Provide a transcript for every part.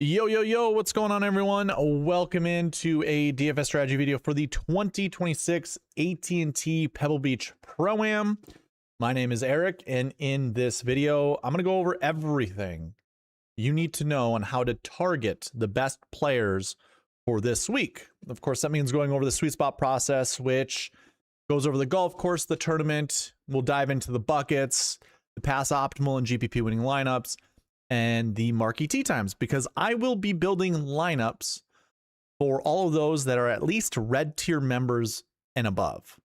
Yo, what's going on, everyone? Welcome into a DFS strategy video for the 2026 AT&T Pebble Beach Pro-Am. My name is Eric, and in this video, I'm going to go over everything you need to know on how to target the best players for this week. Of course, that means going over the SweetSpot process, which goes over the golf course, the tournament. We'll dive into the buckets, the pass optimal and GPP winning lineups, and the Marquee Tee Times, because I will be building lineups for all of those that are at least red tier members and above.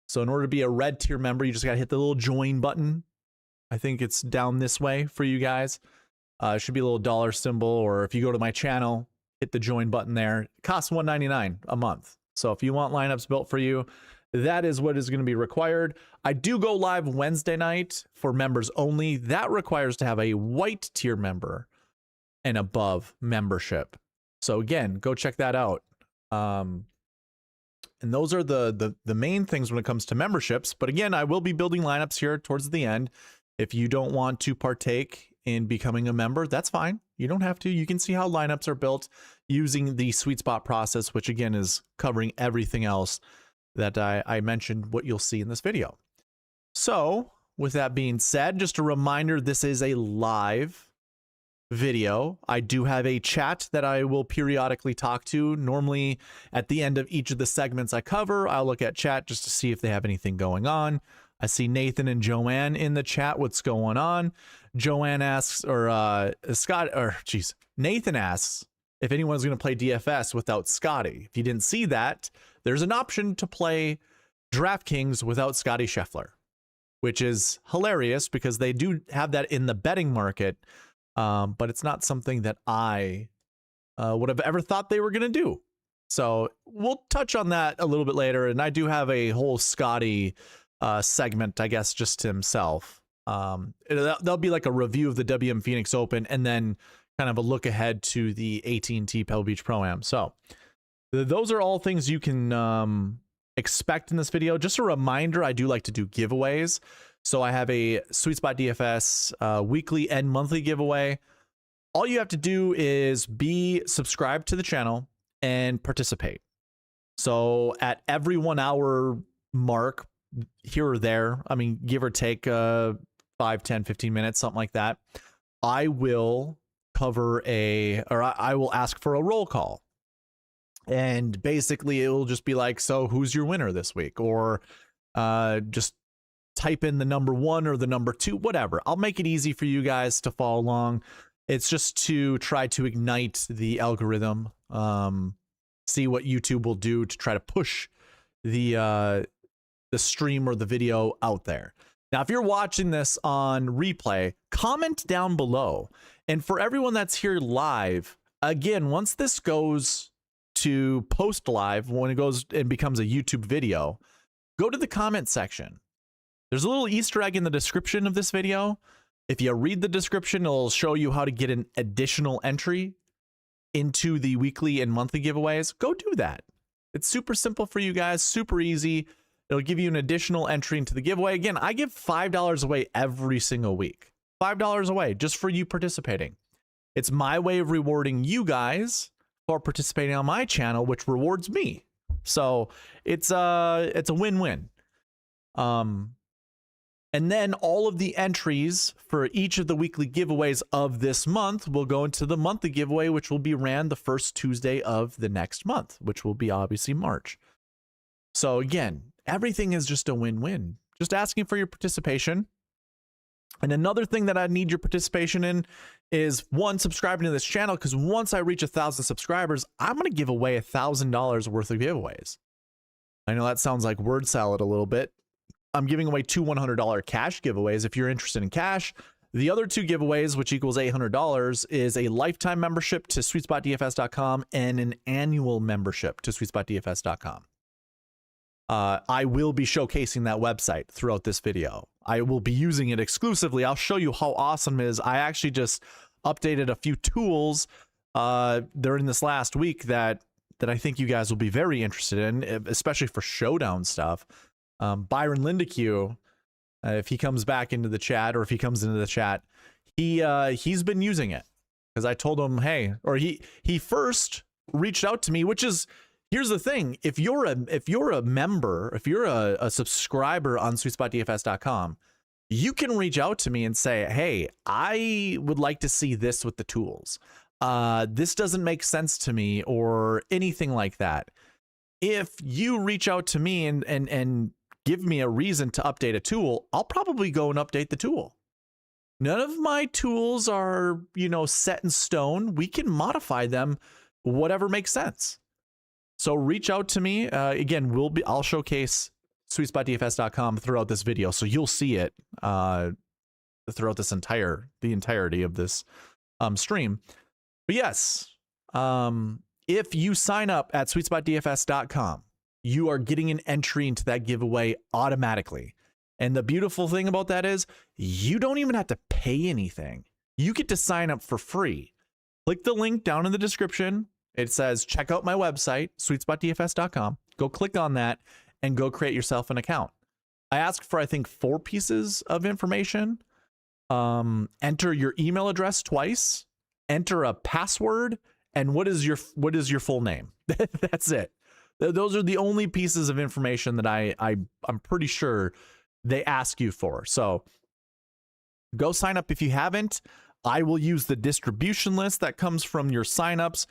So in order to be a red tier member, you just got to hit the little join button. I think it's down this way for you guys. It should be a little dollar symbol, or if you go to my channel, hit the join button there. It costs $1.99 a month. So if you want lineups built for you, that is what is going to be required. I do go live Wednesday night for members only. That requires to have a white tier member and above membership. So again, go check that out. And those are the main things when it comes to memberships. But again, I will be building lineups here towards the end. If you don't want to partake in becoming a member, that's fine. You don't have to. You can see how lineups are built using the SweetSpot process, which again is covering everything else that I mentioned what you'll see in this video. So with that being said, just a reminder, this is a live video. I do have a chat that I will periodically talk to. Normally at the end of each of the segments I cover, I'll look at chat just to see if they have anything going on. I see Nathan and Joanne in the chat. What's going on? Joanne asks, Nathan asks if anyone's going to play DFS without Scottie. If you didn't see that, there's an option to play DraftKings without Scottie Scheffler, which is hilarious because they do have that in the betting market, but it's not something that I would have ever thought they were going to do. So we'll touch on that a little bit later, and I do have a whole Scottie segment, I guess, just to himself. There'll be like a review of the WM Phoenix Open and then kind of a look ahead to the AT&T Pebble Beach Pro-Am. So those are all things you can expect in this video. Just a reminder, I do like to do giveaways. So I have a SweetSpotDFS weekly and monthly giveaway. All you have to do is be subscribed to the channel and participate. So at every 1 hour mark, here or there, I mean, give or take 5, 10, 15 minutes, something like that, I will cover I will ask for a roll call. And basically it will just be like, so who's your winner this week? Or just type in the number 1 or the number 2, whatever. I'll make it easy for you guys to follow along. It's just to try to ignite the algorithm, see what YouTube will do to try to push the stream or the video out there. Now, if you're watching this on replay, comment down below. And for everyone that's here live, again, once this goes to post live, when it goes and becomes a YouTube video, go to the comment section. There's a little Easter egg in the description of this video. If you read the description, it'll show you how to get an additional entry into the weekly and monthly giveaways. Go do that. It's super simple for you guys, super easy. It'll give you an additional entry into the giveaway. Again, I give $5 away every single week. $5 away just for you participating. It's my way of rewarding you guys for participating on my channel, which rewards me. So it's a win-win. And then all of the entries for each of the weekly giveaways of this month will go into the monthly giveaway, which will be ran the first Tuesday of the next month, which will be obviously March. So again, everything is just a win-win. Just asking for your participation. And another thing that I need your participation in is, one, subscribing to this channel, because once I reach 1,000 subscribers, I'm going to give away $1,000 worth of giveaways. I know that sounds like word salad a little bit. I'm giving away 2 $100 cash giveaways if you're interested in cash. The other 2 giveaways, which equals $800, is a lifetime membership to SweetSpotDFS.com and an annual membership to SweetSpotDFS.com. I will be showcasing that website throughout this video. I will be using it exclusively. I'll show you how awesome it is. I actually just updated a few tools during this last week that I think you guys will be very interested in, especially for showdown stuff. Byron Lindeque, if he comes back into the chat, or if he comes into the chat, he's been using it. because I told him, hey, or he first reached out to me, which is, here's the thing. If you're a member, if you're a subscriber on SweetSpotDFS.com, you can reach out to me and say, hey, I would like to see this with the tools. This doesn't make sense to me, or anything like that. If you reach out to me and give me a reason to update a tool, I'll probably go and update the tool. None of my tools are, set in stone. We can modify them, whatever makes sense. So reach out to me. Again, I'll showcase SweetSpotDFS.com throughout this video, so you'll see it throughout the entirety of this stream. But yes, if you sign up at SweetSpotDFS.com, you are getting an entry into that giveaway automatically. And the beautiful thing about that is you don't even have to pay anything. You get to sign up for free. Click the link down in the description. It says, check out my website, SweetSpotDFS.com. Go click on that and go create yourself an account. I ask for, I think, 4 pieces of information. Enter your email address twice, enter a password, and what is your full name? That's it. Those are the only pieces of information that I'm pretty sure they ask you for. So go sign up if you haven't. I will use the distribution list that comes from your signups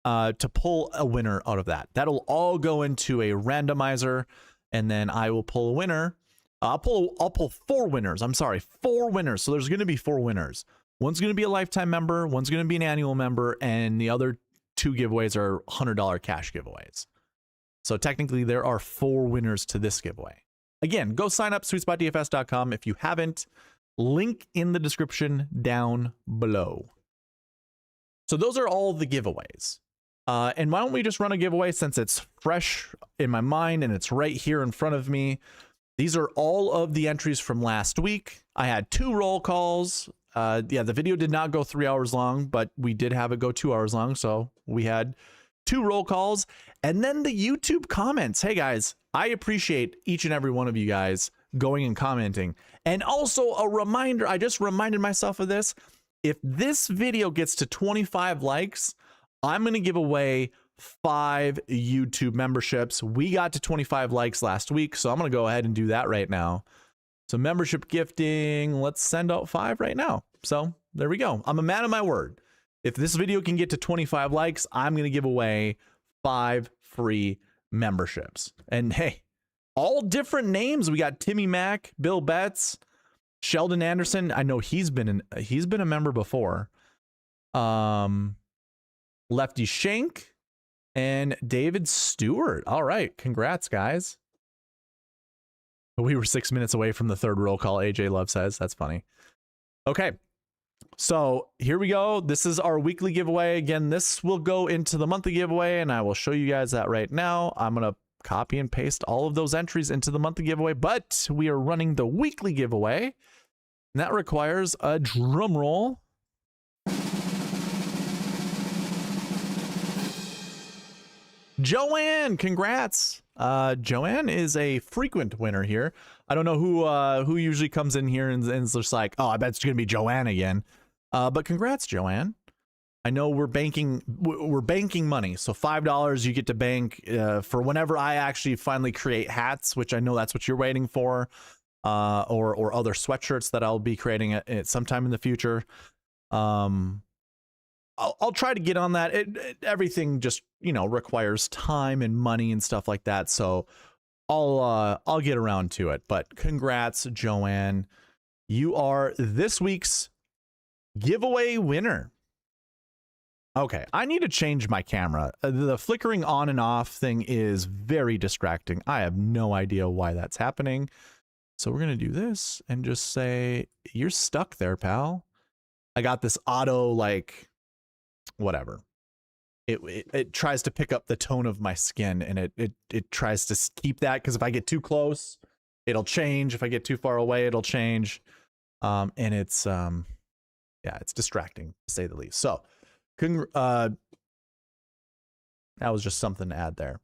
to pull a winner out of that. That'll all go into a randomizer, and then I will pull a winner. I'll pull 4 winners. I'm sorry, 4 winners. So there's going to be 4 winners. One's going to be a lifetime member, one's going to be an annual member, and the other 2 giveaways are $100 cash giveaways. So technically there are 4 winners to this giveaway. Again, go sign up, SweetSpotDFS.com if you haven't. Link in the description down below. So those are all the giveaways. And why don't we just run a giveaway since it's fresh in my mind and it's right here in front of me. These are all of the entries from last week. I had 2 roll calls. The video did not go 3 hours long, but we did have it go 2 hours long. So we had 2 roll calls, and then the YouTube comments. Hey guys, I appreciate each and every one of you guys going and commenting. And also a reminder, I just reminded myself of this. If this video gets to 25 likes, I'm going to give away 5 YouTube memberships. We got to 25 likes last week, so I'm going to go ahead and do that right now. So membership gifting, let's send out 5 right now. So there we go. I'm a man of my word. If this video can get to 25 likes, I'm going to give away 5 free memberships. And hey, all different names. We got Timmy Mack, Bill Betts, Sheldon Anderson. I know he's been a member before. Lefty Shank and David Stewart. All right, congrats, guys. We were 6 minutes away from the 3rd roll call, AJ Love says. That's funny. Okay. So here we go. This is our weekly giveaway. Again, this will go into the monthly giveaway, and I will show you guys that right now. I'm going to copy and paste all of those entries into the monthly giveaway, but we are running the weekly giveaway, and that requires a drum roll. Joanne, congrats. Joanne is a frequent winner here. I don't know who usually comes in here and is just like, oh, I bet it's going to be Joanne again. But congrats, Joanne. I know we're banking money. So $5 you get to bank for whenever I actually finally create hats, which I know that's what you're waiting for, or other sweatshirts that I'll be creating at sometime in the future. I'll try to get on that. Everything just, requires time and money and stuff like that. So I'll get around to it. But congrats, Joanne. You are this week's giveaway winner. Okay, I need to change my camera. The flickering on and off thing is very distracting. I have no idea why that's happening. So we're going to do this and just say, you're stuck there, pal. I got this auto, whatever. It tries to pick up the tone of my skin, and it tries to keep that, because if I get too close, it'll change. If I get too far away, it'll change. And it's it's distracting, to say the least. So that was just something to add there.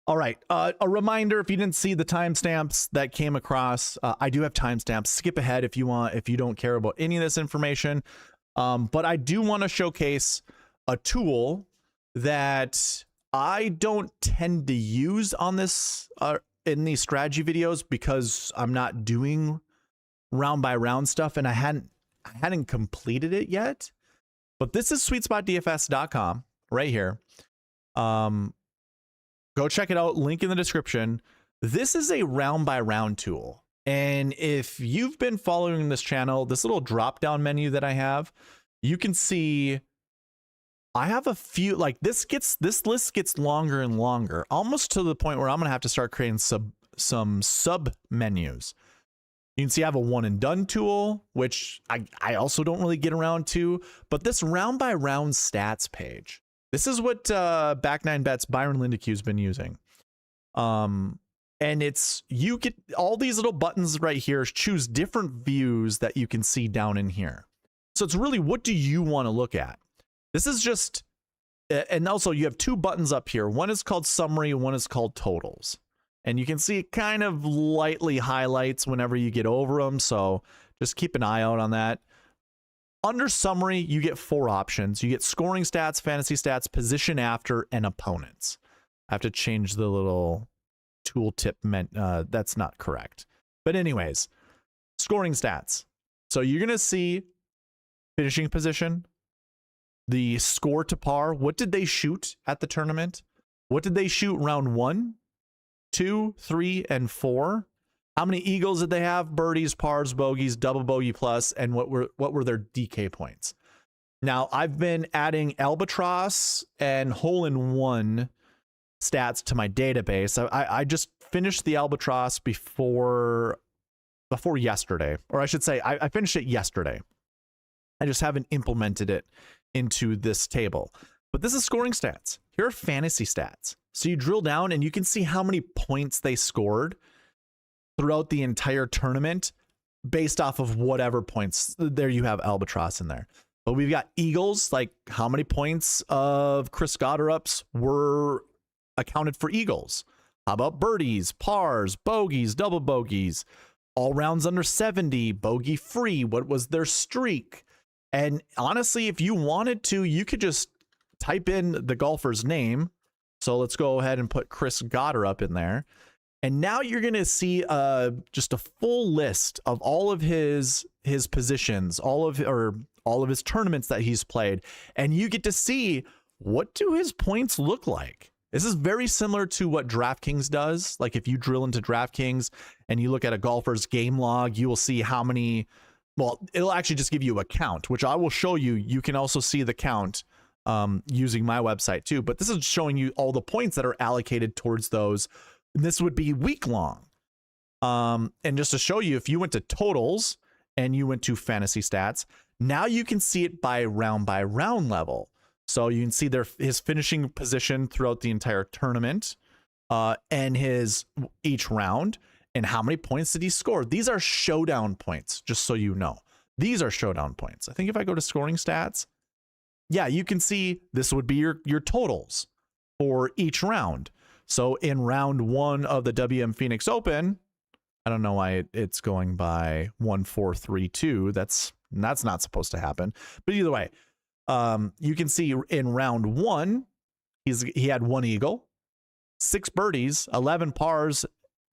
All right, a reminder, if you didn't see the timestamps that came across, I do have timestamps. Skip ahead if you want, if you don't care about any of this information. But I do want to showcase a tool that I don't tend to use on this in these strategy videos because I'm not doing round by round stuff and I hadn't completed it yet. But this is SweetSpotDFS.com right here. Go check it out. Link in the description. This is a round by round tool. And if you've been following this channel, this little drop down menu that I have, you can see I have a few, like this list gets longer and longer, almost to the point where I'm going to have to start creating some sub menus. You can see I have a one and done tool, which I also don't really get around to, but this round by round stats page, this is what Back Nine Bets Byron Lindeque's been using. And it's, you get all these little buttons right here, choose different views that you can see down in here. So it's really, what do you want to look at? This is just, and also you have two buttons up here. One is called summary, one is called totals. And you can see it kind of lightly highlights whenever you get over them. So just keep an eye out on that. Under summary, you get 4 options. You get scoring stats, fantasy stats, position after, and opponents. I have to change the little tooltip that's not correct. But anyways, scoring stats. So you're going to see finishing position, the score to par. What did they shoot at the tournament? What did they shoot round 1, 2, 3, and 4? How many eagles did they have? Birdies, pars, bogeys, double bogey plus, and what were their DK points? Now, I've been adding albatross and hole-in-one stats to my database. I just finished the albatross before yesterday, or I should say I finished it yesterday. I just haven't implemented it into this table. But this is scoring stats. Here are fantasy stats. So you drill down and you can see how many points they scored throughout the entire tournament based off of whatever points. There you have albatross in there. But we've got eagles, like how many points of Chris Gotterups were accounted for eagles. How about birdies, pars, bogeys, double bogeys, all rounds under 70, bogey free? What was their streak? And honestly, if you wanted to, you could just type in the golfer's name. So let's go ahead and put Chris Gotterup in there. And now you're going to see just a full list of all of his positions, all of his tournaments that he's played. And you get to see, what do his points look like? This is very similar to what DraftKings does. Like if you drill into DraftKings and you look at a golfer's game log, you will see how many, well, it'll actually just give you a count, which I will show you. You can also see the count using my website too. But this is showing you all the points that are allocated towards those. And this would be week long. And just to show you, if you went to totals and you went to fantasy stats, now you can see it by round level. So you can see his finishing position throughout the entire tournament and his each round and how many points did he score. These are showdown points, just so you know. These are showdown points. I think if I go to scoring stats, yeah, you can see this would be your totals for each round. So in round 1 of the WM Phoenix Open, I don't know why it's going by 1-4-3-2. That's not supposed to happen. But either way, you can see in round 1, he had 1 eagle, 6 birdies, 11 pars,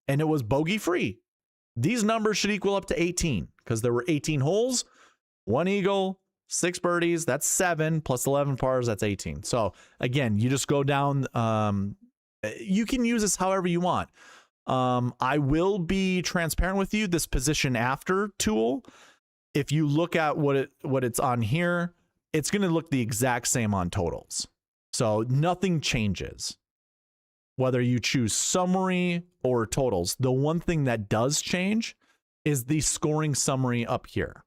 and it was bogey free. These numbers should equal up to 18 because there were 18 holes, 1 eagle, 6 birdies, that's 7 plus 11 pars, that's 18. So again, you just go down. You can use this however you want. I will be transparent with you. This position after tool, if you look at what it's on here, it's going to look the exact same on totals. So nothing changes. Whether you choose summary or totals, the one thing that does change is the scoring summary up here.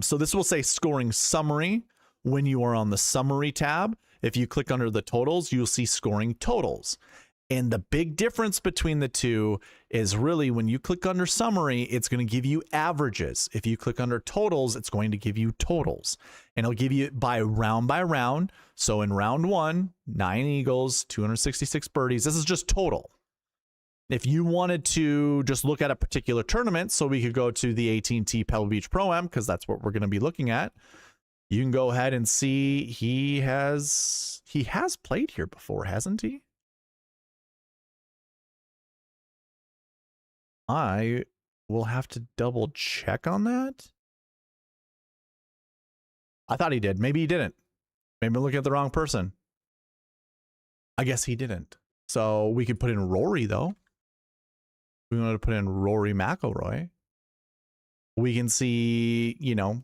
So this will say scoring summary when you are on the summary tab. If you click under the totals, you'll see scoring totals. And the big difference between the two is really when you click under summary, it's going to give you averages. If you click under totals, it's going to give you totals. And it'll give you it by round. So in round 1, 9 eagles, 266 birdies. This is just total. If you wanted to just look at a particular tournament, so we could go to the AT&T Pebble Beach Pro-Am, because that's what we're going to be looking at, you can go ahead and see he has played here before, hasn't he? I will have to double check on that. I thought he did. Maybe he didn't. Maybe I'm looking at the wrong person. I guess he didn't. So we could put in Rory, though. We wanted to put in Rory McIlroy. We can see, you know,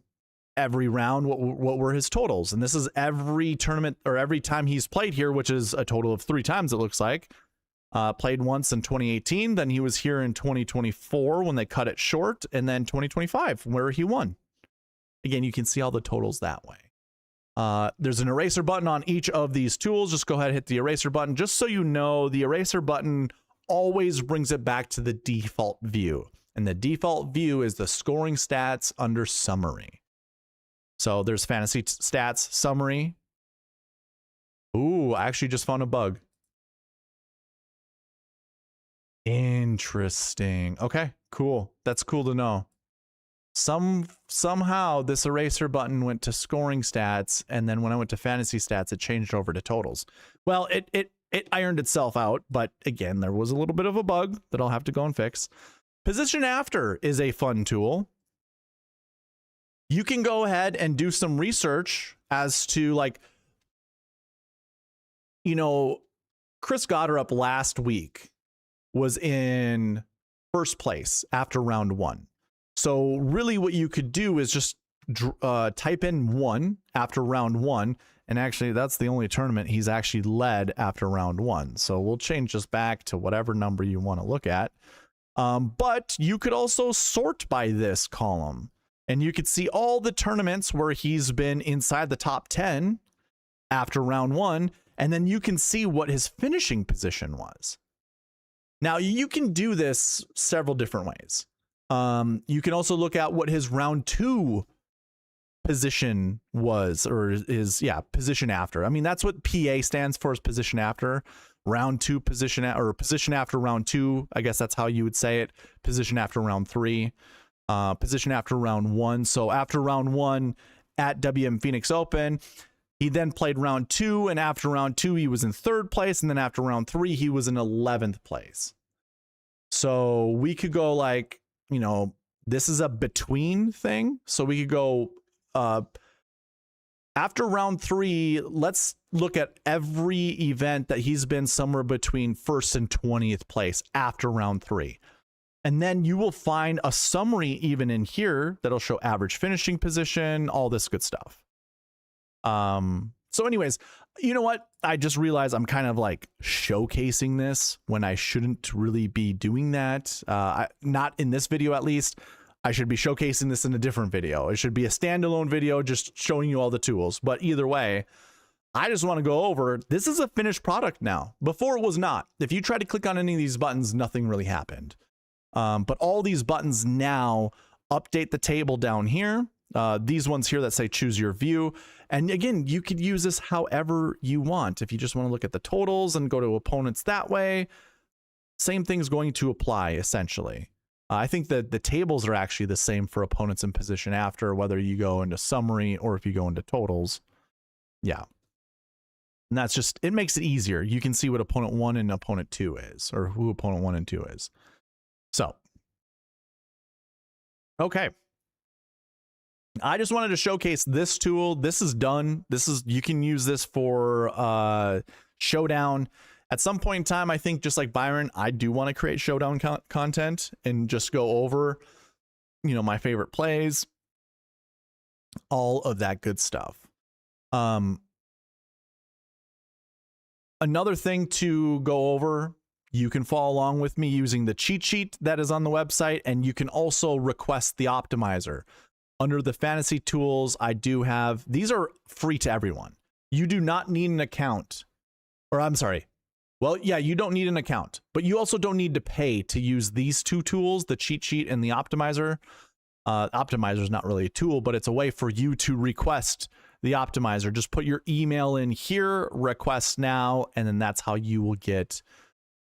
every round what were his totals. And this is every tournament or every time he's played here, which is a total of 3 times, it looks like. Played once in 2018. Then he was here in 2024 when they cut it short. And then 2025 where he won. Again, you can see all the totals that way. There's an eraser button on each of these tools. Just go ahead and hit the eraser button. Just so you know, the eraser button always brings it back to the default view. And the default view is the scoring stats under summary. So there's fantasy stats, summary. Ooh, I actually just found a bug. Interesting. Okay, cool. That's cool to know. Somehow this eraser button went to scoring stats, and then when I went to fantasy stats, it changed over to totals. Well, it ironed itself out, but again, there was a little bit of a bug that I'll have to go and fix. Position after is a fun tool. You can go ahead and do some research as to, like, you know, Chris Goddard last week was in first place after round 1. So really what you could do is just type in 1 after round 1. And actually, that's the only tournament he's actually led after round 1. So we'll change this back to whatever number you want to look at. But you could also sort by this column. And you could see all the tournaments where he's been inside the top 10 after round 1. And then you can see what his finishing position was. Now, you can do this several different ways. You can also look at what his round 2 position was, or his, position after. I mean, that's what PA stands for, is position after. Round 2 position, or position after round 2. I guess that's how you would say it. Position after round 3. Position after round 1. So after round 1 at WM Phoenix Open, he then played round 2, and after round 2, he was in 3rd place, and then after round 3, he was in 11th place. So we could go like, you know, this is a between thing. So we could go after round 3, let's look at every event that he's been somewhere between 1st and 20th place after round 3. And then you will find a summary even in here that'll show average finishing position, all this good stuff. So anyways, you know what? I just realized I'm kind of like showcasing this when I shouldn't really be doing that. Not in this video, at least. I should be showcasing this in a different video. It should be a standalone video just showing you all the tools. But either way, I just want to go over, this is a finished product now. Before it was not. If you try to click on any of these buttons, nothing really happened. But all these buttons now update the table down here. These ones here that say choose your view. And again, you could use this however you want. If you just want to look at the totals and go to opponents that way, same thing's going to apply essentially. I think that the tables are actually the same for opponents in position after, whether you go into summary or if you go into totals. Yeah. And that's just, it makes it easier. You can see what opponent 1 and opponent 2 is, or who opponent 1 and 2 is. So, okay. I just wanted to showcase this tool. This is done. This is, you can use this for Showdown. At some point in time, I think just like Byron, I do want to create Showdown content and just go over, you know, my favorite plays, all of that good stuff. Another thing to go over, you can follow along with me using the cheat sheet that is on the website, and you can also request the optimizer. Under the fantasy tools, I do have, these are free to everyone. You do not need an account, or I'm sorry. Well, yeah, you don't need an account, but you also don't need to pay to use these 2 tools, the cheat sheet and the optimizer. Optimizer is not really a tool, but it's a way for you to request the optimizer. Just put your email in here, request now, and then that's how you will get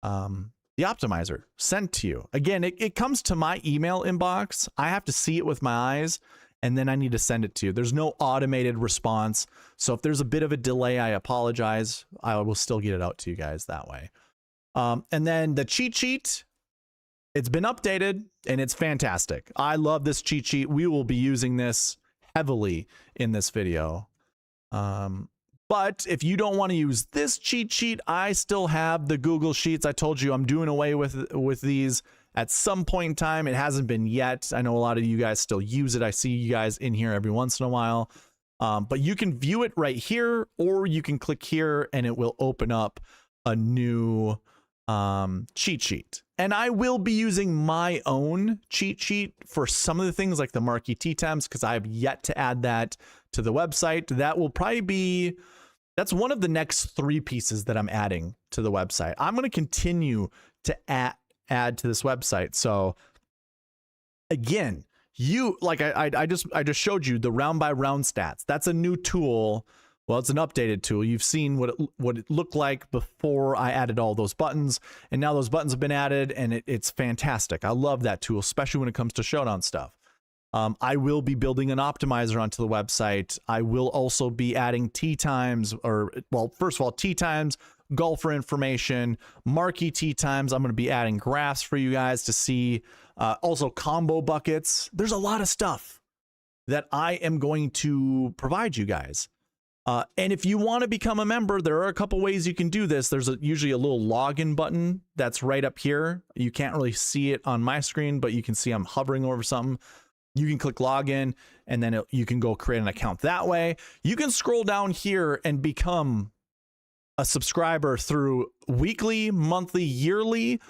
the the optimizer sent to you. Again, it comes to my email inbox. I have to see it with my eyes, and then I need to send it to you. There's no automated response. So if there's a bit of a delay, I apologize. I will still get it out to you guys that way. And then the cheat sheet, it's been updated and it's fantastic. I love this cheat sheet. We will be using this heavily in this video. But if you don't want to use this cheat sheet, I still have the Google Sheets. I told you I'm doing away with these at some point in time. It hasn't been yet. I know a lot of you guys still use it. I see you guys in here every once in a while. But you can view it right here, or you can click here and it will open up a new cheat sheet. And I will be using my own cheat sheet for some of the things like the Marquee Tee Times, because I have yet to add that to the website. That will probably be, that's one of the next 3 pieces that I'm adding to the website. I'm going to continue to add to this website. So again, you like I just showed you the round by round stats. That's a new tool. Well, it's an updated tool. You've seen what it looked like before I added all those buttons, and now those buttons have been added, and it's fantastic. I love that tool, especially when it comes to showdown stuff. I will be building an optimizer onto the website. I will also be adding tee times, or well, first of all, tee times, golfer information, Marquee Tee Times. I'm going to be adding graphs for you guys to see. Also combo buckets. There's a lot of stuff that I am going to provide you guys. And if you want to become a member, there are a couple ways you can do this. There's usually a little login button that's right up here. You can't really see it on my screen, but you can see I'm hovering over something. You can click login, and then you can go create an account that way. You can scroll down here and become a subscriber through weekly, monthly, yearly,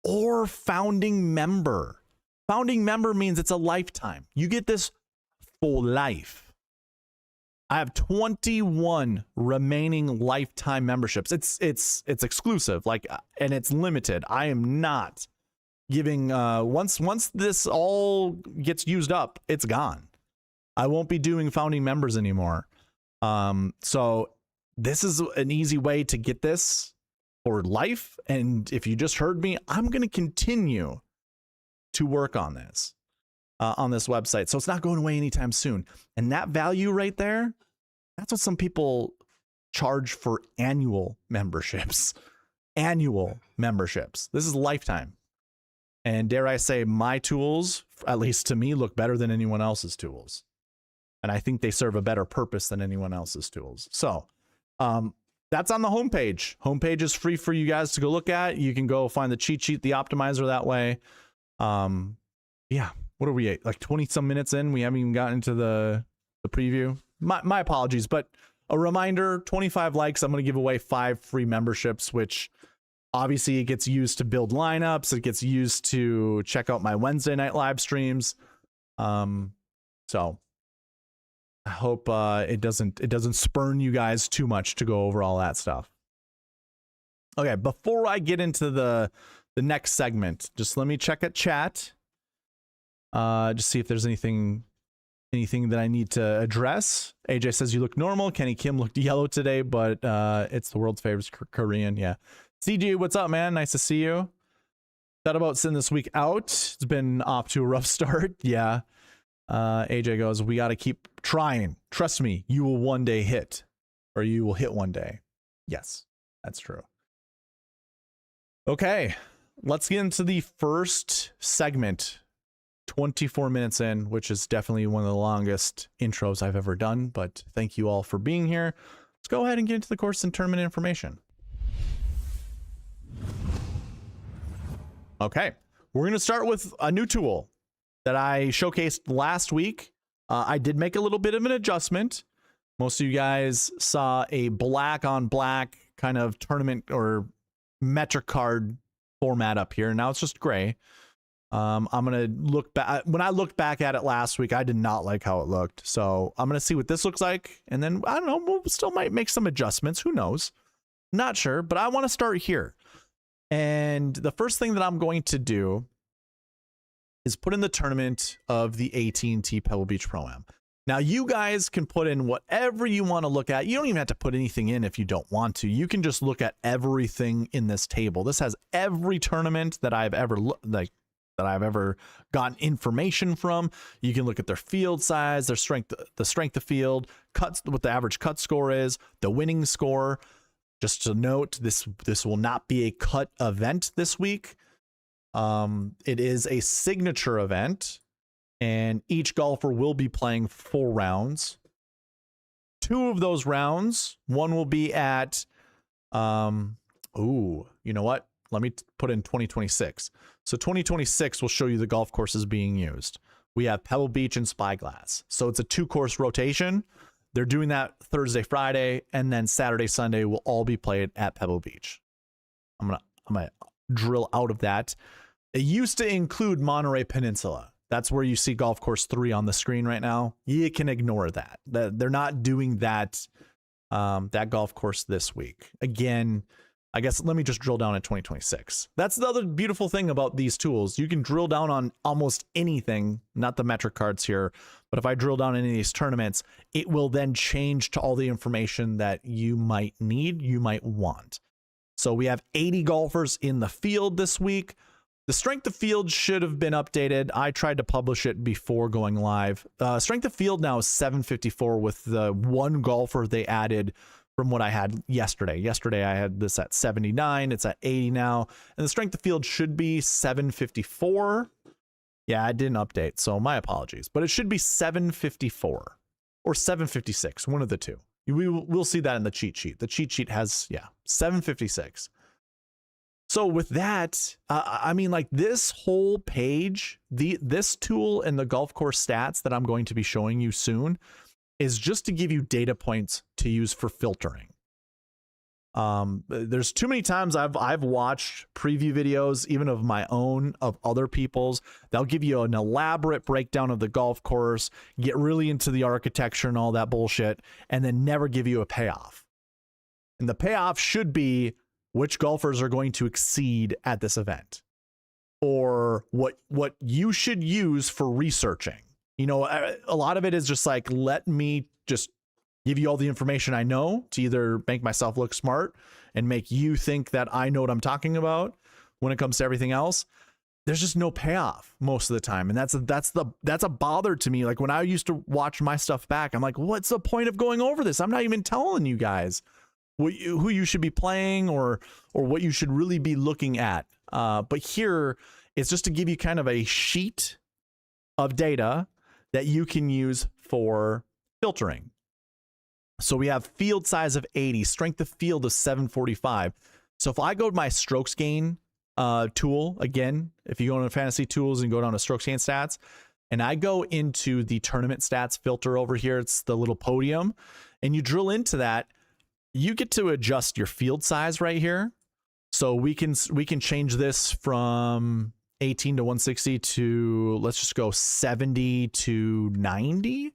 or founding member. Founding member means it's a lifetime. You get this for life. I have 21 remaining lifetime memberships. It's exclusive, like, and it's limited. I am not giving once this all gets used up, it's gone. I won't be doing founding members anymore. So this is an easy way to get this for life. And if you just heard me, I'm going to continue to work on this website. So it's not going away anytime soon. And that value right there, that's what some people charge for annual memberships. Annual memberships. This is lifetime. And dare I say, my tools, at least to me, look better than anyone else's tools. And I think they serve a better purpose than anyone else's tools. So that's on the homepage. Homepage is free for you guys to go look at. You can go find the cheat sheet, the optimizer that way. Yeah, what are we at? Like 20 some minutes in? We haven't even gotten into the preview. My apologies, but a reminder, 25 likes, I'm going to give away 5 free memberships, which obviously it gets used to build lineups. It gets used to check out my Wednesday night live streams. So I hope it doesn't spurn you guys too much to go over all that stuff. Okay, before I get into the next segment, just let me check at chat. Just see if there's anything that I need to address. AJ says you look normal. Kenny Kim looked yellow today, but it's the world's favorite Korean. Yeah. CJ, what's up, man? Nice to see you. Thought about sending this week out. It's been off to a rough start. Yeah. AJ goes, we got to keep trying. Trust me, you will one day hit, or you will hit one day. Yes, that's true. Okay, let's get into the first segment. 24 minutes in, which is definitely one of the longest intros I've ever done, but thank you all for being here. Let's go ahead and get into the course and tournament information. Okay, we're going to start with a new tool that I showcased last week. I did make a little bit of an adjustment. Most of you guys saw a black on black kind of tournament or metric card format up here. Now it's just gray. I'm going to look back. When I looked back at it last week, I did not like how it looked. So I'm going to see what this looks like. And then, I don't know, we'll still might make some adjustments. Who knows? Not sure, but I want to start here. And the first thing that I'm going to do is put in the tournament of the AT&T Pebble Beach Pro-Am. Now, you guys can put in whatever you want to look at. You don't even have to put anything in if you don't want to. You can just look at everything in this table. This has every tournament that I've ever gotten information from. You can look at their field size, their strength, the strength of field, cuts, what the average cut score is, the winning score. Just to note, this will not be a cut event this week. It is a signature event, and each golfer will be playing 4 rounds. 2 of those rounds, one will be at, you know what? Let me put in 2026. So 2026 will show you the golf courses being used. We have Pebble Beach and Spyglass. So it's a 2-course rotation. They're doing that Thursday, Friday, and then Saturday, Sunday will all be played at Pebble Beach. I'm gonna drill out of that. It used to include Monterey Peninsula. That's where you see golf course 3 on the screen right now. You can ignore that. They're not doing that that golf course this week. Again, I guess let me just drill down at 2026. That's the other beautiful thing about these tools. You can drill down on almost anything, not the metric cards here, but if I drill down any of these tournaments, it will then change to all the information that you might need, you might want. So we have 80 golfers in the field this week. The strength of field should have been updated. I tried to publish it before going live. Strength of field now is 754 with the 1 golfer they added from what I had yesterday. Yesterday I had this at 79. It's at 80 now. And the strength of field should be 754. Yeah, I didn't update, so my apologies. But it should be 754 or 756, one of the two. We'll see that in the cheat sheet. The cheat sheet has, 756. So with that, I mean, like this whole page, this tool and the golf course stats that I'm going to be showing you soon is just to give you data points to use for filtering. There's too many times I've watched preview videos, even of my own, of other people's. They'll give you an elaborate breakdown of the golf course, get really into the architecture and all that bullshit, and then never give you a payoff. And the payoff should be which golfers are going to exceed at this event, or what you should use for researching. You know, a lot of it is just like, let me just give you all the information I know to either make myself look smart and make you think that I know what I'm talking about when it comes to everything else. There's just no payoff most of the time. And that's a bother to me. Like when I used to watch my stuff back, I'm like, what's the point of going over this? I'm not even telling you guys who you should be playing or what you should really be looking at. But here it's just to give you kind of a sheet of data that you can use for filtering. So we have field size of 80, strength of field of 745. So if I go to my strokes gain tool, again, if you go into fantasy tools and go down to strokes gain stats, and I go into the tournament stats filter over here, it's the little podium, and you drill into that, you get to adjust your field size right here. So we can change this from 18 to 160 to, let's just go 70 to 90.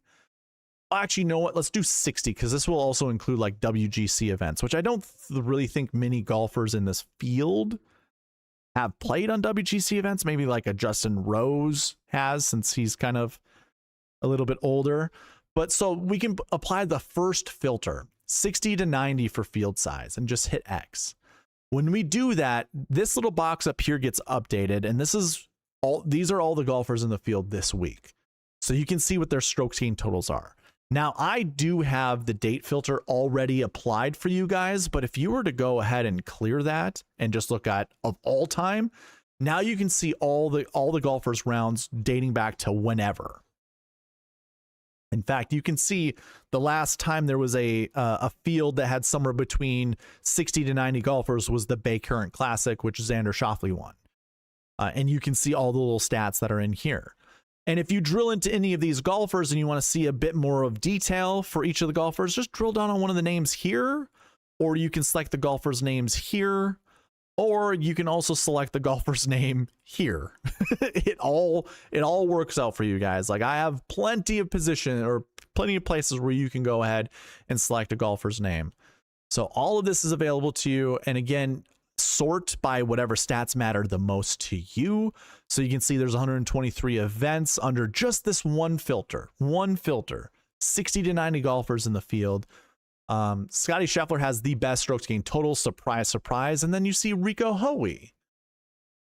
Actually, you know what? Let's do 60 because this will also include like WGC events, which I don't really think many golfers in this field have played on WGC events. Maybe like a Justin Rose has, since he's kind of a little bit older. But so we can apply the first filter, 60 to 90 for field size, and just hit X. When we do that, this little box up here gets updated, and these are all the golfers in the field this week. So you can see what their strokes gain totals are. Now, I do have the date filter already applied for you guys, but if you were to go ahead and clear that and just look at of all time, now you can see all the golfers' rounds dating back to whenever. In fact, you can see the last time there was a field that had somewhere between 60 to 90 golfers was the Bay Current Classic, which Xander Schauffele won. And you can see all the little stats that are in here. And if you drill into any of these golfers and you want to see a bit more of detail for each of the golfers, just drill down on one of the names here, or you can select the golfer's names here, or you can also select the golfer's name here. It all works out for you guys. Like I have plenty of places where you can go ahead and select a golfer's name. So all of this is available to you. And again, sort by whatever stats matter the most to you. So you can see there's 123 events under just this one filter. 60 to 90 golfers in the field. Scottie Scheffler has the best strokes gained total, surprise, surprise. And then you see Rico Hoey.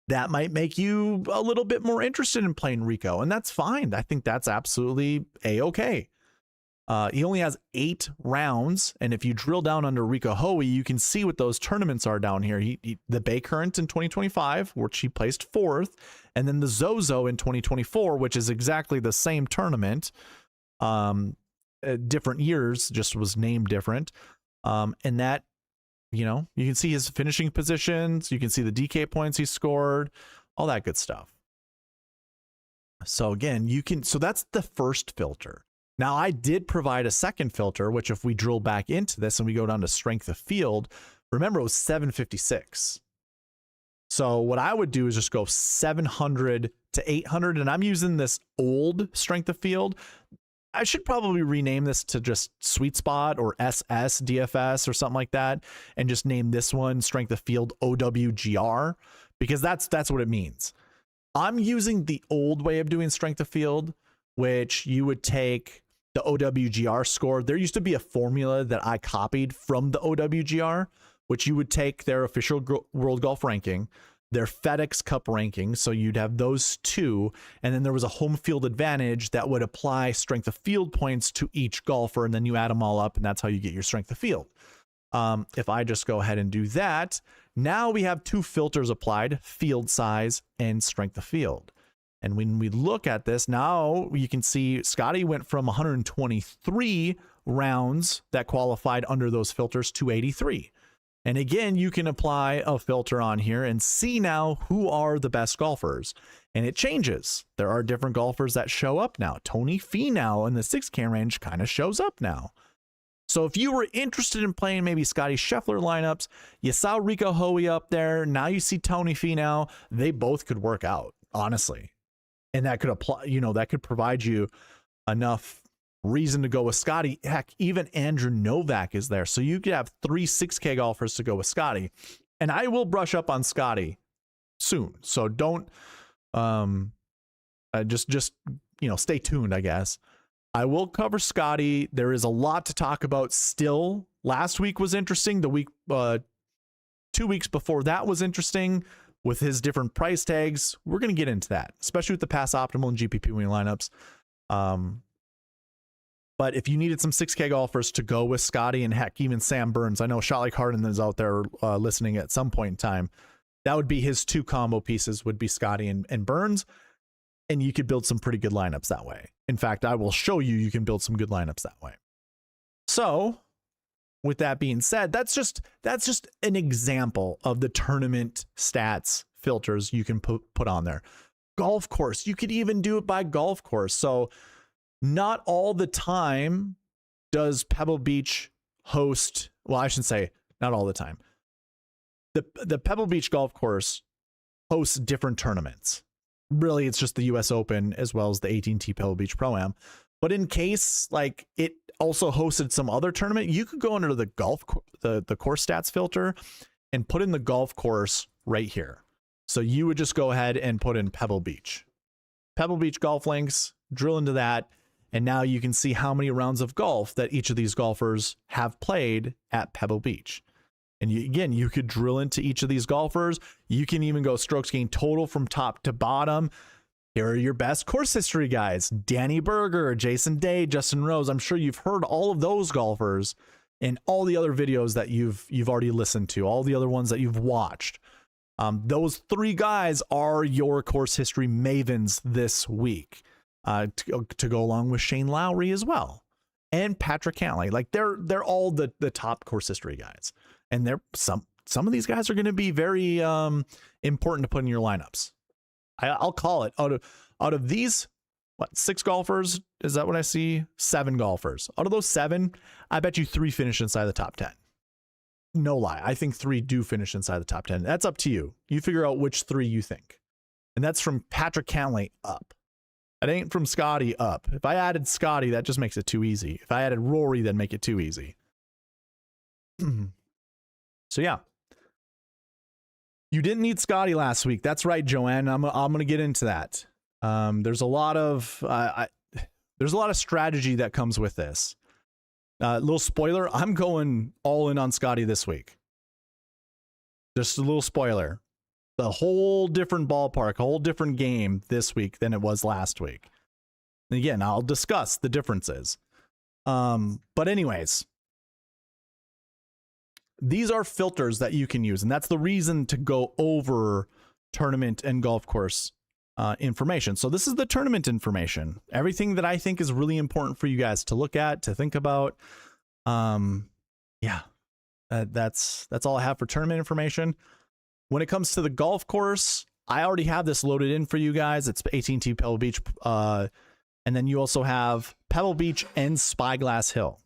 That might make you a little bit more interested in playing Rico, and that's fine. I think that's absolutely A-okay. He only has 8 rounds, and if you drill down under Rico Hoey, you can see what those tournaments are down here. The Bay Current in 2025, which he placed 4th, and then the Zozo in 2024, which is exactly the same tournament. Different years, just was named different. And that, you know, you can see his finishing positions, you can see the DK points he scored, all that good stuff. So again, so that's the first filter. Now, I did provide a second filter, which if we drill back into this and we go down to strength of field, remember it was 756. So what I would do is just go 700 to 800, and I'm using this old strength of field. I should probably rename this to just SweetSpot or SS DFS or something like that, and just name this one strength of field OWGR, because that's what it means. I'm using the old way of doing strength of field, which you would take the OWGR score. There used to be a formula that I copied from the OWGR, which you would take their official World Golf ranking, their FedEx Cup ranking, so you'd have those 2, and then there was a home field advantage that would apply strength of field points to each golfer, and then you add them all up, and that's how you get your strength of field. If I just go ahead and do that, now we have 2 filters applied, field size and strength of field. And when we look at this, now you can see Scottie went from 123 rounds that qualified under those filters to 83. And again, you can apply a filter on here and see now who are the best golfers. And it changes. There are different golfers that show up now. Tony Finau in the 6K range kind of shows up now. So if you were interested in playing maybe Scottie Scheffler lineups, you saw Rico Hoey up there, now you see Tony Finau, they both could work out, honestly. And that could apply, you know, that could provide you enough reason to go with Scottie. Heck, even Andrew Novak is there. So you could have 3 6K golfers to go with Scottie. And I will brush up on Scottie soon. So don't just you know, stay tuned, I guess. I will cover Scottie. There is a lot to talk about still. Last week was interesting. The week 2 weeks before that was interesting with his different price tags. We're going to get into that, especially with the pass optimal and GPP winning lineups. But if you needed some 6K golfers to go with Scottie, and heck, even Sam Burns, I know Shot Like Harden is out there listening at some point in time. That would be his 2 combo pieces, would be Scottie and Burns. And you could build some pretty good lineups that way. In fact, I will show you can build some good lineups that way. So with that being said, that's just an example of the tournament stats filters you can put on there. Golf course, you could even do it by golf course. So not all the time does Pebble Beach host, well, I should say not all the time. The Pebble Beach golf course hosts different tournaments. Really, it's just the US Open as well as the AT&T Pebble Beach Pro-Am. But in case like it also hosted some other tournament, you could go under the the course stats filter and put in the golf course right here. So you would just go ahead and put in Pebble Beach golf links, drill into that, and now you can see how many rounds of golf that each of these golfers have played at Pebble Beach. And you could drill into each of these golfers. You can even go strokes gained total from top to bottom. Here are your best course history guys: Danny Berger, Jason Day, Justin Rose. I'm sure you've heard all of those golfers in all the other videos that you've already listened to, all the other ones that you've watched. Those 3 guys are your course history mavens this week, to go along with Shane Lowry as well, and Patrick Cantlay. Like they're all the top course history guys. And they're some of these guys are going to be very important to put in your lineups. I'll call it out of these, 6 golfers? Is that what I see? 7 golfers. Out of those 7, I bet you 3 finish inside the top 10. No lie. I think 3 do finish inside the top 10. That's up to you. You figure out which 3 you think. And that's from Patrick Cantlay up. It ain't from Scottie up. If I added Scottie, that just makes it too easy. If I added Rory, then make it too easy. So yeah, you didn't need Scottie last week. That's right, Joanne. I'm going to get into that. There's a lot of there's a lot of strategy that comes with this. Little spoiler, I'm going all in on Scottie this week. Just a little spoiler. The whole different ballpark, a whole different game this week than it was last week. And again, I'll discuss the differences. But anyways, these are filters that you can use, and that's the reason to go over tournament and golf course information. So this is the tournament information. Everything that I think is really important for you guys to look at, to think about. Yeah, that's all I have for tournament information. When it comes to the golf course, I already have this loaded in for you guys. It's AT&T Pebble Beach, and then you also have Pebble Beach and Spyglass Hill.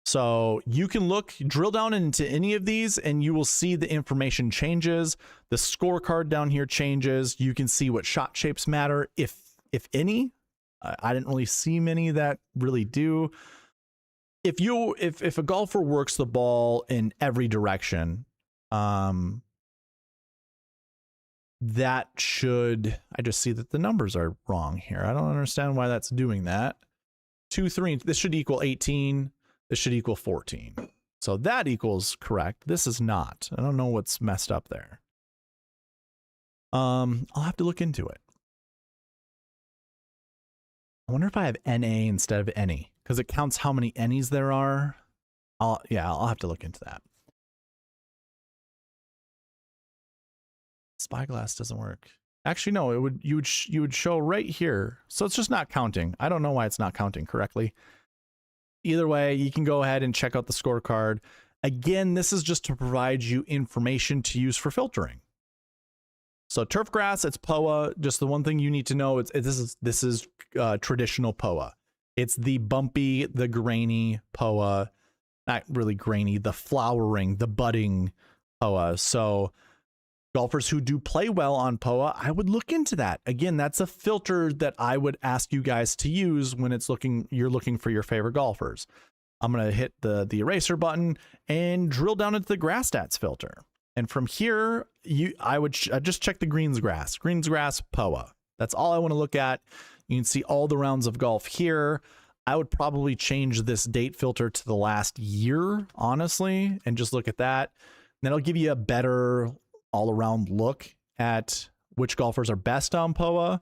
So you can drill down into any of these, and you will see the information changes. The scorecard down here changes. You can see what shot shapes matter, if any. I didn't really see many that really do. If a golfer works the ball in every direction, that should, I just see that the numbers are wrong here. I don't understand why that's doing that. 2, 3, this should equal 18. This should equal 14. So that equals correct. This is not. I don't know what's messed up there. I'll have to look into it. I wonder if I have NA instead of any, because it counts how many NEs there are. I'll have to look into that. Spyglass doesn't work. Actually, no, you would show right here. So it's just not counting. I don't know why it's not counting correctly. Either way, you can go ahead and check out the scorecard. Again, this is just to provide you information to use for filtering. So turf grass, it's POA. Just the one thing you need to know is this is traditional POA. It's the bumpy, the grainy POA. Not really grainy, the flowering, the budding POA. So golfers who do play well on POA, I would look into that. Again, that's a filter that I would ask you guys to use when you're looking for your favorite golfers. I'm going to hit the eraser button and drill down into the grass stats filter. And from here, I'd just check the greens grass POA. That's all I want to look at. You can see all the rounds of golf here. I would probably change this date filter to the last year, honestly, and just look at that. And that'll give you a better all-around look at which golfers are best on POA.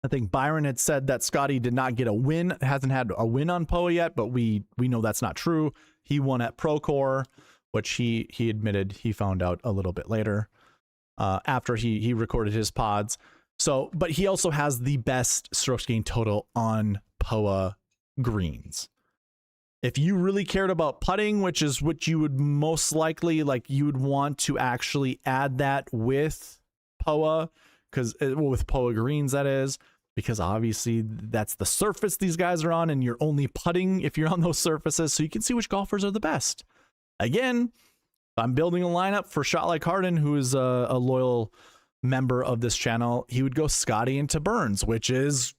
I think Byron had said that Scottie did not get a win, hasn't had a win on POA yet, but we know that's not true. He won at Procore, which he admitted he found out a little bit later after he recorded his pods. So, but he also has the best strokes gained total on POA greens. If you really cared about putting, which is what you would most likely, like, you would want to actually add that with POA, with POA greens, that is, because obviously that's the surface these guys are on, and you're only putting if you're on those surfaces, so you can see which golfers are the best. Again, if I'm building a lineup for Shot Like Harden, who is a loyal member of this channel, he would go Scottie into Burns, which is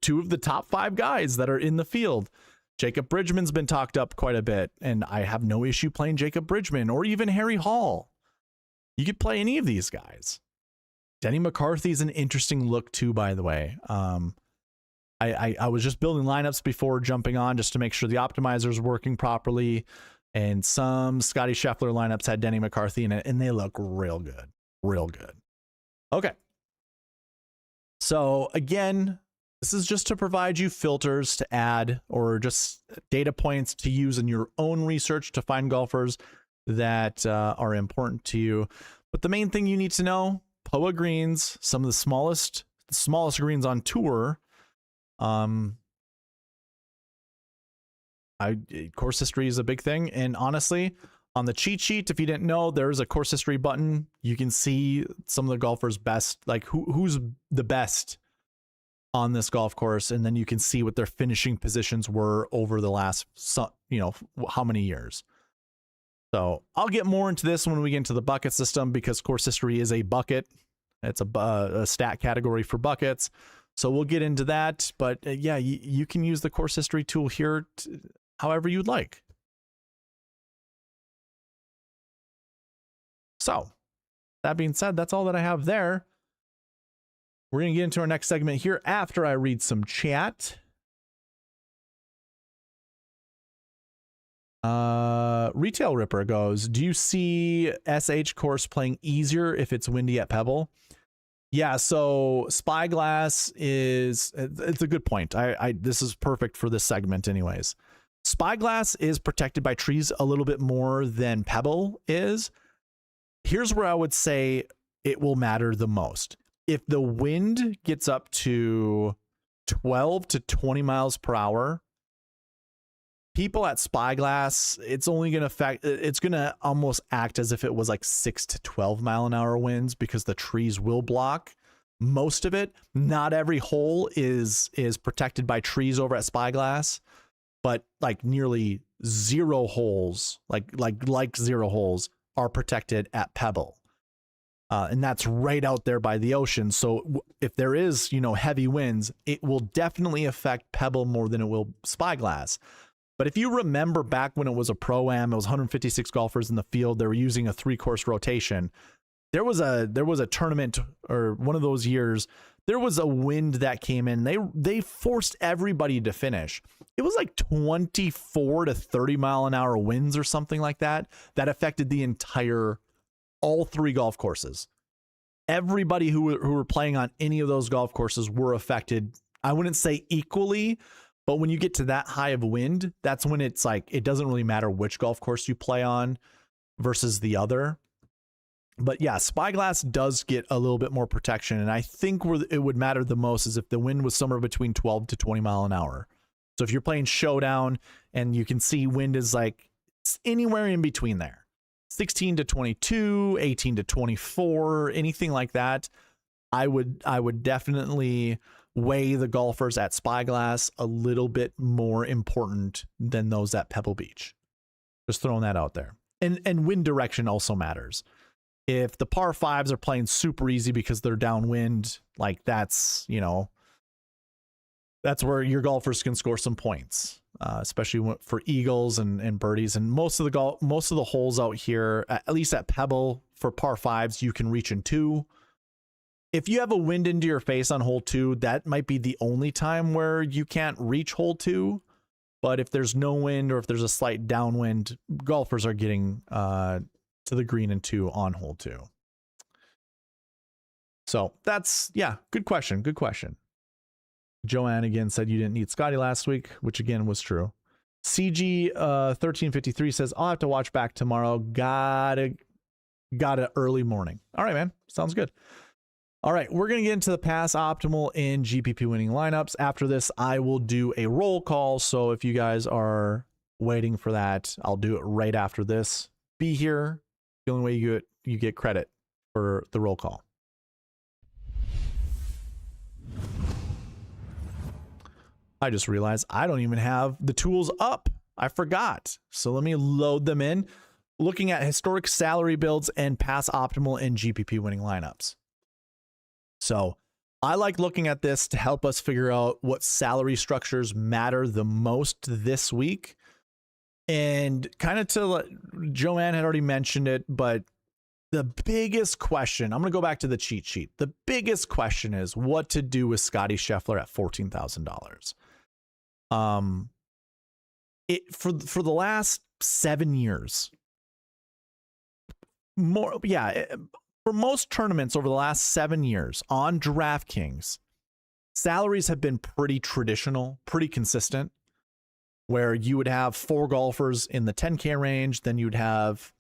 2 of the top 5 guys that are in the field. Jacob Bridgman's been talked up quite a bit, and I have no issue playing Jacob Bridgman or even Harry Hall. You could play any of these guys. Denny McCarthy's an interesting look too, by the way. I was just building lineups before jumping on just to make sure the optimizer's working properly, and some Scottie Scheffler lineups had Denny McCarthy in it, and they look real good. Real good. Okay. So again, this is just to provide you filters to add, or just data points to use in your own research to find golfers that are important to you. But the main thing you need to know, POA greens, some of the smallest greens on tour. Course history is a big thing. And honestly, on the cheat sheet, if you didn't know, there's a course history button. You can see some of the golfers' best, like who's the best on this golf course, and then you can see what their finishing positions were over the last, how many years. So I'll get more into this when we get into the bucket system, because course history is a bucket. It's a stat category for buckets. So we'll get into that. But yeah, you can use the course history tool here however you'd like. So that being said, that's all that I have there. We're going to get into our next segment here after I read some chat. Retail Ripper goes, do you see SH course playing easier if it's windy at Pebble? Yeah, so Spyglass is, it's a good point. This is perfect for this segment anyways. Spyglass is protected by trees a little bit more than Pebble is. Here's where I would say it will matter the most. If the wind gets up to 12 to 20 miles per hour, people at Spyglass, it's only going to affect, it's going to almost act as if it was like 6 to 12 mile an hour winds because the trees will block most of it. Not every hole is protected by trees over at Spyglass, but like nearly zero holes, like zero holes are protected at Pebble. And that's right out there by the ocean. So if there is, heavy winds, it will definitely affect Pebble more than it will Spyglass. But if you remember back when it was a Pro-Am, it was 156 golfers in the field. They were using a 3-course rotation. There was a tournament, or one of those years, there was a wind that came in. They forced everybody to finish. It was like 24 to 30 mile an hour winds or something like that affected all 3 golf courses. Everybody who were playing on any of those golf courses were affected. I wouldn't say equally, but when you get to that high of wind, that's when it's like, it doesn't really matter which golf course you play on versus the other. But yeah, Spyglass does get a little bit more protection. And I think where it would matter the most is if the wind was somewhere between 12 to 20 mile an hour. So if you're playing Showdown and you can see wind is like anywhere in between there, 16 to 22, 18 to 24, anything like that, I would definitely weigh the golfers at Spyglass a little bit more important than those at Pebble Beach. Just throwing that out there. And wind direction also matters. If the par 5s are playing super easy because they're downwind, like that's where your golfers can score some points, especially for eagles and birdies. And most of the holes out here, at least at Pebble, for par 5s, you can reach in 2. If you have a wind into your face on hole 2, that might be the only time where you can't reach hole 2. But if there's no wind or if there's a slight downwind, golfers are getting to the green in 2 on hole 2. So that's, yeah, good question. Good question. Joanne again said you didn't need Scottie last week, which again was true. CG 1353 says, I'll have to watch back tomorrow. Got it early morning. All right, man. Sounds good. All right, we're going to get into the pass optimal in GPP winning lineups. After this, I will do a roll call. So if you guys are waiting for that, I'll do it right after this. Be here. The only way you get credit for the roll call. I just realized I don't even have the tools up. I forgot. So let me load them in. Looking at historic salary builds and pass optimal in GPP winning lineups. So I like looking at this to help us figure out what salary structures matter the most this week. And kind of to, Joanne had already mentioned it, but the biggest question, I'm going to go back to the cheat sheet. The biggest question is what to do with Scottie Scheffler at $14,000. For the last 7 years, for most tournaments over the last 7 years on DraftKings, salaries have been pretty traditional, pretty consistent, where you would have 4 golfers in the 10K range, then you'd have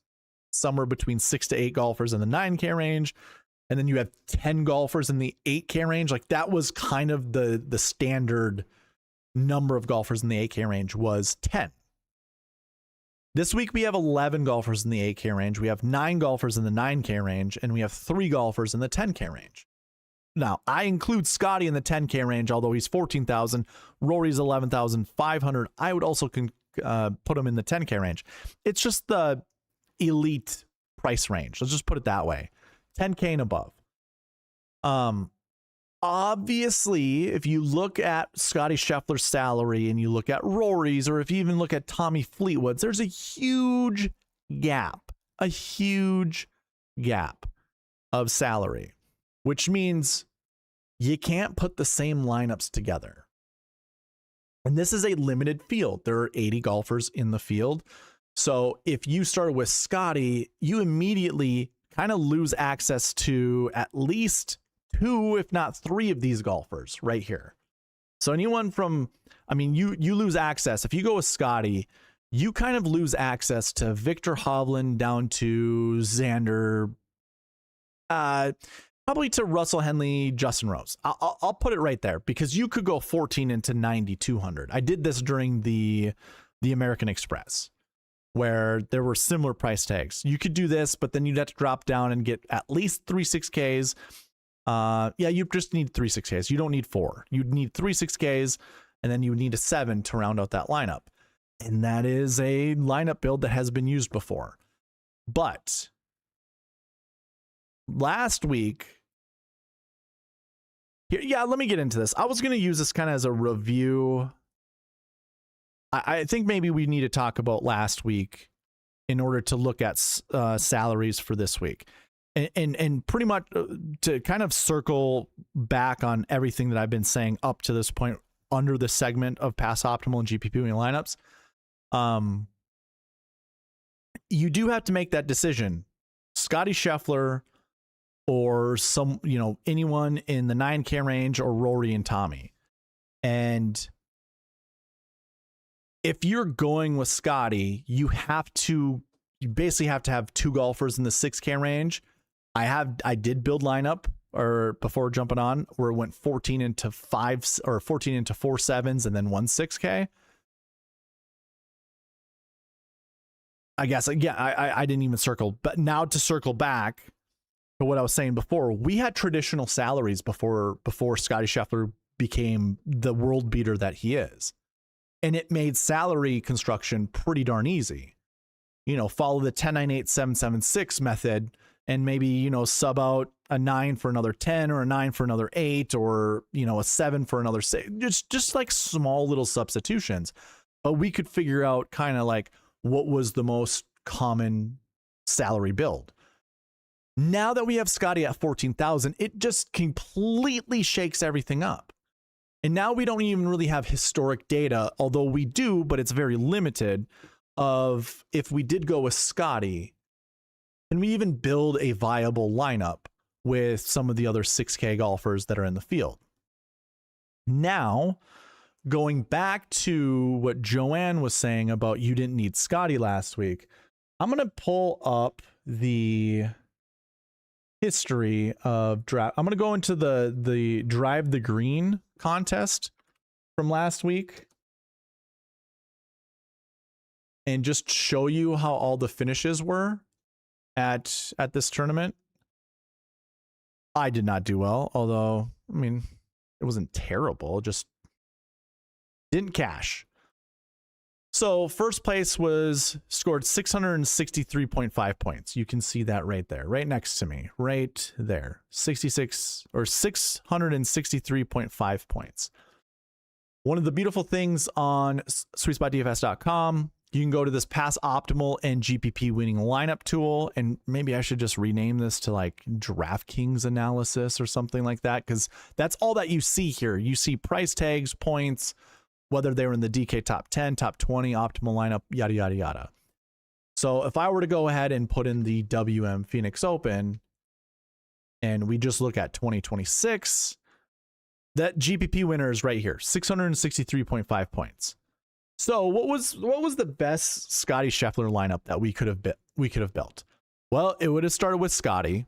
somewhere between 6 to 8 golfers in the 9K range, and then you have 10 golfers in the 8K range. Like that was kind of the standard number of golfers in the 8K range was 10. This week we have 11 golfers in the 8K range, we have 9 golfers in the 9K range, and we have 3 golfers in the 10K range. Now, I include Scottie in the 10K range, although he's 14,000. Rory's 11,500. I would also put him in the 10K range. It's just the elite price range. Let's just put it that way. 10K and above. Obviously, if you look at Scottie Scheffler's salary and you look at Rory's, or if you even look at Tommy Fleetwood's, there's a huge gap of salary, which means you can't put the same lineups together. And this is a limited field. There are 80 golfers in the field. So if you started with Scottie, you immediately kind of lose access to at least 2, if not 3 of these golfers right here. So anyone from, I mean, you lose access. If you go with Scottie, you kind of lose access to Victor Hovland down to Xander, probably to Russell Henley, Justin Rose. I'll put it right there because you could go 14 into 9,200. I did this during the American Express where there were similar price tags. You could do this, but then you'd have to drop down and get at least 3 6Ks. Yeah, you just need 3 6Ks. You don't need 4. You'd need 3 6Ks, and then you would need a 7 to round out that lineup. And that is a lineup build that has been used before. But last week, yeah, let me get into this. I was going to use this kind of as a review. I think maybe we need to talk about last week in order to look at salaries for this week. And pretty much to kind of circle back on everything that I've been saying up to this point under the segment of pass optimal and GPP winning lineups. You do have to make that decision. Scottie Scheffler or anyone in the 9K range, or Rory and Tommy. And if you're going with Scottie, you basically have to have 2 golfers in the 6K range. I did build lineup or before jumping on where it went 14 into 5 or 14 into 4 7s and then 1 6K. I guess, yeah, I didn't even circle, but now to circle back to what I was saying before, we had traditional salaries before Scottie Scheffler became the world beater that he is. And it made salary construction pretty darn easy. Follow the 10-9-8-7-7-6 method and maybe, sub out a 9 for another 10 or a 9 for another 8 or, a 7 for another 6. Just like small little substitutions. But we could figure out kind of like what was the most common salary build. Now that we have Scottie at 14,000, it just completely shakes everything up. And now we don't even really have historic data, although we do, but it's very limited, of if we did go with Scottie, can we even build a viable lineup with some of the other 6K golfers that are in the field? Now, going back to what Joanne was saying about you didn't need Scottie last week, I'm going to pull up the history of draft. I'm going to go into the Drive the Green contest from last week and just show you how all the finishes were at this tournament. I did not do well, although, I mean, it wasn't terrible, just didn't cash. So first place scored 663.5 points. You can see that right there, right next to me, right there, 663.5 points. One of the beautiful things on SweetSpotDFS.com, you can go to this Pass Optimal and GPP winning lineup tool, and maybe I should just rename this to like DraftKings analysis or something like that, because that's all that you see here. You see price tags, points, whether they were in the DK top 10, top 20, optimal lineup, yada, yada, yada. So if I were to go ahead and put in the WM Phoenix Open and we just look at 2026, that GPP winner is right here, 663.5 points. So what was the best Scottie Scheffler lineup that we could have built? Well, it would have started with Scottie.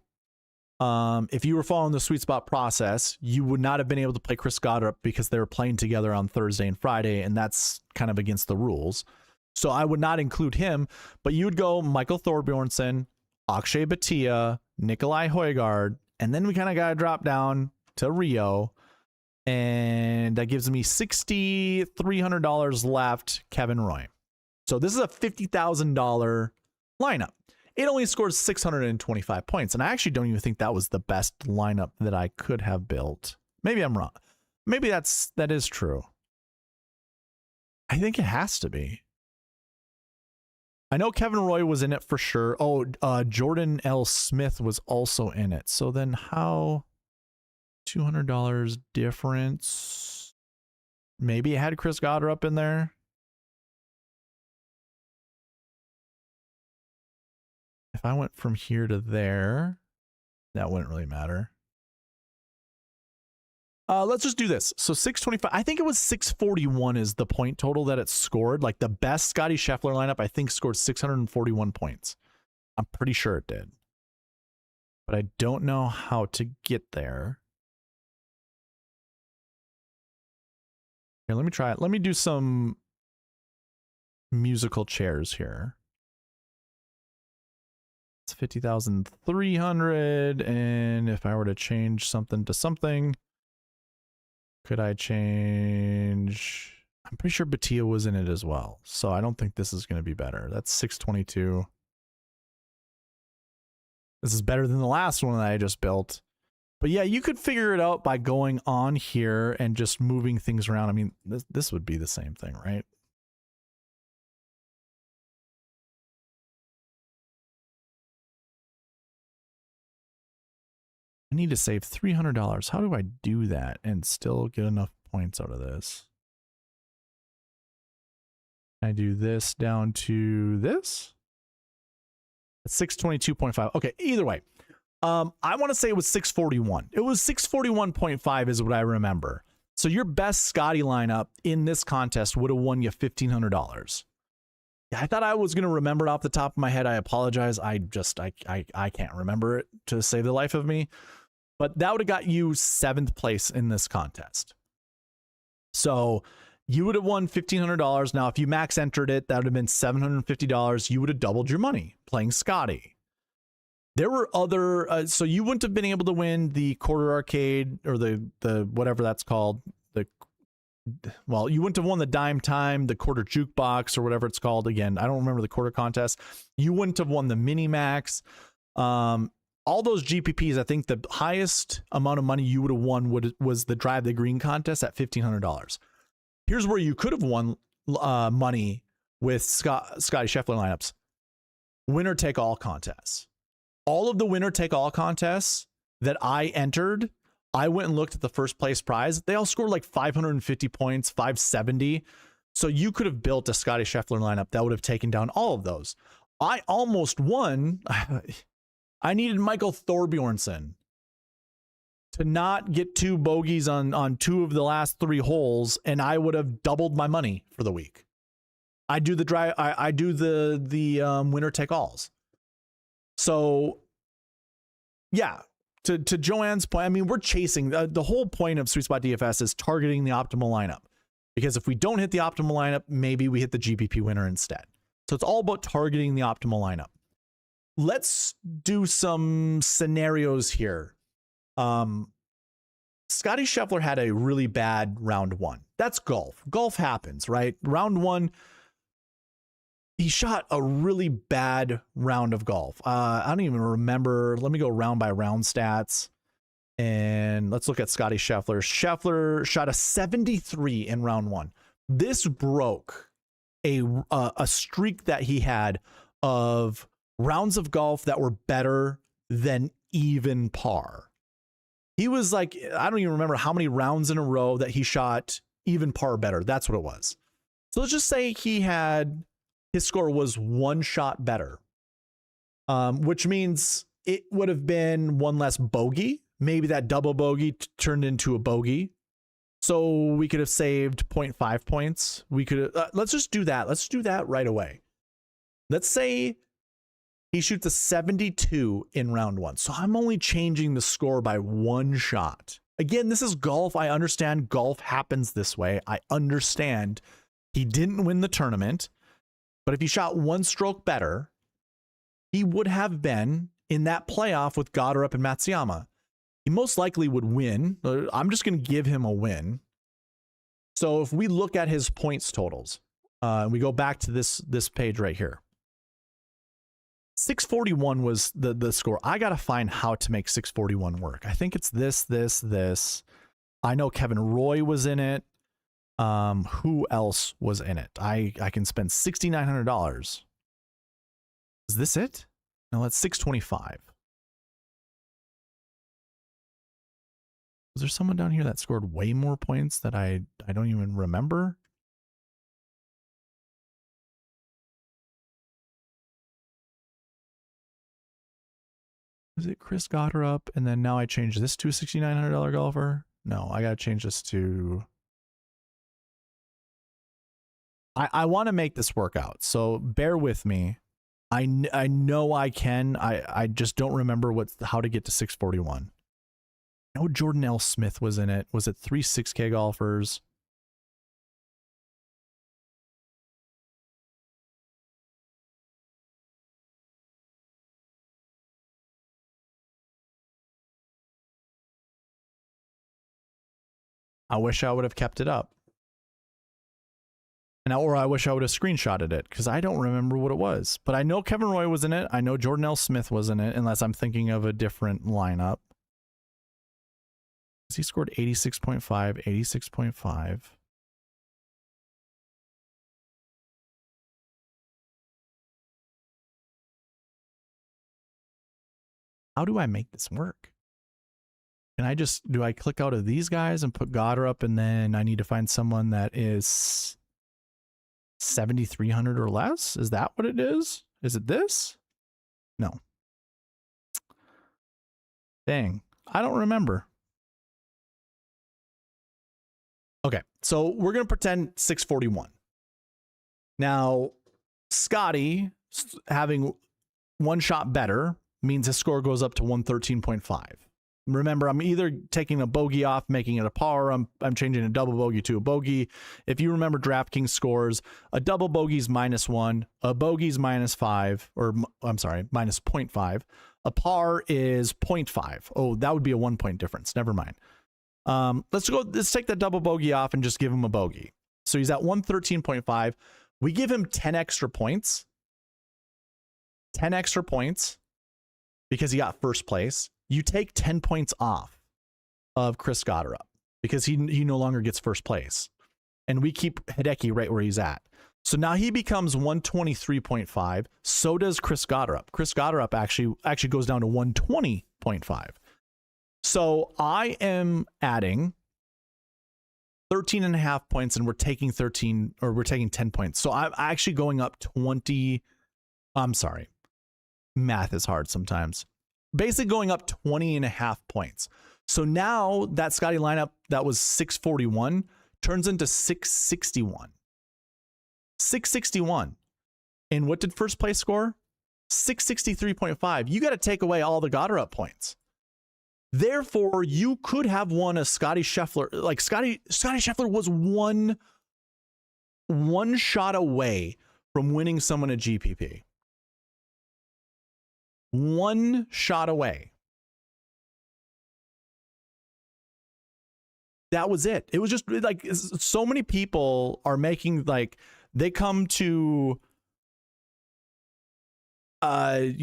If you were following the SweetSpot process, you would not have been able to play Chris Goddard because they were playing together on Thursday and Friday, and that's kind of against the rules. So I would not include him, but you would go Michael Thorbjornsen, Akshay Bhatia, Nikolai Højgaard, and then we kind of got to drop down to Rio, and that gives me $6,300 left, Kevin Roy. So this is a $50,000 lineup. It only scores 625 points, and I actually don't even think that was the best lineup that I could have built. Maybe I'm wrong. Maybe that is true. I think it has to be. I know Kevin Roy was in it for sure. Oh, Jordan L. Smith was also in it. So then how $200 difference. Maybe it had Chris Goddard up in there. If I went from here to there, that wouldn't really matter. Let's just do this. So 625, I think it was 641 is the point total that it scored. Like the best Scottie Scheffler lineup, I think scored 641 points. I'm pretty sure it did. But I don't know how to get there. Here, let me try it. Let me do some musical chairs here. It's 50,300. And if I were to change something to something, could I change? I'm pretty sure Batia was in it as well. So I don't think this is going to be better. That's 622. This is better than the last one that I just built. But yeah, you could figure it out by going on here and just moving things around. I mean, this would be the same thing, right? I need to save $300. How do I do that and still get enough points out of this? I do this down to this. 622.5. Okay, either way. I want to say it was 641. It was 641.5 is what I remember. So your best Scottie lineup in this contest would have won you $1,500. Yeah, I thought I was going to remember it off the top of my head. I apologize. I can't remember it to save the life of me. But that would have got you 7th place in this contest. So you would have won $1,500. Now, if you max entered it, that would have been $750. You would have doubled your money playing Scottie. There were other, so you wouldn't have been able to win the quarter arcade or the whatever that's called. Well, you wouldn't have won the dime time, the quarter jukebox or whatever it's called. Again, I don't remember the quarter contest. You wouldn't have won the mini max. All those GPPs, I think the highest amount of money you would have won was the Drive the Green contest at $1,500. Here's where you could have won money with Scottie Scheffler lineups. Winner take all contests. All of the winner take all contests that I entered, I went and looked at the first place prize. They all scored like 550 points, 570. So you could have built a Scottie Scheffler lineup that would have taken down all of those. I almost won. I needed Michael Thorbjornsen to not get 2 bogeys on 2 of the last 3 holes, and I would have doubled my money for the week. I do the drive. I do the winner take alls. So, yeah, to Joanne's point, I mean, we're chasing the whole point of SweetSpot DFS is targeting the optimal lineup, because if we don't hit the optimal lineup, maybe we hit the GPP winner instead. So it's all about targeting the optimal lineup. Let's do some scenarios here. Scottie Scheffler had a really bad round 1. That's golf. Golf happens, right? Round 1. He shot a really bad round of golf. I don't even remember. Let me go round by round stats. And let's look at Scottie Scheffler. Scheffler shot a 73 in round 1. This broke a streak that he had of rounds of golf that were better than even par. He was like, I don't even remember how many rounds in a row that he shot even par better. That's what it was. So let's just say his score was 1 shot better, which means it would have been 1 less bogey. Maybe that double bogey turned into a bogey. So we could have saved 0.5 points. We could let's just do that. Let's do that right away. Let's say he shoots a 72 in round 1. So I'm only changing the score by 1 shot. Again, this is golf. I understand golf happens this way. I understand he didn't win the tournament. But if he shot 1 stroke better, he would have been in that playoff with Goddard and Matsuyama. He most likely would win. I'm just going to give him a win. So if we look at his points totals, we go back to this page right here. 641 was the score. I got to find how to make 641 work. I think it's this. I know Kevin Roy was in it. Who else was in it? I can spend $6,900. Is this it? No, that's 625. Was there someone down here that scored way more points that I don't even remember? Is it Chris Gotterup? And then now I changed this to a $6,900 golfer? No, I got to change this to... I want to make this work out, so bear with me. I know I can. I just don't remember how to get to 641. I know Jordan L. Smith was in it. Was it 3 6K golfers? I wish I would have kept it up. Or I wish I would have screenshotted it, because I don't remember what it was. But I know Kevin Roy was in it. I know Jordan L. Smith was in it, unless I'm thinking of a different lineup. He scored 86.5, 86.5. How do I make this work? Can do I click out of these guys and put Gotterup, and then I need to find someone that is 7,300 or less? Is that what it is? Is it this? No. Dang. I don't remember. Okay, so we're going to pretend 641. Now, Scottie having one shot better means his score goes up to 113.5. Remember, I'm either taking a bogey off, making it a par. I'm changing a double bogey to a bogey. If you remember DraftKings scores, a double bogey's -1, a bogey's -5, or I'm sorry, -0.5. A par is 0.5. Oh, that would be a 1 point difference. Never mind. Let's take that double bogey off and just give him a bogey. So he's at 113.5. We give him 10 extra points. 10 extra points because he got first place. You take 10 points off of Chris Gotterup because he no longer gets first place. And we keep Hideki right where he's at. So now he becomes 123.5. So does Chris Gotterup. Chris Gotterup actually goes down to 120.5. So I am adding 13.5 points, and we're taking 10 points. So I'm actually going up 20. I'm sorry. Math is hard sometimes. Basically going up 20.5 points. So now that Scottie lineup that was 641 turns into 661. 661. And what did first place score? 663.5. You got to take away all the Gotterup points. Therefore, you could have won a Scottie Scheffler. Like Scottie Scheffler was one shot away from winning someone a GPP. One shot away. That was it. It was just like so many people are making, like, they come to I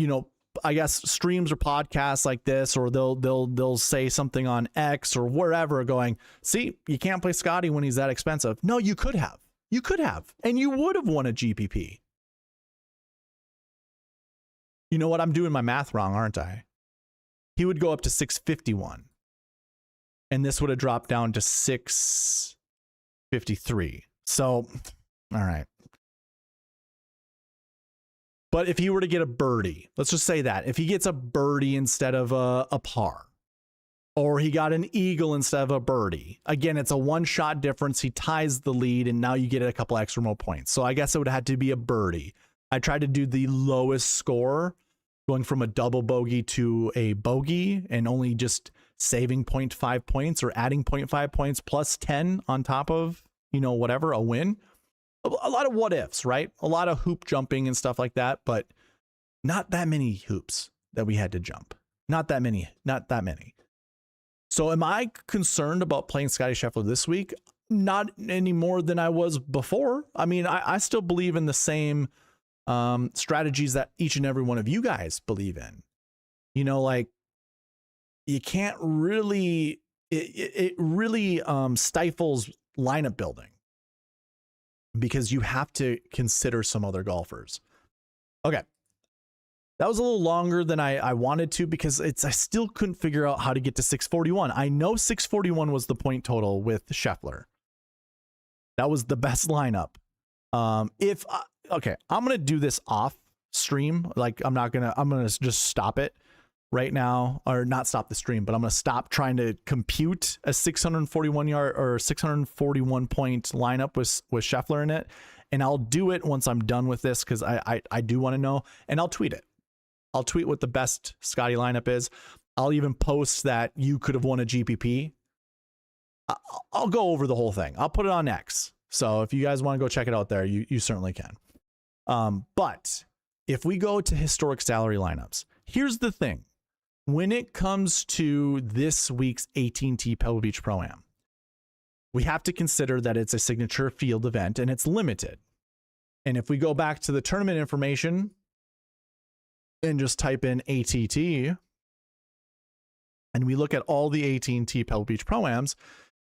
guess streams or podcasts like this, or they'll say something on X or wherever going, see, you can't play Scottie when he's that expensive. No, you could have. You could have. And you would have won a GPP. You know what? I'm doing my math wrong, aren't I? He would go up to 651. And this would have dropped down to 653. So, all right. But if he were to get a birdie, let's just say that. If he gets a birdie instead of a par, or he got an eagle instead of a birdie, again, it's a one-shot difference. He ties the lead, and now you get a couple extra more points. So I guess it would have had to be a birdie. I tried to do the lowest score, going from a double bogey to a bogey, and only just saving 0.5 points or adding 0.5 points plus 10 on top of, whatever, a win. A lot of what ifs, right? A lot of hoop jumping and stuff like that, but not that many hoops that we had to jump. Not that many. So am I concerned about playing Scottie Scheffler this week? Not any more than I was before. I mean, I still believe in the same strategies that each and every one of you guys believe in. Like, you can't really, it really stifles lineup building, because you have to consider some other golfers. Okay. That was a little longer than I wanted to because I still couldn't figure out how to get to 641. I know 641 was the point total with Scheffler. That was the best lineup. Okay, I'm going to do this off stream. Like I'm going to just stop it right now, or not stop the stream, but I'm going to stop trying to compute a 641 yard or 641 point lineup with Scheffler in it. And I'll do it once I'm done with this, because I do want to know, and I'll tweet it. I'll tweet what the best Scottie lineup is. I'll even post that you could have won a GPP. I'll go over the whole thing. I'll put it on X. So if you guys want to go check it out there, you certainly can. But if we go to historic salary lineups, here's the thing. When it comes to this week's AT&T Pebble Beach Pro-Am, we have to consider that it's a signature field event and it's limited. And if we go back to the tournament information and just type in ATT, and we look at all the AT&T Pebble Beach Pro-Ams,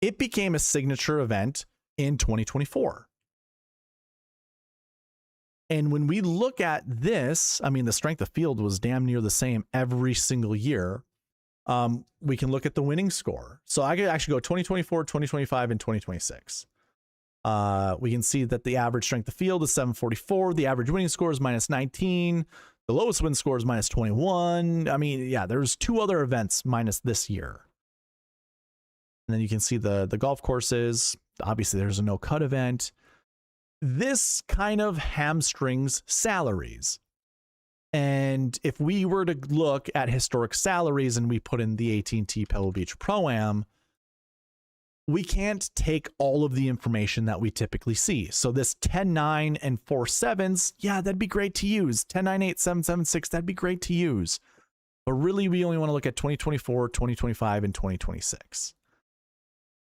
it became a signature event in 2024. And when we look at this, I mean, the strength of field was damn near the same every single year. We can look at the winning score. So I could actually go 2024, 2025, and 2026. We can see that the average strength of field is 744. The average winning score is -19. The lowest win score is -21. I mean, yeah, there's two other events minus this year. And then you can see the golf courses. Obviously, there's a no-cut event. This kind of hamstrings salaries. And if we were to look at historic salaries and we put in the AT&T Pebble Beach Pro-Am, we can't take all of the information that we typically see. So this 10-9 and 4-7s, yeah, that'd be great to use. 10-9, 8-7, 7-6, that'd be great to use. But really, we only want to look at 2024, 2025, and 2026.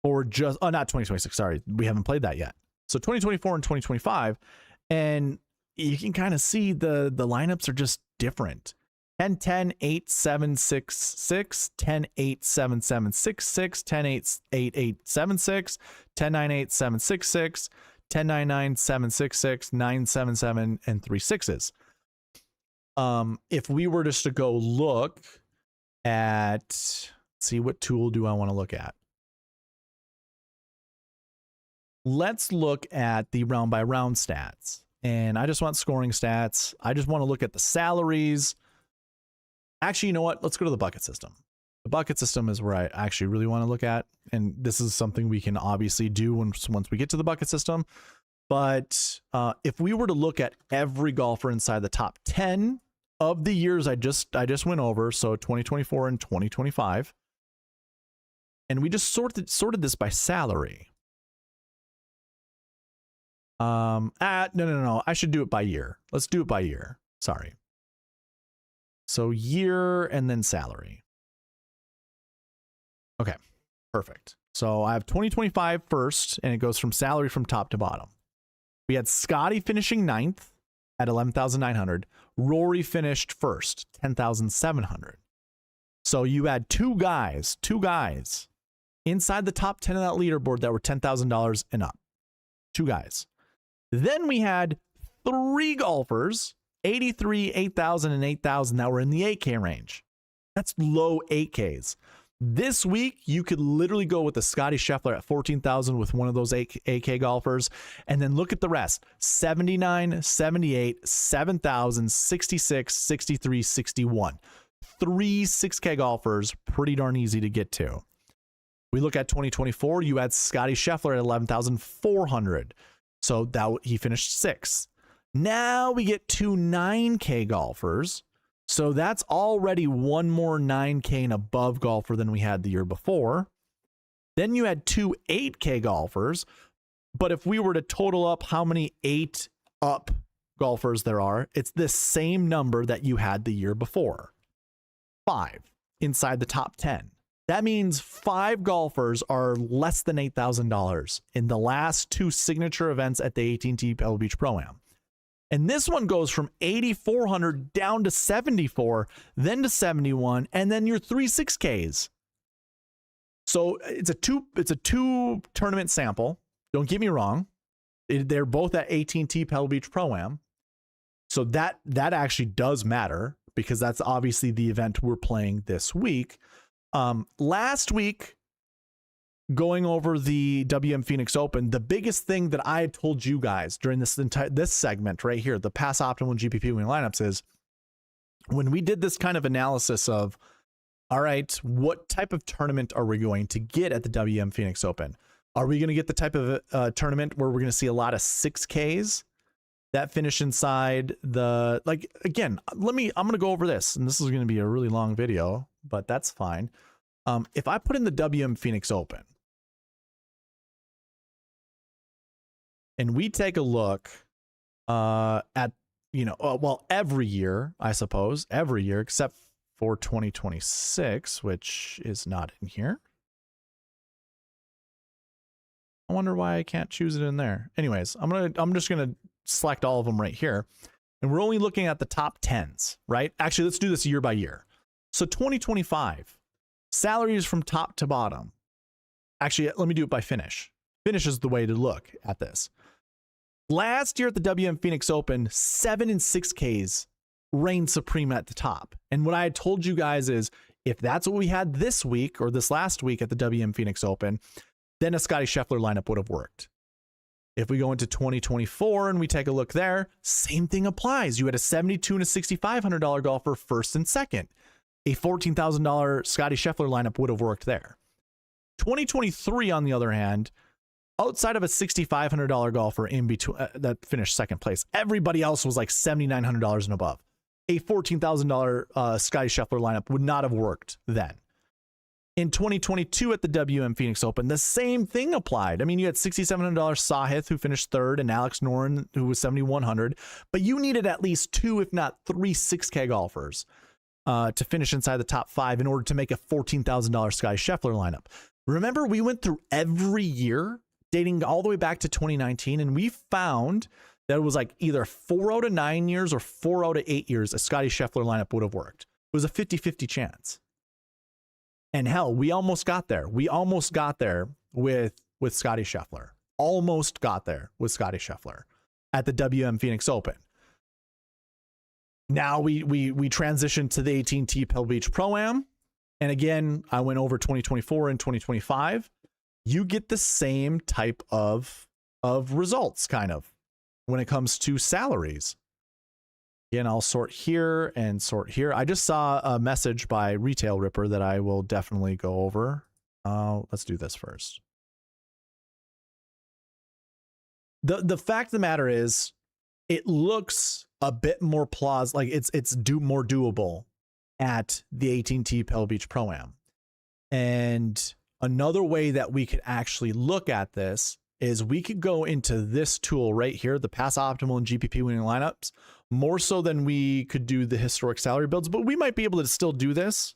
Or just, not 2026, sorry, we haven't played that yet. So 2024 and 2025, and you can kind of see the lineups are just different. 10-10, 8-7, 6-6, 10-8, 7-7, 6-6, 10-8, 8-8, 7-6, 10-9, 8, 7-6-6, 10-9, 9, 7-6-6, 9-7-7, and 3 6s. If we were just to go look at, let's see, what tool do I want to look at? Let's look at the round by round stats. And I just want scoring stats. I just want to look at the salaries. Actually, you know what? Let's go to the bucket system. The bucket system is where I actually really want to look at. And this is something we can obviously do once we get to the bucket system. But if we were to look at every golfer inside the top 10 of the years I just went over, so 2024 and 2025, and we just sorted this by salary. No. I should do it by year. Let's do it by year. Sorry. So year and then salary. Okay, perfect. So I have 2025 first, and it goes from salary from top to bottom. We had Scottie finishing 9th at 11,900. Rory finished first, 10,700. So you had two guys inside the top 10 of that leaderboard that were $10,000 and up. Two guys. Then we had 3 golfers, 83, 8,000, and 8,000 that were in the 8K range. That's low 8Ks. This week, you could literally go with the Scottie Scheffler at 14,000 with one of those 8K golfers, and then look at the rest. 79, 78, 7,000, 66, 63, 61. 3 6K golfers, pretty darn easy to get to. We look at 2024, you had Scottie Scheffler at 11,400. So that he finished 6th. Now we get 2 9K golfers. So that's already one more 9K and above golfer than we had the year before. Then you had 2 8K golfers. But if we were to total up how many 8 up golfers there are, it's the same number that you had the year before. 5 inside the top 10. That means 5 golfers are less than $8,000 in the last 2 signature events at the AT&T Pebble Beach Pro-Am. And this one goes from 8,400 down to 74, then to 71, and then your 3 6Ks. So it's a two tournament sample. Don't get me wrong. They're both at AT&T Pebble Beach Pro-Am. So that actually does matter. because that's obviously the event we're playing this week. Last week, going over the WM Phoenix Open, the biggest thing that I had told you guys during this segment right here, the Pass Optimal and GPP winning lineups, is when we did this kind of analysis of, all right, what type of tournament are we going to get at the WM Phoenix Open? Are we going to get the type of tournament where we're going to see a lot of 6Ks that finish inside the, like, again, I'm going to go over this, and this is going to be a really long video, but that's fine. If I put in the WM Phoenix Open, and we take a look at, you know, well, every year, I suppose, every year, except for 2026, which is not in here. I wonder why I can't choose it in there. Anyways, I'm just gonna select all of them right here. And we're only looking at the top 10s, right? Actually, let's do this year by year. So 2025, salaries from top to bottom. Actually, let me do it by finish. Finish is the way to look at this. Last year at the WM Phoenix Open, 7 and 6Ks reigned supreme at the top. And what I had told you guys is, if that's what we had this week or this last week at the WM Phoenix Open, then a Scottie Scheffler lineup would have worked. If we go into 2024 and we take a look there, same thing applies. You had a $72 and a $6,500 golfer first and second. A $14,000 Scottie Scheffler lineup would have worked there. 2023, on the other hand, outside of a $6,500 golfer in between that finished second place, everybody else was like $7,900 and above. A $14,000 Scottie Scheffler lineup would not have worked then. In 2022 at the WM Phoenix Open, the same thing applied. I mean, you had $6,700 Sahith, who finished third, and Alex Noren, who was $7,100. But you needed at least 2, if not 3, 6K golfers to finish inside the top 5 in order to make a $14,000 Scottie Scheffler lineup. Remember, we went through every year, dating all the way back to 2019, and we found that it was like either 4 out of 9 years or 4 out of 8 years a Scottie Scheffler lineup would have worked. It was a 50-50 chance. And hell, we almost got there. We almost got there with Scottie Scheffler. Almost got there with Scottie Scheffler at the WM Phoenix Open. Now we transitioned to the AT&T Pebble Beach Pro-Am. And again, I went over 2024 and 2025. You get the same type of results, kind of, when it comes to salaries. Again, I'll sort here and sort here. I just saw a message by Retail Ripper that I will definitely go over. Let's do this first. The fact of the matter is, it looks a bit more plausible, like it's more doable at the AT&T Pebble Beach Pro-Am. And another way that we could actually look at this is we could go into this tool right here, the Pass Optimal and GPP winning lineups, more so than we could do the historic salary builds, but we might be able to still do this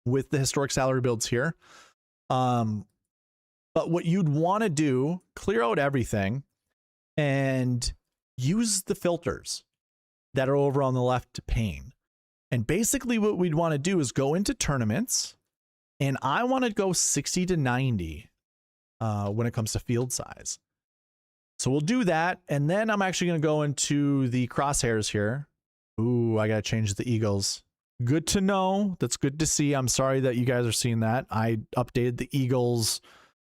with the historic salary builds here. But what you'd want to do, clear out everything and use the filters that are over on the left pane. And basically what we'd want to do is go into tournaments, and I want to go 60 to 90 when it comes to field size. So we'll do that, and then I'm actually going to go into the crosshairs here. Ooh, I got to change the Eagles. Good to know. That's good to see. I'm sorry that you guys are seeing that. I updated the Eagles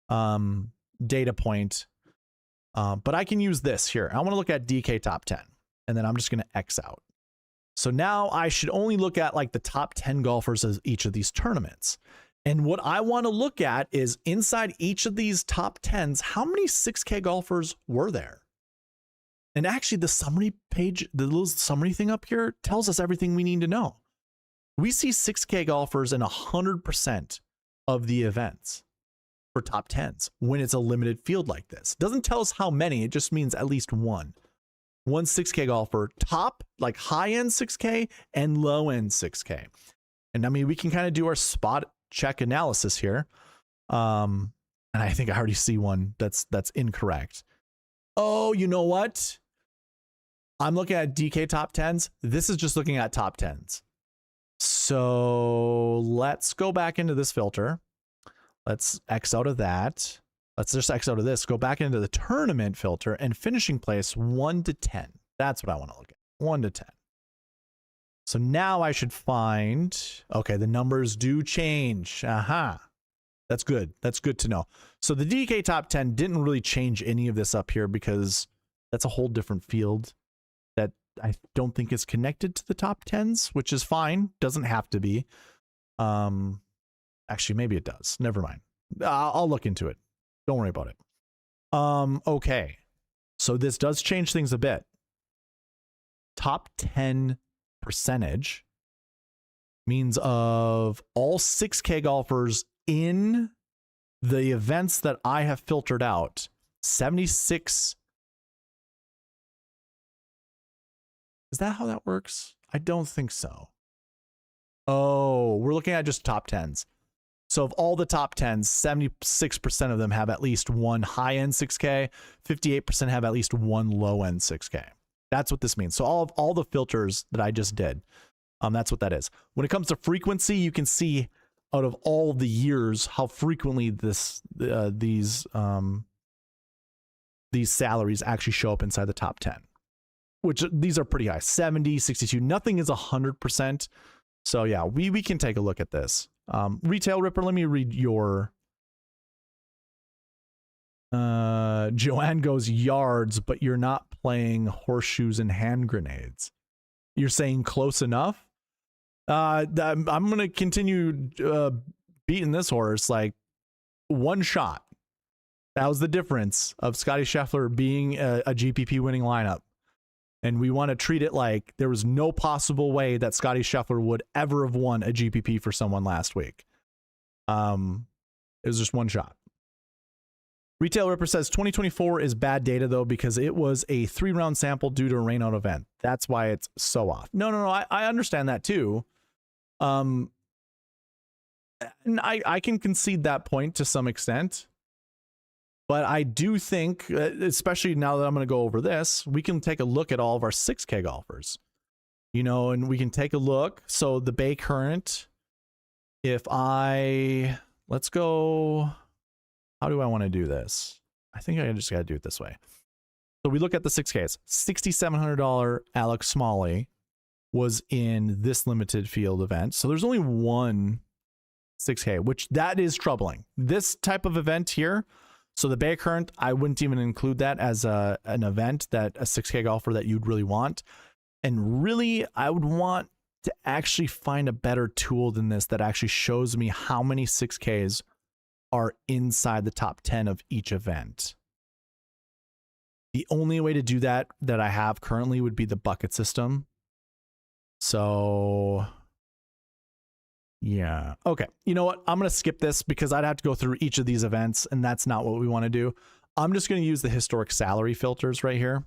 data point, but I can use this here. I want to look at DK top 10, and then I'm just going to X out. So now I should only look at like the top 10 golfers of each of these tournaments. And what I want to look at is inside each of these top 10s, how many 6K golfers were there? And actually the summary page, the little summary thing up here tells us everything we need to know. We see 6K golfers in 100% of the events for top 10s when it's a limited field like this. It doesn't tell us how many, it just means at least one 6K golfer, top, like high-end 6K and low-end 6K. And I mean, we can kind of do our spot check analysis here. And I think I already see one that's incorrect. Oh, you know what? I'm looking at DK top 10s. This is just looking at top 10s. So let's go back into this filter. Let's X out of that. Let's just X out of this. Go back into the tournament filter and finishing place 1 to 10. That's what I want to look at. 1 to 10. So now I should find, okay, the numbers do change. Aha. That's good. That's good to know. So the DK top 10 didn't really change any of this up here because that's a whole different field that I don't think is connected to the top 10s, which is fine. Doesn't have to be. Actually, maybe it does. Never mind. I'll look into it. Don't worry about it. Okay. So this does change things a bit. Top 10 percentage means of all 6K golfers in the events that I have filtered out, 76. Is that how that works? I don't think so. Oh, we're looking at just top 10s. So of all the top 10s, 76% of them have at least one high-end 6K, 58% have at least one low-end 6K. That's what this means. So all the filters that I just did, that's what that is. When it comes to frequency, you can see out of all the years how frequently these salaries actually show up inside the top 10, which these are pretty high, 70, 62. Nothing is 100%. So yeah, we can take a look at this. Retail Ripper, let me read your. Joanne goes yards, but you're not playing horseshoes and hand grenades. You're saying close enough? I'm going to continue beating this horse. Like, one shot. That was the difference of Scottie Scheffler being a GPP winning lineup. And we want to treat it like there was no possible way that Scottie Scheffler would ever have won a GPP for someone last week. It was just one shot. Retail Ripper says 2024 is bad data, though, because it was a 3-round sample due to a rainout event. That's why it's so off. No. I understand that, too. And I can concede that point to some extent. But I do think, especially now that I'm going to go over this, we can take a look at all of our 6K golfers. You know, and we can take a look. So the Bay Current, let's go... How do I want to do this? I think I just got to do it this way. So we look at the 6Ks. $6,700 Alex Smalley was in this limited field event. So there's only one 6K, which that is troubling. This type of event here, so the Bay Current, I wouldn't even include that as an event that a 6K golfer that you'd really want. And really, I would want to actually find a better tool than this that actually shows me how many 6Ks are inside the top 10 of each event. The only way to do that I have currently would be the bucket system. So yeah. Okay. You know what? I'm going to skip this because I'd have to go through each of these events, and that's not what we want to do. I'm just going to use the historic salary filters right here.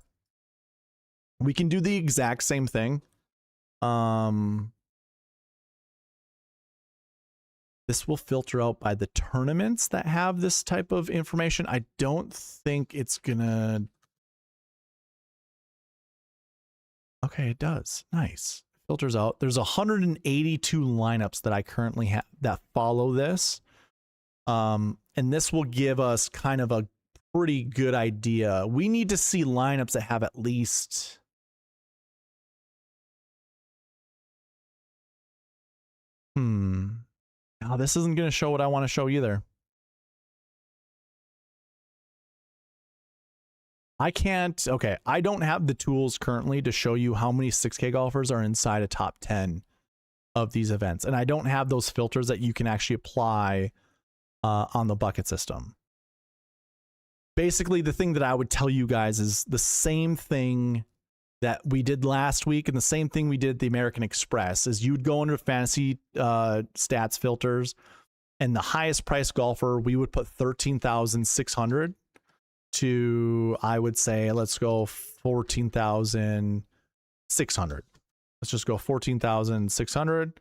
We can do the exact same thing. This will filter out by the tournaments that have this type of information. I don't think it's gonna... Okay, it does. Nice. Filters out. There's 182 lineups that I currently have that follow this. And this will give us kind of a pretty good idea. We need to see lineups that have at least... Now, this isn't going to show what I want to show either. I can't, okay, I don't have the tools currently to show you how many 6K golfers are inside a top 10 of these events. And I don't have those filters that you can actually apply on the bucket system. Basically, the thing that I would tell you guys is the same thing that we did last week and the same thing we did at the American Express is you'd go under fantasy stats filters, and the highest price golfer, we would put 13,600 to, I would say, let's go 14,600. Let's just go 14,600.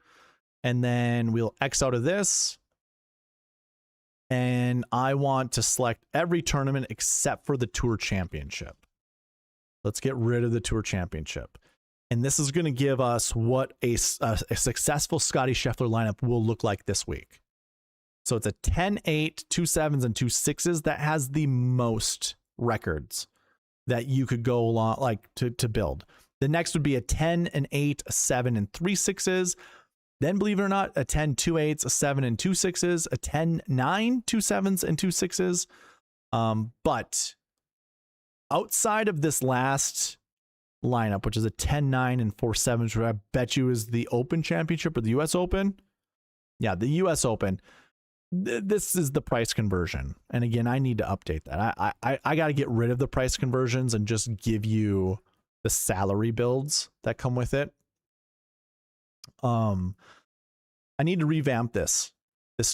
And then we'll X out of this. And I want to select every tournament except for the Tour Championship. Let's get rid of the Tour Championship. And this is going to give us what a successful Scottie Scheffler lineup will look like this week. So it's a 10-8, 2 7s, and 2 6s that has the most records that you could go along, like to build. The The next would be a 10, an 8, a 7, and 3 6s. Then, believe it or not, a 10, 2 8s, a 7, and 2 6s, a 10, 9, 2 7s, and 2 6s. But outside of this last lineup, which is a 10, 9, and 4 7s, which I bet you is the Open Championship or the US Open. Yeah, the US Open. This is the price conversion. And again, I need to update that. I got to get rid of the price conversions and just give you the salary builds that come with it. I need to revamp this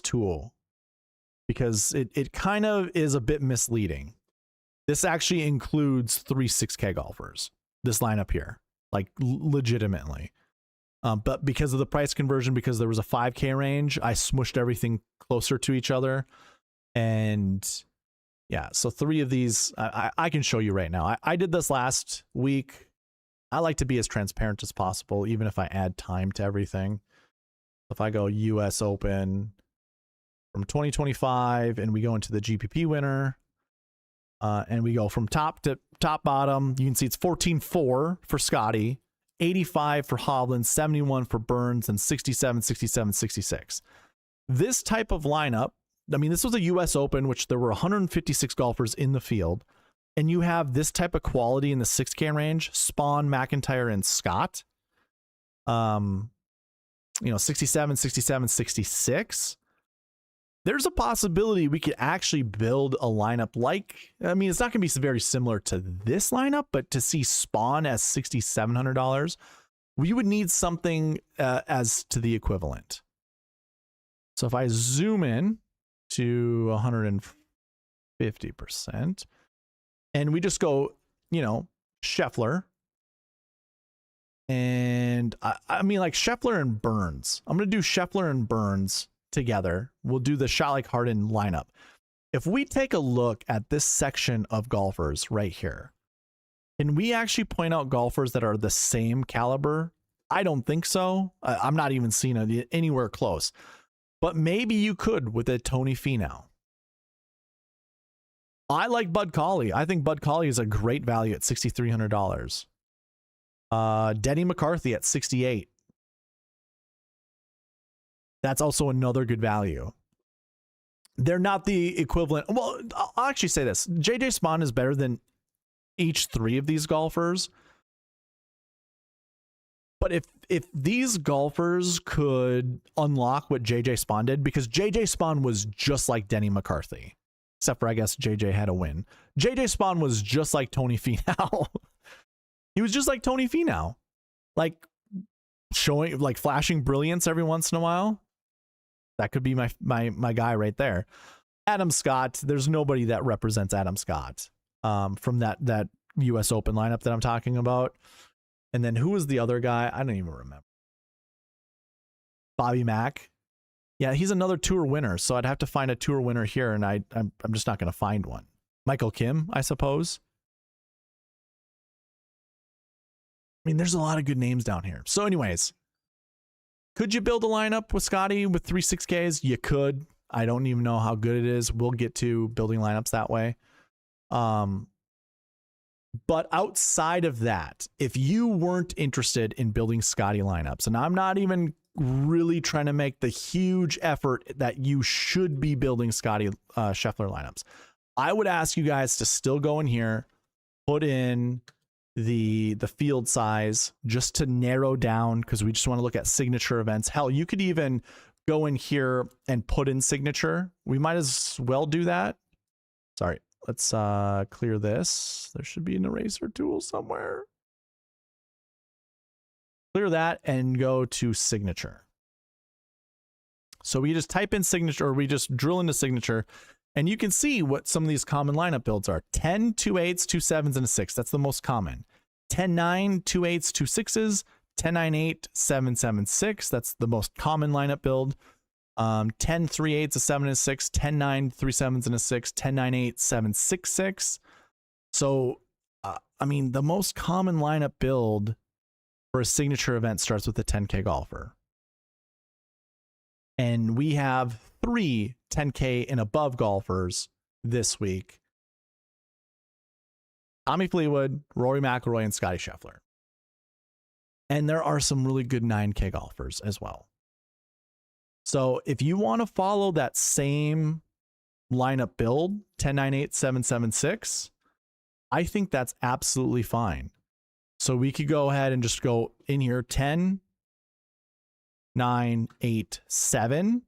tool because it kind of is a bit misleading. This actually includes 3 6K golfers, this lineup here, like legitimately. But because of the price conversion, because there was a 5K range, I smushed everything closer to each other. And yeah, so 3 of these, I can show you right now. I did this last week. I like to be as transparent as possible, even if I add time to everything. If I go US Open from 2025 and we go into the GPP winner, and we go from top to bottom, you can see it's 14-4 for Scottie, 85 for Hovland, 71 for Burns, and 67, 67, 66. This type of lineup, I mean, this was a US Open, which there were 156 golfers in the field, and you have this type of quality in the 6K range, Spawn, McIntyre, and Scott. 67, 67, 66. There's a possibility we could actually build a lineup like, I mean, it's not going to be very similar to this lineup, but to see Spawn as $6,700, we would need something as to the equivalent. So if I zoom in to 150%, and we just go, Scheffler, and I mean, like Scheffler and Burns. I'm going to do Scheffler and Burns together. We'll do the shot like Harden lineup. If we take a look at this section of golfers right here, can we actually point out golfers that are the same caliber? I don't think so. I'm not even seeing it anywhere close. But maybe you could with a Tony Finau. I like Bud Cauley. I think Bud Cauley is a great value at $6,300. Denny McCarthy at 68. That's also another good value. They're not the equivalent. Well, I'll actually say this. JJ Spawn is better than each 3 of these golfers. But if these golfers could unlock what JJ Spawn did, because JJ Spawn was just like Denny McCarthy, except for I guess JJ had a win. JJ Spawn was just like Tony Finau. He was just like Tony Finau, like showing, like flashing brilliance every once in a while. That could be my guy right there. Adam Scott. There's nobody that represents Adam Scott from that US Open lineup that I'm talking about. And then who was the other guy? I don't even remember. Bobby Mack. Yeah, he's another tour winner. So I'd have to find a tour winner here, and I'm just not going to find one. Michael Kim, I suppose. I mean, there's a lot of good names down here. So anyways, could you build a lineup with Scottie with 3 6Ks? You could. I don't even know how good it is. We'll get to building lineups that way. But outside of that, if you weren't interested in building Scottie lineups, and I'm not even really trying to make the huge effort that you should be building Scottie Scheffler lineups, I would ask you guys to still go in here, put in the field size just to narrow down, because we just want to look at signature events. Hell, you could even go in here and put in signature. We might as well do that. Sorry. Let's clear this. There should be an eraser tool somewhere. Clear that and go to signature. So we just type in signature, or we just drill into signature, and you can see what some of these common lineup builds are. 10, 2 8s, 2 7s, and a 6. That's the most common. 10, 9, 2 8s, 2 6s, 10, 9, 8, 7, 7, 6. That's the most common lineup build. 10, 3 8s, a 7, and a 6, 10, 9, 3 7s, and a 6, 10, 9, 8, 7, 6, 6. So, I mean, the most common lineup build for a signature event starts with a 10K golfer. And we have 3 10K and above golfers this week. Tommy Fleetwood, Rory McIlroy, and Scottie Scheffler. And there are some really good 9K golfers as well. So if you want to follow that same lineup build, 10, 9, 8, 7, 7, 6, I think that's absolutely fine. So we could go ahead and just go in here 10, 9, 8, 7,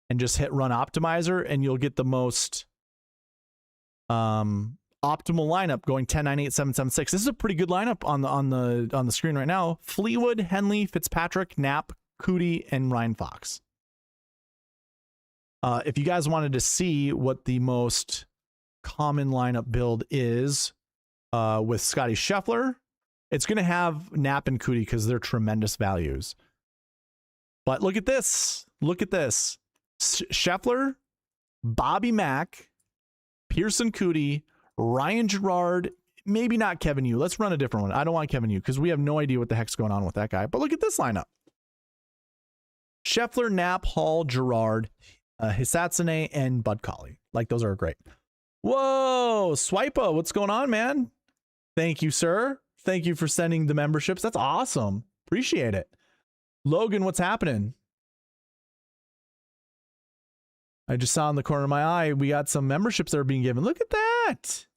and just hit run optimizer, and you'll get the most optimal lineup going 10, 9, 8, 7, 7, 6. This is a pretty good lineup on the screen right now. Fleetwood, Henley, Fitzpatrick, Knapp, Cootie, and Ryan Fox. If you guys wanted to see what the most common lineup build is with Scottie Scheffler, it's going to have Knapp and Cootie because they're tremendous values. But look at this. Look at this. Scheffler, Bobby Mack, Pearson Cootie, Ryan Gerard, maybe not Kevin Yu. Let's run a different one. I don't want Kevin Yu because we have no idea what the heck's going on with that guy. But look at this lineup. Scheffler, Knapp, Hall, Gerard, Hisatsune, and Bud Colley. Like, those are great. Whoa, Swipa, what's going on, man? Thank you, sir. Thank you for sending the memberships. That's awesome. Appreciate it. Logan, what's happening? I just saw in the corner of my eye, we got some memberships that are being given. Look at that.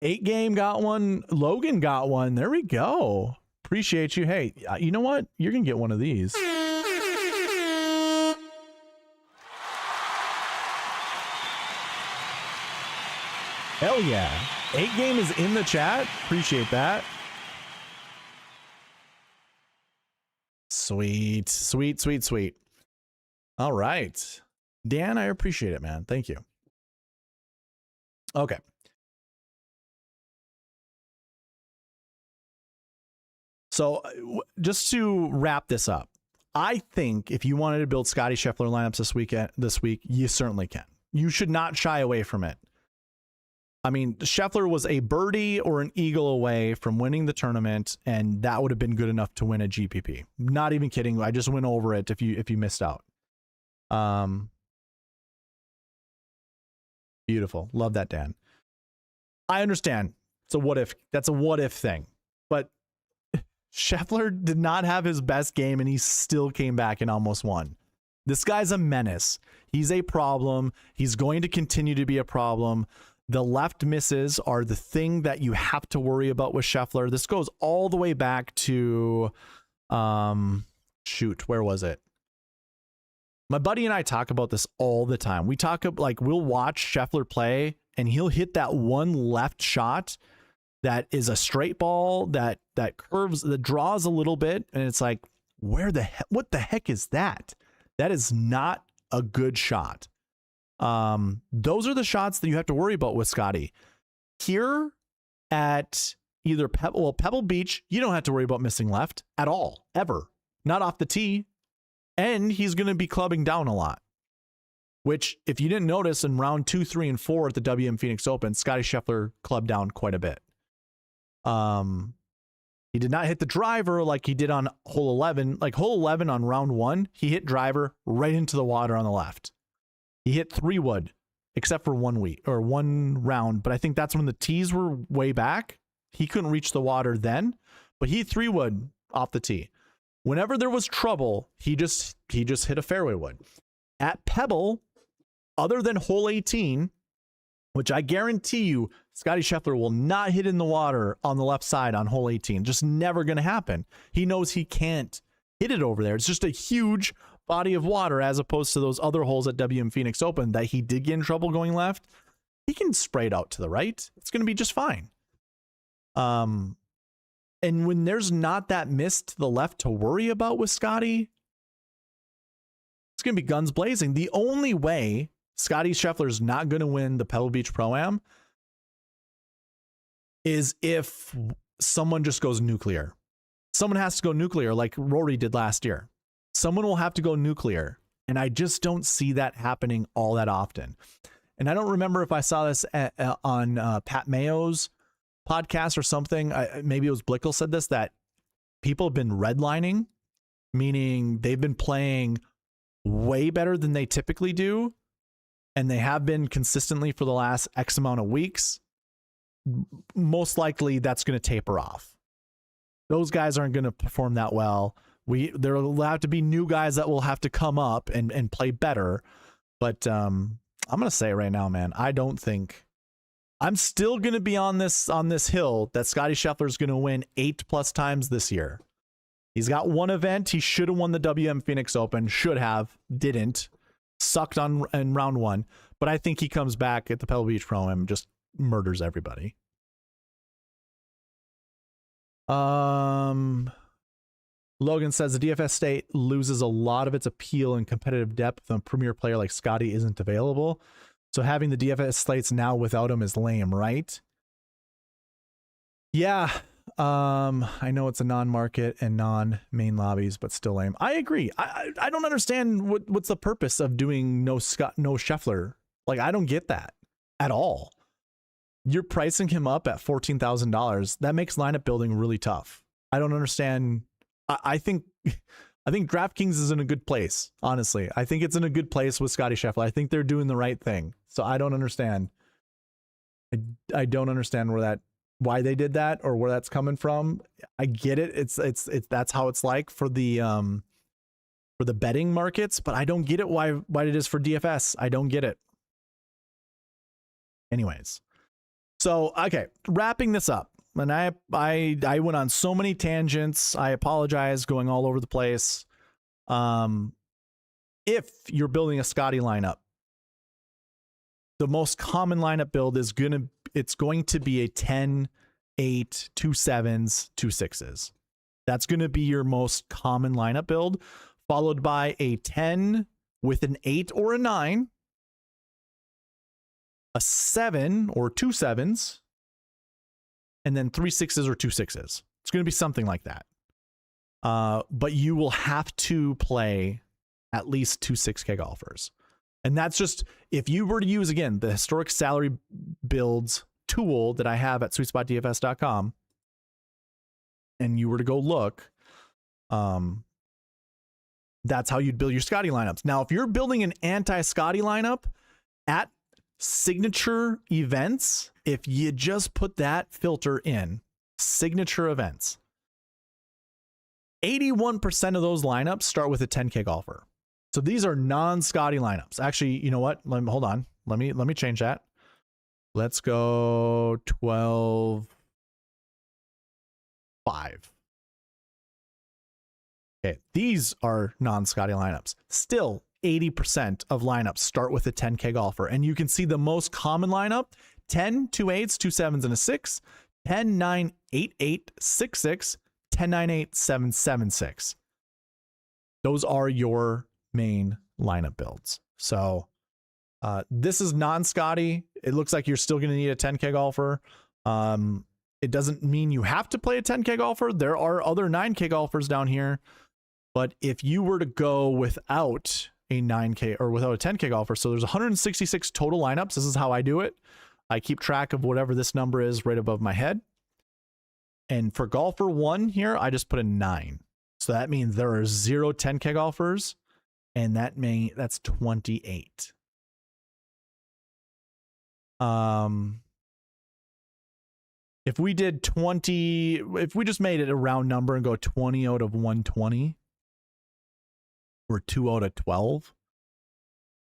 8 Game got one. Logan got one. There we go. Appreciate you. Hey, you know what? You're going to get one of these. Hell yeah. 8 Game is in the chat. Appreciate that. Sweet, sweet, sweet, sweet. All right. Dan, I appreciate it, man. Thank you. Okay. So just to wrap this up, I think if you wanted to build Scottie Scheffler lineups this week, you certainly can. You should not shy away from it. I mean, Scheffler was a birdie or an eagle away from winning the tournament, and that would have been good enough to win a GPP. Not even kidding. I just went over it if you missed out. Beautiful. Love that, Dan. I understand. It's a what if. That's a what if thing. But Scheffler did not have his best game, and he still came back and almost won. This guy's a menace. He's a problem. He's going to continue to be a problem. The left misses are the thing that you have to worry about with Scheffler. This goes all the way back to, shoot, where was it? My buddy and I talk about this all the time. We talk like we'll watch Scheffler play, and he'll hit that one left shot that is a straight ball that curves, that draws a little bit, and it's like, what the heck is that? That is not a good shot. Those are the shots that you have to worry about with Scottie. Here at either Pebble Beach, you don't have to worry about missing left at all, ever. Not off the tee. And he's going to be clubbing down a lot, which if you didn't notice in round 2, 3, and 4 at the WM Phoenix Open, Scottie Scheffler clubbed down quite a bit. He did not hit the driver like he did on hole 11. Like hole 11 on round 1, he hit driver right into the water on the left. He hit 3-wood, except for one round. But I think that's when the tees were way back. He couldn't reach the water then, but he 3-wood off the tee. Whenever there was trouble, he just hit a fairway wood. At Pebble, other than hole 18, which I guarantee you, Scottie Scheffler will not hit in the water on the left side on hole 18. Just never going to happen. He knows he can't hit it over there. It's just a huge body of water as opposed to those other holes at WM Phoenix Open that he did get in trouble going left. He can spray it out to the right. It's going to be just fine. And when there's not that miss to the left to worry about with Scottie, it's going to be guns blazing. The only way Scottie Scheffler is not going to win the Pebble Beach Pro-Am is if someone just goes nuclear. Someone has to go nuclear like Rory did last year. Someone will have to go nuclear. And I just don't see that happening all that often. And I don't remember if I saw this on Pat Mayo's podcast or something. Maybe it was Blickel said this, that people have been redlining, meaning they've been playing way better than they typically do. And they have been consistently for the last X amount of weeks. Most likely that's going to taper off. Those guys aren't going to perform that well. There will have to be new guys that will have to come up and play better. But I'm going to say right now, man, I don't think I'm still going to be on this hill that Scottie Scheffler is going to win 8+ times this year. He's got one event. He should have won the WM Phoenix Open. Should have. Didn't. Sucked in round 1. But I think he comes back at the Pebble Beach Pro-Am and just murders everybody. Logan says the DFS state loses a lot of its appeal and competitive depth when a premier player like Scottie isn't available. So having the DFS slates now without him is lame, right? Yeah. I know it's a non-market and non-main lobbies, but still lame. I agree. I don't understand what's the purpose of doing no Scheffler. Like, I don't get that at all. You're pricing him up at $14,000. That makes lineup building really tough. I don't understand. I think DraftKings is in a good place. Honestly, I think it's in a good place with Scottie Scheffler. I think they're doing the right thing. So I don't understand. I don't understand why they did that or where that's coming from. I get it. It's that's how it's like for the betting markets, but I don't get it why it is for DFS. I don't get it. Anyways, so okay, wrapping this up. And I went on so many tangents. I apologize, going all over the place. If you're building a Scottie lineup, the most common lineup build is going to be a 10, 8, 2 7s, 2 6s. That's going to be your most common lineup build, followed by a 10 with an 8 or a 9, a 7 or 2 7s, and then 3 6s or 2 6s. It's going to be something like that. But you will have to play at least 2 6K golfers. And that's just, if you were to use, again, the historic salary builds tool that I have at SweetSpotDFS.com, and you were to go look, that's how you'd build your Scottie lineups. Now, if you're building an anti-Scottie lineup at signature events, if you just put that filter in, signature events, 81% of those lineups start with a 10K golfer. So these are non-Scottie lineups. Actually, you know what? Hold on. Let me change that. Let's go 12-5. Okay, these are non-Scottie lineups. Still, 80% of lineups start with a 10K golfer. And you can see the most common lineup, 10, 2 8s, 2 7s, and a 6, 10, 9, 8, 8, 6, 6, 10, 9, 8, 7, 7, 6. Those are your main lineup builds. So this is non-Scottie. It looks like you're still going to need a 10K golfer. It doesn't mean you have to play a 10K golfer. There are other 9K golfers down here. But if you were to go without a 9K or without a 10K golfer, so there's 166 total lineups. This is how I do it. I keep track of whatever this number is right above my head. And for golfer 1 here, I just put a 9. So that means there are 0 10K golfers, and that's 28. If we did 20, if we just made it a round number and go 20 out of 120, or 2 out of 12,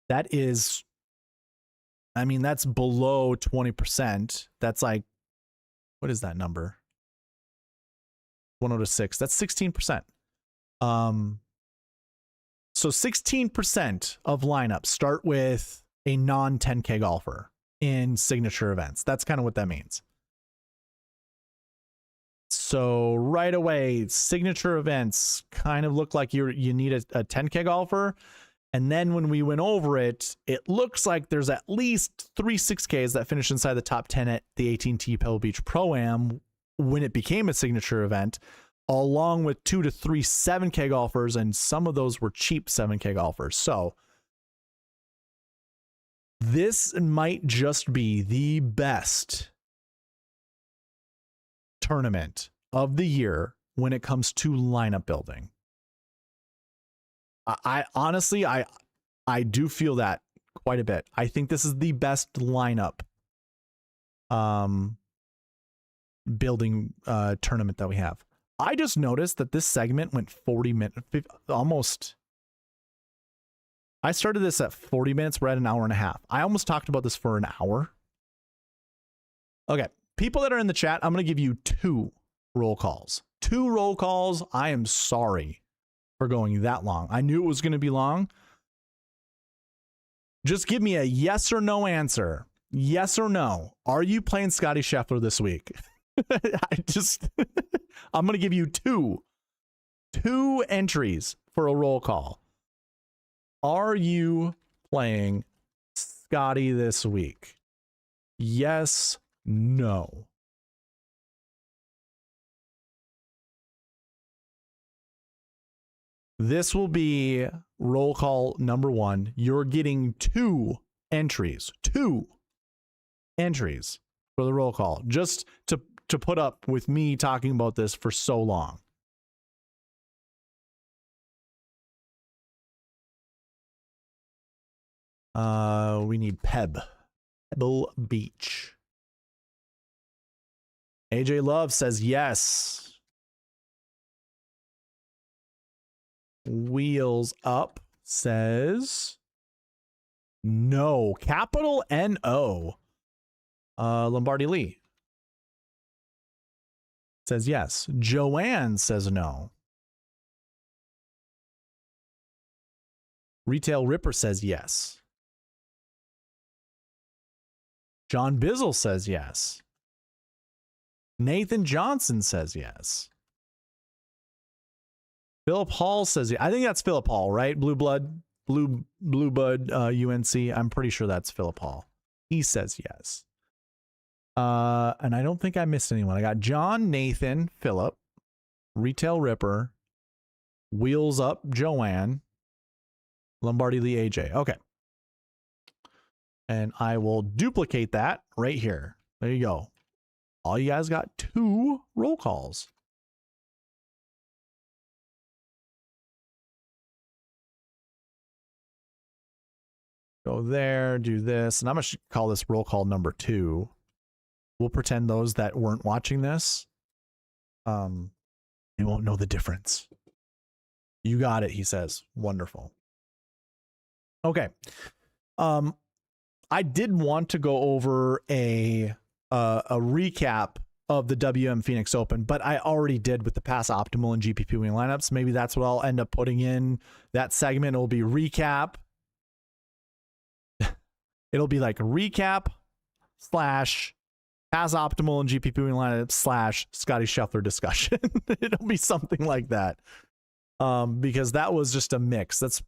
that is, I mean, that's below 20%. That's like, what is that number? 1 out of 6. That's 16%. So 16% of lineups start with a non-10K golfer in signature events. That's kind of what that means. So right away, signature events kind of look like you need a 10K golfer. And then when we went over it, it looks like there's at least 3 6Ks that finished inside the top 10 at the AT&T Pebble Beach Pro-Am when it became a signature event, along with 2 to 3 7K golfers, and some of those were cheap 7K golfers. So this might just be the best tournament of the year when it comes to lineup building. I honestly, I do feel that quite a bit. I think this is the best lineup building tournament that we have. I just noticed that this segment went 40 minutes, almost. I started this at 40 minutes. We're at an hour and a half. I almost talked about this for an hour. Okay. People that are in the chat, I'm going to give you 2 roll calls. 2 roll calls. I am sorry for going that long. I knew it was going to be long. Just give me a yes or no answer. Yes or no. Are you playing Scottie Scheffler this week? I'm going to give you 2 entries for a roll call. Are you playing Scottie this week? Yes, no. This will be roll call number 1. You're getting 2 entries. 2 entries for the roll call. Just to put up with me talking about this for so long. We need Pebble Beach. AJ Love says yes. Wheels Up says no. Capital N-O. Lombardi Lee says yes. Joanne says no. Retail Ripper says yes. John Bizzle says yes. Nathan Johnson says yes. Philip Hall says yes. I think that's Philip Hall, right? Blue Bud UNC. I'm pretty sure that's Philip Hall. He says yes. And I don't think I missed anyone. I got John, Nathan, Philip, Retail Ripper, Wheels Up, Joanne, Lombardi Lee, AJ. Okay. And I will duplicate that right here. There you go. All you guys got 2 roll calls. Go there, do this. And I'm going to call this roll call number 2. We'll pretend those that weren't watching this, they won't know the difference. You got it, he says. Wonderful. Okay. I did want to go over a recap of the WM Phoenix Open, but I already did with the Pass Optimal and GPP winning lineups. Maybe that's what I'll end up putting in that segment. It'll be recap. It'll be like recap / Pass Optimal and GPP winning lineups / Scottie Scheffler discussion. It'll be something like that. Because that was just a mix. That's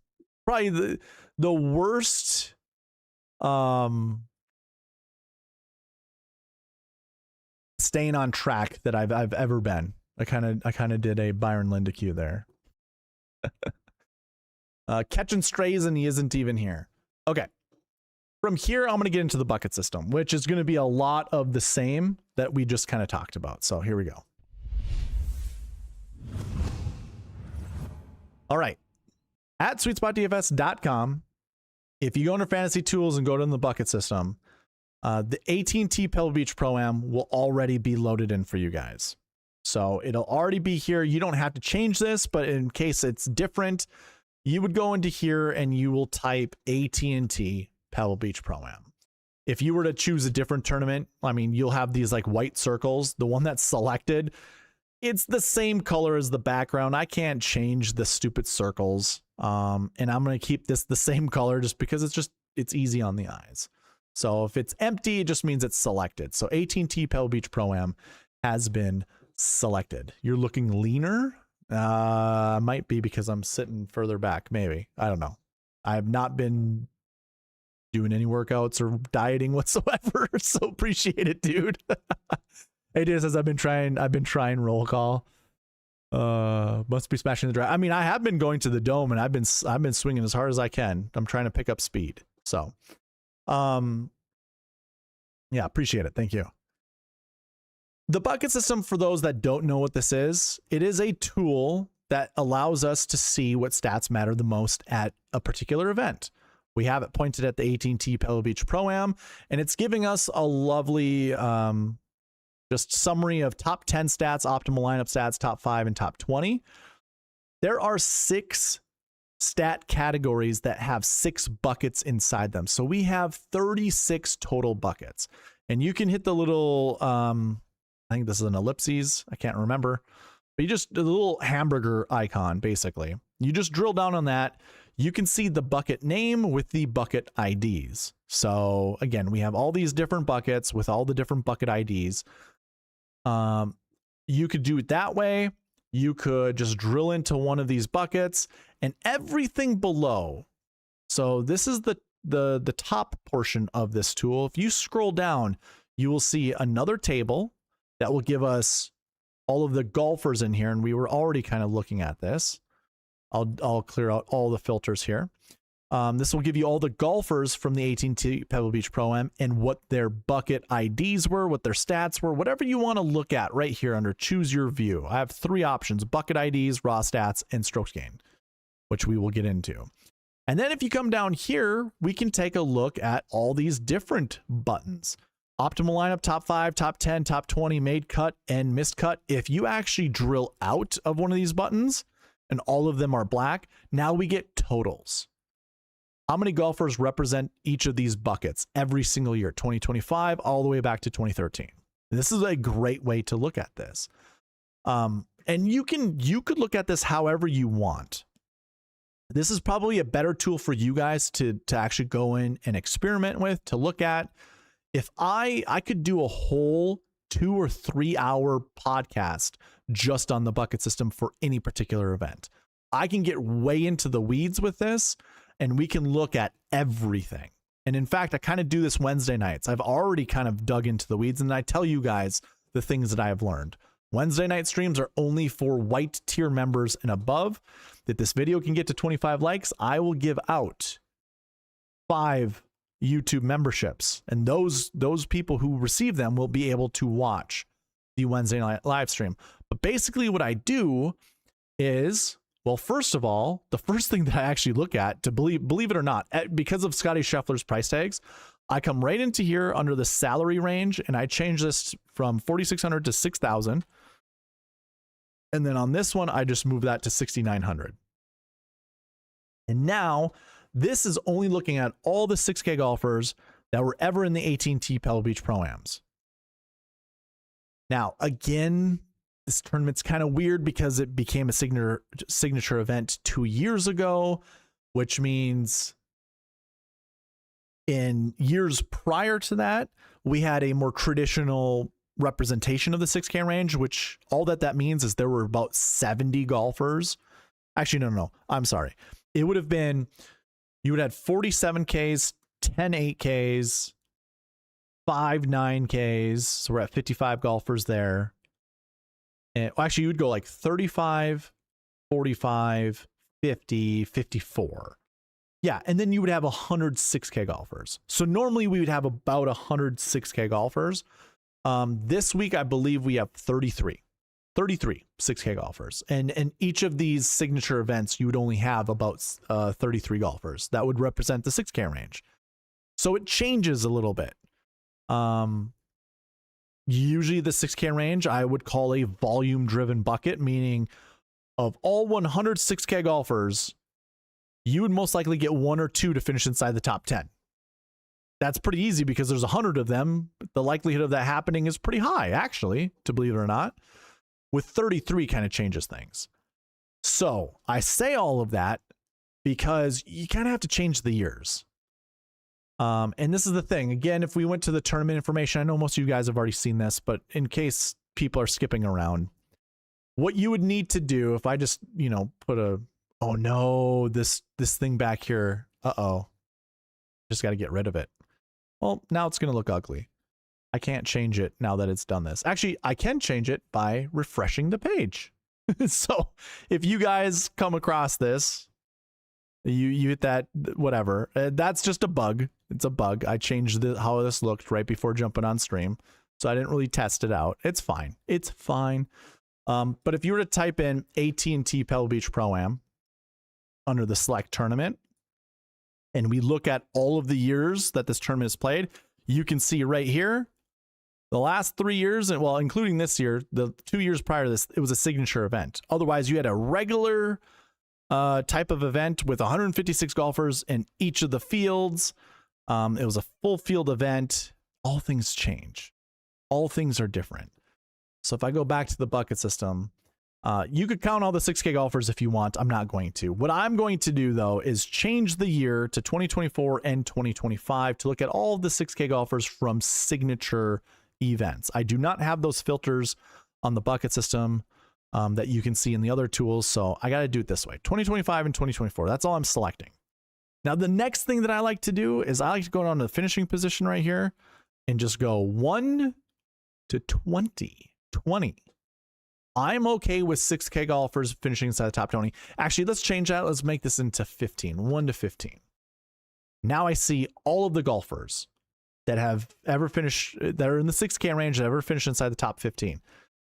probably the worst staying on track that I've ever been. I kind of did a Byron Lindeque there. Catching strays and he isn't even here. Okay. From here, I'm going to get into the bucket system, which is going to be a lot of the same that we just kind of talked about. So here we go. All right. At SweetSpotDFS.com, if you go under Fantasy Tools and go to the bucket system, the AT&T Pebble Beach Pro-Am will already be loaded in for you guys. So it'll already be here. You don't have to change this, but in case it's different, you would go into here and you will type AT&T Pebble Beach Pro-Am. If you were to choose a different tournament, I mean, you'll have these like white circles. The one that's selected, it's the same color as the background. I can't change the stupid circles. And I'm going to keep this the same color just because it's easy on the eyes. So if it's empty, it just means it's selected. So AT&T Pebble Beach Pro-Am has been selected. You're looking leaner. Might be because I'm sitting further back. Maybe. I don't know. I have not been doing any workouts or dieting whatsoever. So appreciate it, dude. AJ says I've been trying roll call. Must be smashing the drive. I mean, I have been going to the dome and I've been swinging as hard as I can. I'm trying to pick up speed. So, yeah, appreciate it. Thank you. The bucket system, for those that don't know what this is, it is a tool that allows us to see what stats matter the most at a particular event. We have it pointed at the AT&T Pebble Beach Pro-Am, and it's giving us a lovely Just summary of top 10 stats, optimal lineup stats, top 5, and top 20. There are 6 stat categories that have 6 buckets inside them. So we have 36 total buckets. And you can hit the little, I think this is an ellipses. I can't remember. But you just, the little hamburger icon, basically. You just drill down on that. You can see the bucket name with the bucket IDs. So again, we have all these different buckets with all the different bucket IDs. You could do it that way. You could just drill into one of these buckets and everything below. So this is the top portion of this tool. If you scroll down, you will see another table that will give us all of the golfers in here. And we were already kind of looking at this. I'll clear out all the filters here. This will give you all the golfers from the AT&T Pebble Beach Pro-Am and what their bucket IDs were, what their stats were, whatever you want to look at right here under choose your view. I have 3 options: bucket IDs, raw stats, and strokes gained, which we will get into. And then if you come down here, we can take a look at all these different buttons. Optimal lineup, top 5, top 10, top 20, made cut, and missed cut. If you actually drill out of one of these buttons and all of them are black, now we get totals. How many golfers represent each of these buckets every single year, 2025 all the way back to 2013. This is a great way to look at this. And you could look at this however you want. This is probably a better tool for you guys to actually go in and experiment with, to look at. If I could do a whole 2 or 3 hour podcast just on the bucket system for any particular event. I can get way into the weeds with this, and we can look at everything. And in fact, I kind of do this Wednesday nights. I've already kind of dug into the weeds, and I tell you guys the things that I have learned. Wednesday night streams are only for white tier members and above. If this video can get to 25 likes, I will give out 5 YouTube memberships, and those people who receive them will be able to watch the Wednesday night live stream. But basically what I do is, well, first of all, the first thing that I actually look at, to believe it or not, because of Scottie Scheffler's price tags, I come right into here under the salary range, and I change this from 4,600 to 6,000. And then on this one, I just move that to 6,900. And now this is only looking at all the 6K golfers that were ever in the AT&T Pebble Beach Pro-Ams. Now, again, this tournament's kind of weird because it became a signature event 2 years ago, which means in years prior to that, we had a more traditional representation of the 6K range, which all that means is there were about 70 golfers. Actually, no, I'm sorry. It would have been, you would have 47 Ks, 10 8Ks, 5 9Ks. So we're at 55 golfers there. And actually, you would go like 35, 45, 50, 54. Yeah, and then you would have 100 6K golfers. So normally we would have about 100 6K golfers. This week, I believe we have 33 6K golfers. And each of these signature events, you would only have about 33 golfers. That would represent the 6K range. So it changes a little bit. Usually the 6K range, I would call a volume-driven bucket, meaning of all 100 6K golfers, you would most likely get 1 or 2 to finish inside the top 10. That's pretty easy because there's 100 of them. The likelihood of that happening is pretty high, actually, to believe it or not. With 33 kind of changes things. So I say all of that because you kind of have to change the years. And this is the thing. Again, if we went to the tournament information, I know most of you guys have already seen this, but in case people are skipping around, what you would need to do, if I just, put a, oh no, this thing back here, just got to get rid of it. Well, now it's going to look ugly. I can't change it now that it's done this. Actually, I can change it by refreshing the page. So if you guys come across this, you hit that, whatever, that's just a bug. It's a bug. I changed how this looked right before jumping on stream. So I didn't really test it out. It's fine. It's fine. But if you were to type in AT&T Pebble Beach Pro-Am under the select tournament, and we look at all of the years that this tournament is played, you can see right here, The last 3 years, and well, including this year, the 2 years prior to this, it was a signature event. Otherwise, you had a regular type of event with 156 golfers in each of the fields. It was a full field event. All things change. All things are different. So if I go back to the bucket system, you could count all the 6K golfers if you want. I'm not going to. What I'm going to do, though, is change the year to 2024 and 2025 to look at all of the 6K golfers from signature events. I do not have those filters on the bucket system that you can see in the other tools, so I got to do it this way. 2025 and 2024. That's all I'm selecting. Now, the next thing that I like to do is I like to go down to the finishing position right here and just go 1 to 20. 20. I'm okay with 6K golfers finishing inside the top 20. Actually, let's change that. Let's make this into 15. 1 to 15. Now I see all of the golfers that have ever finished, that are in the 6K range, that ever finished inside the top 15.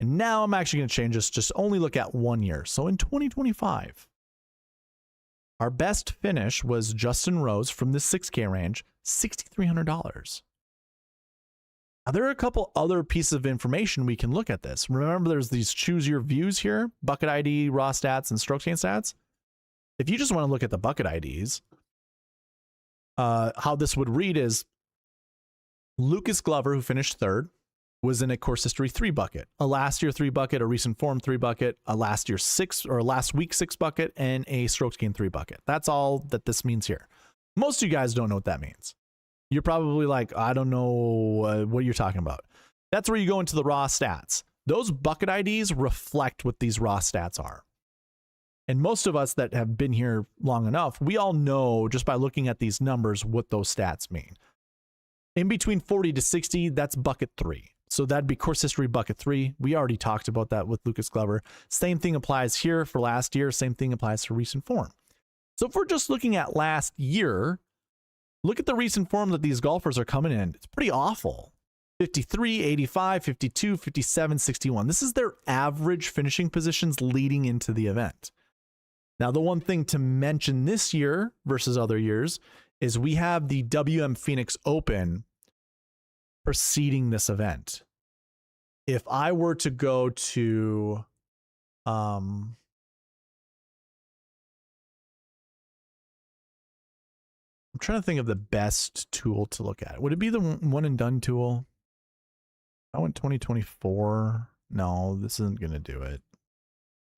And now I'm actually going to change this, just only look at 1 year. So in 2025, our best finish was Justin Rose from the 6K range, $6,300. Now, there are a couple other pieces of information we can look at this. Remember, there's these choose your views here, bucket ID, raw stats, and strokes gained stats. If you just want to look at the bucket IDs, how this would read is Lucas Glover, who finished third, was in a course history 3 bucket, a last year 3 bucket, a recent form 3 bucket, a last year 6 or last week 6 bucket, and a strokes gained 3 bucket. That's all that this means here. Most of you guys don't know what that means. You're probably like, I don't know what you're talking about. That's where you go into the raw stats. Those bucket IDs reflect what these raw stats are. And most of us that have been here long enough, we all know just by looking at these numbers what those stats mean. In between 40 to 60, that's bucket 3. So that'd be course history bucket 3. We already talked about that with Lucas Glover. Same thing applies here for last year. Same thing applies for recent form. So if we're just looking at last year, look at the recent form that these golfers are coming in. It's pretty awful. 53, 85, 52, 57, 61. This is their average finishing positions leading into the event. Now, the one thing to mention this year versus other years is we have the WM Phoenix Open preceding this event. If I were to go to I'm trying to think of the best tool to look at. Would it be the one and done tool? I went 2024. No, this isn't going to do it.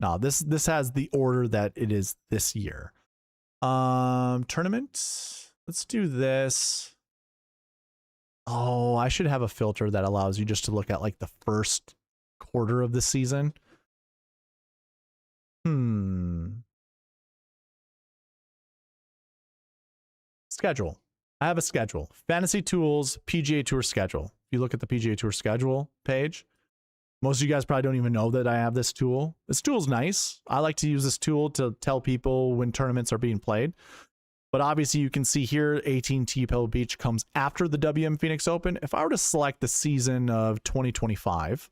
No, this has the order that it is this year. Tournament. Let's do this. Oh, I should have a filter that allows you just to look at like the first quarter of the season. Schedule. I have a schedule. Fantasy Tools, PGA Tour schedule. If you look at the PGA Tour schedule page, most of you guys probably don't even know that I have this tool. This tool's nice. I like to use this tool to tell people when tournaments are being played. But obviously you can see here, AT&T Pebble Beach comes after the WM Phoenix Open. If I were to select the season of 2025,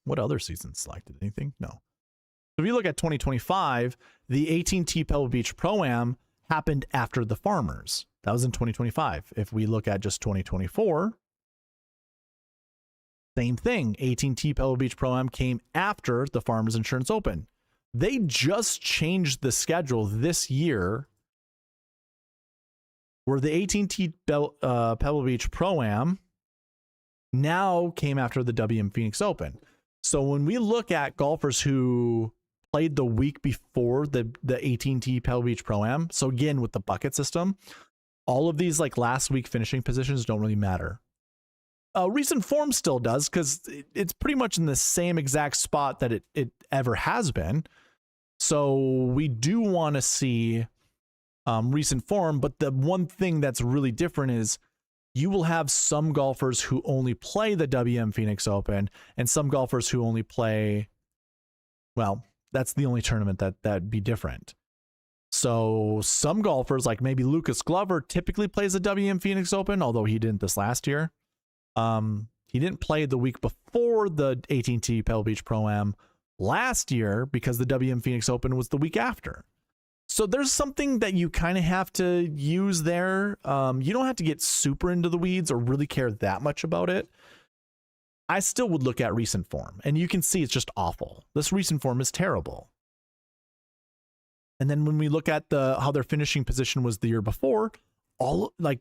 what other season selected? Anything? No. So if you look at 2025, the AT&T Pebble Beach Pro-Am happened after the Farmers. That was in 2025. If we look at just 2024, same thing. AT&T Pebble Beach Pro-Am came after the Farmers Insurance Open. They just changed the schedule this year where the AT&T Pebble Beach Pro-Am now came after the WM Phoenix Open. So when we look at golfers who played the week before the AT&T Pebble Beach Pro-Am, so again with the bucket system, all of these like last week finishing positions don't really matter. Recent form still does because it's pretty much in the same exact spot that it ever has been. So we do want to see recent form, but the one thing that's really different is you will have some golfers who only play the WM Phoenix Open and some golfers who only play, well, that's the only tournament that'd be different. So some golfers, like maybe Lucas Glover, typically plays the WM Phoenix Open, although he didn't this last year. He didn't play the week before the AT&T Pebble Beach Pro-Am last year because the WM Phoenix Open was the week after. So there's something that you kind of have to use there. You don't have to get super into the weeds or really care that much about it. I still would look at recent form, and you can see it's just awful. This recent form is terrible. And then when we look at how their finishing position was the year before,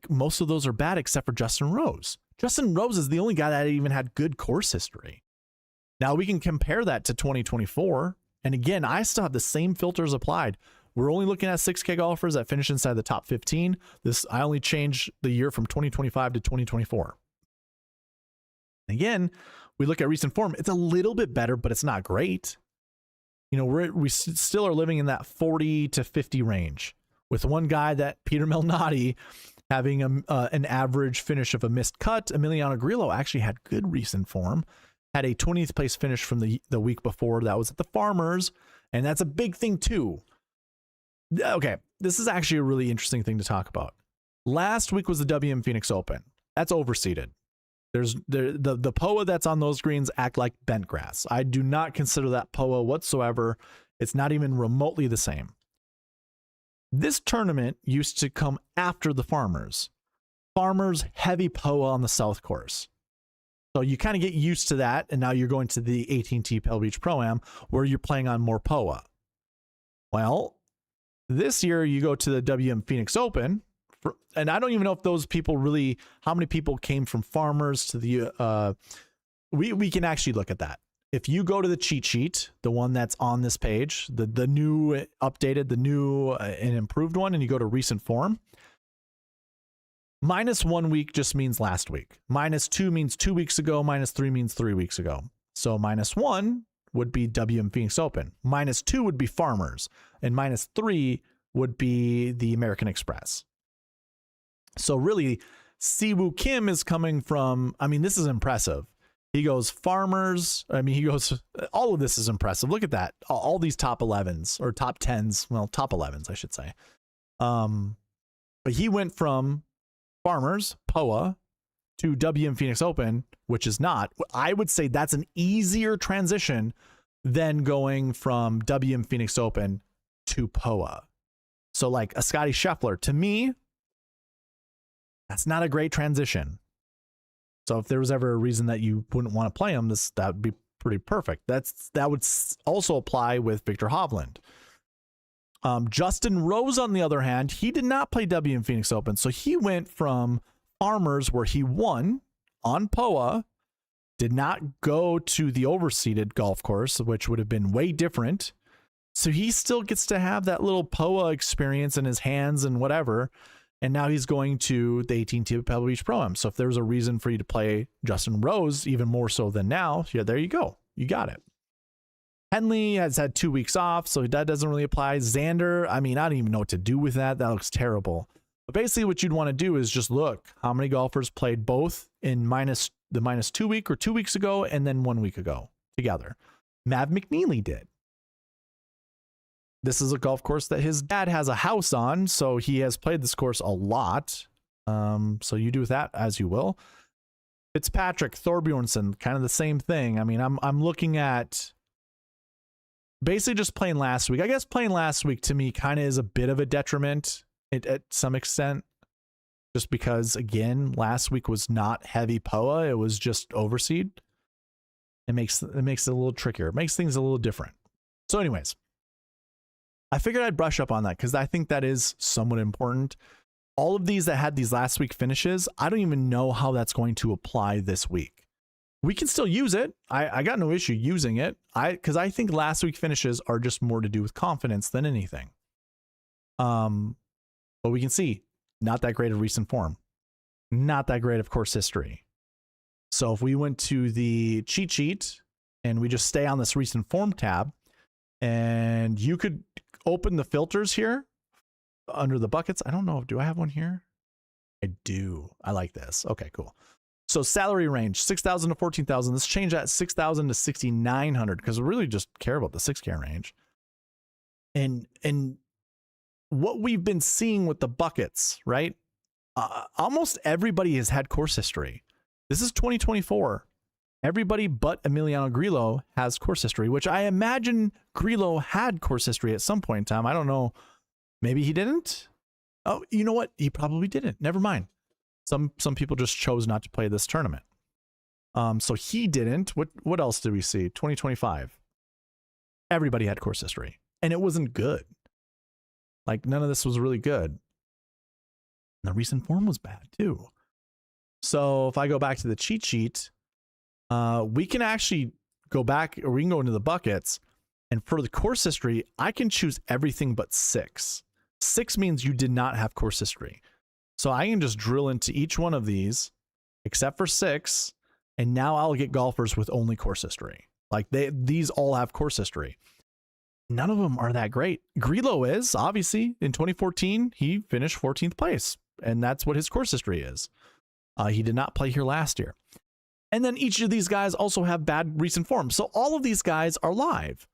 most of those are bad except for Justin Rose. Justin Rose is the only guy that even had good course history. Now we can compare that to 2024. And again, I still have the same filters applied. We're only looking at 6K golfers that finish inside the top 15. I only changed the year from 2025 to 2024. Again, we look at recent form. It's a little bit better, but it's not great. You know, we still are living in that 40 to 50 range, with one guy, that Peter Malnati, having an average finish of a missed cut. Emiliano Grillo actually had good recent form, had a 20th place finish from the week before. That was at the Farmers, and that's a big thing too. Okay, this is actually a really interesting thing to talk about. Last week was the WM Phoenix Open. That's overseeded. There's the POA that's on those greens act like bent grass. I do not consider that POA whatsoever. It's not even remotely the same. This tournament used to come after the Farmers. Farmers, heavy POA on the South Course. So you kind of get used to that, and now you're going to the AT&T Pebble Beach Pro-Am, where you're playing on more POA. Well, this year you go to the WM Phoenix Open, and I don't even know if those people really, how many people came from Farmers to the, we can actually look at that. If you go to the cheat sheet, the one that's on this page, the new updated, the new and improved one, and you go to recent form, -1 week just means last week. -2 means 2 weeks ago. -3 means 3 weeks ago. So -1 would be WM Phoenix Open. -2 would be Farmers. And -3 would be the American Express. So really, Siwoo Kim is coming from, I mean, this is impressive. He goes Farmers. I mean, he goes, all of this is impressive. Look at that. All these top 11s or top 10s. Well, top 11s, I should say. But he went from Farmers, POA, to WM Phoenix Open, which is not. I would say that's an easier transition than going from WM Phoenix Open to POA. So like a Scottie Scheffler, to me, that's not a great transition. So if there was ever a reason that you wouldn't want to play him, that would be pretty perfect. That would also apply with Victor Hovland. Justin Rose, on the other hand, he did not play WM Phoenix Open. So he went from Farmers, where he won on POA, did not go to the overseeded golf course, which would have been way different. So he still gets to have that little POA experience in his hands and whatever. And now he's going to the AT&T Pebble Beach Pro-Am. So if there's a reason for you to play Justin Rose, even more so than now, yeah, there you go. You got it. Henley has had 2 weeks off, so that doesn't really apply. Xander, I mean, I don't even know what to do with that. That looks terrible. But basically what you'd want to do is just look how many golfers played both in the -2 week or 2 weeks ago and then 1 week ago together. Mav McNeely did. This is a golf course that his dad has a house on, so he has played this course a lot. So you do with that as you will. Fitzpatrick, Thorbjornsen, kind of the same thing. I mean, I'm looking at basically just playing last week. I guess playing last week to me kind of is a bit of a detriment at some extent, just because again, last week was not heavy POA. It was just overseed. It makes it a little trickier. It makes things a little different. So anyways, I figured I'd brush up on that because I think that is somewhat important. All of these that had these last week finishes, I don't even know how that's going to apply this week. We can still use it. I got no issue using it. Because I think last week finishes are just more to do with confidence than anything. But we can see not that great of recent form, not that great of course history. So if we went to the cheat sheet and we just stay on this recent form tab, and you could open the filters here under the buckets. I don't know. Do I have one here? I do. I like this. Okay, cool. So salary range, 6,000 to 14,000. Let's change that 6,000 to 6,900 because we really just care about the 6K range. And what we've been seeing with the buckets, right? Almost everybody has had course history. This is 2024. Everybody but Emiliano Grillo has course history, which I imagine Grillo had course history at some point in time. I don't know Maybe he didn't. Oh, you know what? He probably didn't. Never mind. Some people just chose not to play this tournament. So he didn't. What else did we see? 2025. Everybody had course history, and it wasn't good. Like, none of this was really good. And the recent form was bad too. So if I go back to the cheat sheet, we can actually go back, or we can go into the buckets, and for the course history, I can choose everything but 6. 6 means you did not have course history. So I can just drill into each one of these, except for 6, and now I'll get golfers with only course history. Like, these all have course history. None of them are that great. Grillo is, obviously, in 2014, he finished 14th place, and that's what his course history is. He did not play here last year. And then each of these guys also have bad recent form. So all of these guys are live.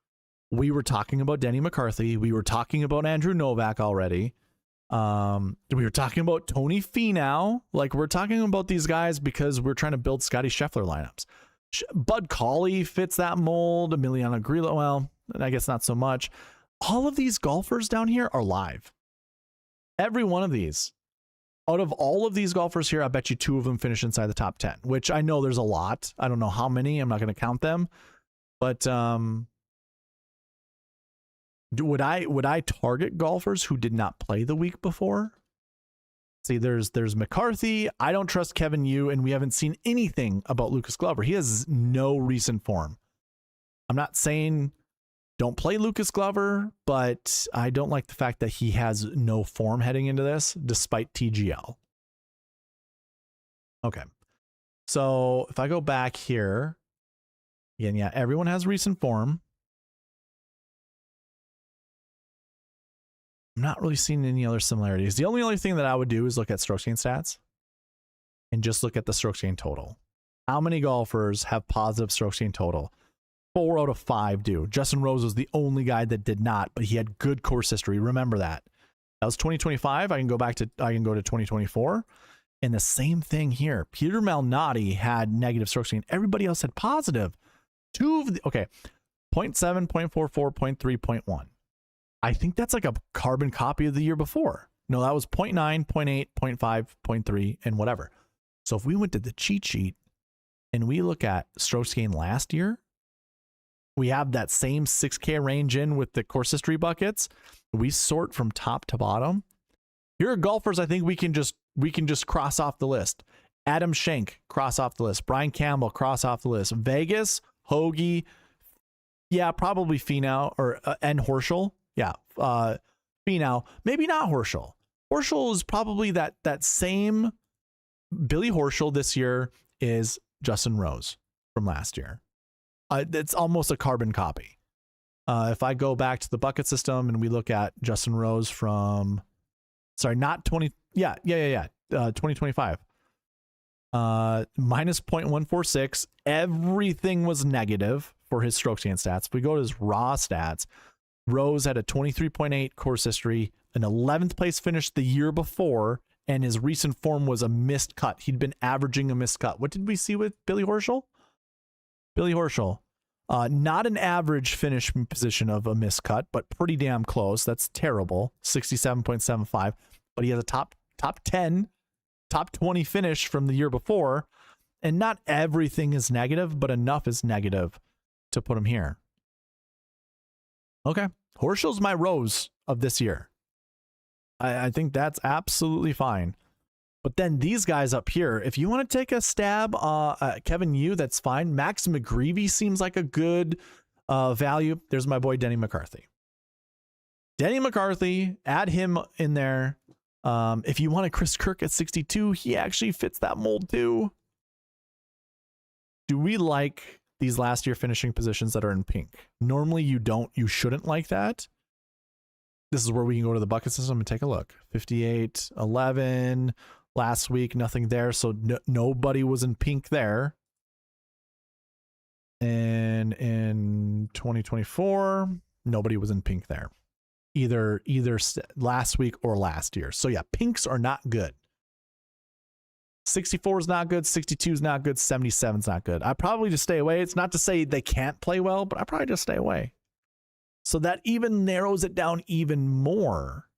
We were talking about Denny McCarthy. We were talking about Andrew Novak already. We were talking about Tony Finau. Like, we're talking about these guys because we're trying to build Scottie Scheffler lineups. Bud Cauley fits that mold. Emiliano Grillo, well, I guess not so much. All of these golfers down here are live. Every one of these. Out of all of these golfers here, I bet you 2 of them finish inside the top 10, which I know there's a lot. I don't know how many. I'm not going to count them. But would I target golfers who did not play the week before? See, there's McCarthy. I don't trust Kevin Yu, and we haven't seen anything about Lucas Glover. He has no recent form. I'm not saying don't play Lucas Glover, but I don't like the fact that he has no form heading into this, despite TGL. Okay. So if I go back here, again, yeah, everyone has recent form. I'm not really seeing any other similarities. The only other thing that I would do is look at strokes gained stats and just look at the strokes gained total. How many golfers have positive strokes gained total? 4 out of 5 do. Justin Rose was the only guy that did not, but he had good course history. Remember that. That was 2025. I can go to 2024. And the same thing here. Peter Malnati had negative strokes gained. Everybody else had positive. 2 of the, okay, 0.7, 0.44, 0.3, 0.1. I think that's like a carbon copy of the year before. No, that was 0.9, 0.8, 0.5, 0.3, and whatever. So if we went to the cheat sheet and we look at strokes gained last year, we have that same 6K range in with the course history buckets. We sort from top to bottom. Here are golfers I think we can just cross off the list. Adam Schenk, cross off the list. Brian Campbell, cross off the list. Vegas, Hoagie, yeah, probably Finau or and Horschel. Yeah, Finau, maybe not Horschel. Horschel is probably that same Billy Horschel this year is Justin Rose from last year. It's almost a carbon copy. If I go back to the bucket system and we look at Justin Rose from, sorry, not 20, yeah, 2025. Minus 0.146. Everything was negative for his strokes gained stats. If we go to his raw stats, Rose had a 23.8 course history, an 11th place finish the year before, and his recent form was a missed cut. He'd been averaging a missed cut. What did we see with Billy Horschel? Billy Horschel, not an average finish position of a missed cut, but pretty damn close. That's terrible. 67.75, but he has a top 10, top 20 finish from the year before, and not everything is negative, but enough is negative to put him here. Okay, Horschel's my Rose of this year. I think that's absolutely fine. But then these guys up here, if you want to take a stab at Kevin Yu, that's fine. Max McGreevy seems like a good value. There's my boy Denny McCarthy. Denny McCarthy, add him in there. If you want a Chris Kirk at 62, he actually fits that mold too. Do we like these last year finishing positions that are in pink? Normally you shouldn't like that. This is where we can go to the bucket system and take a look. 58, 11, last week, nothing there. So nobody was in pink there. And in 2024, nobody was in pink there. Either last week or last year. So yeah, pinks are not good. 64 is not good. 62 is not good. 77 is not good. I probably just stay away. It's not to say they can't play well, but I probably just stay away. So that even narrows it down even more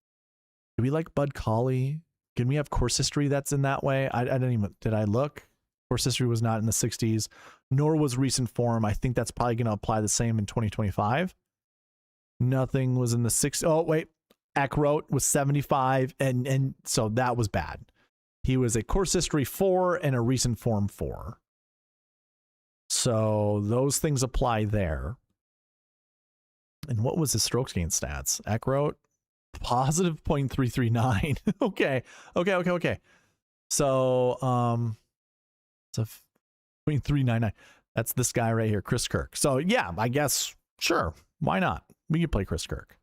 Do we like Bud Colley? Can we have course history that's in that way? I didn't even, did I look? Course history was not in the 60s, nor was recent form. I think that's probably going to apply the same in 2025. Nothing was in the 60s. Oh, wait. Eckroat was 75, and so that was bad. He was a course history 4 and a recent form 4. So those things apply there. And what was his strokes gain stats? Eckroat? Positive 0.339. Okay. So, it's a 0.399. That's this guy right here, Chris Kirk. So yeah, I guess, sure. Why not? We could play Chris Kirk.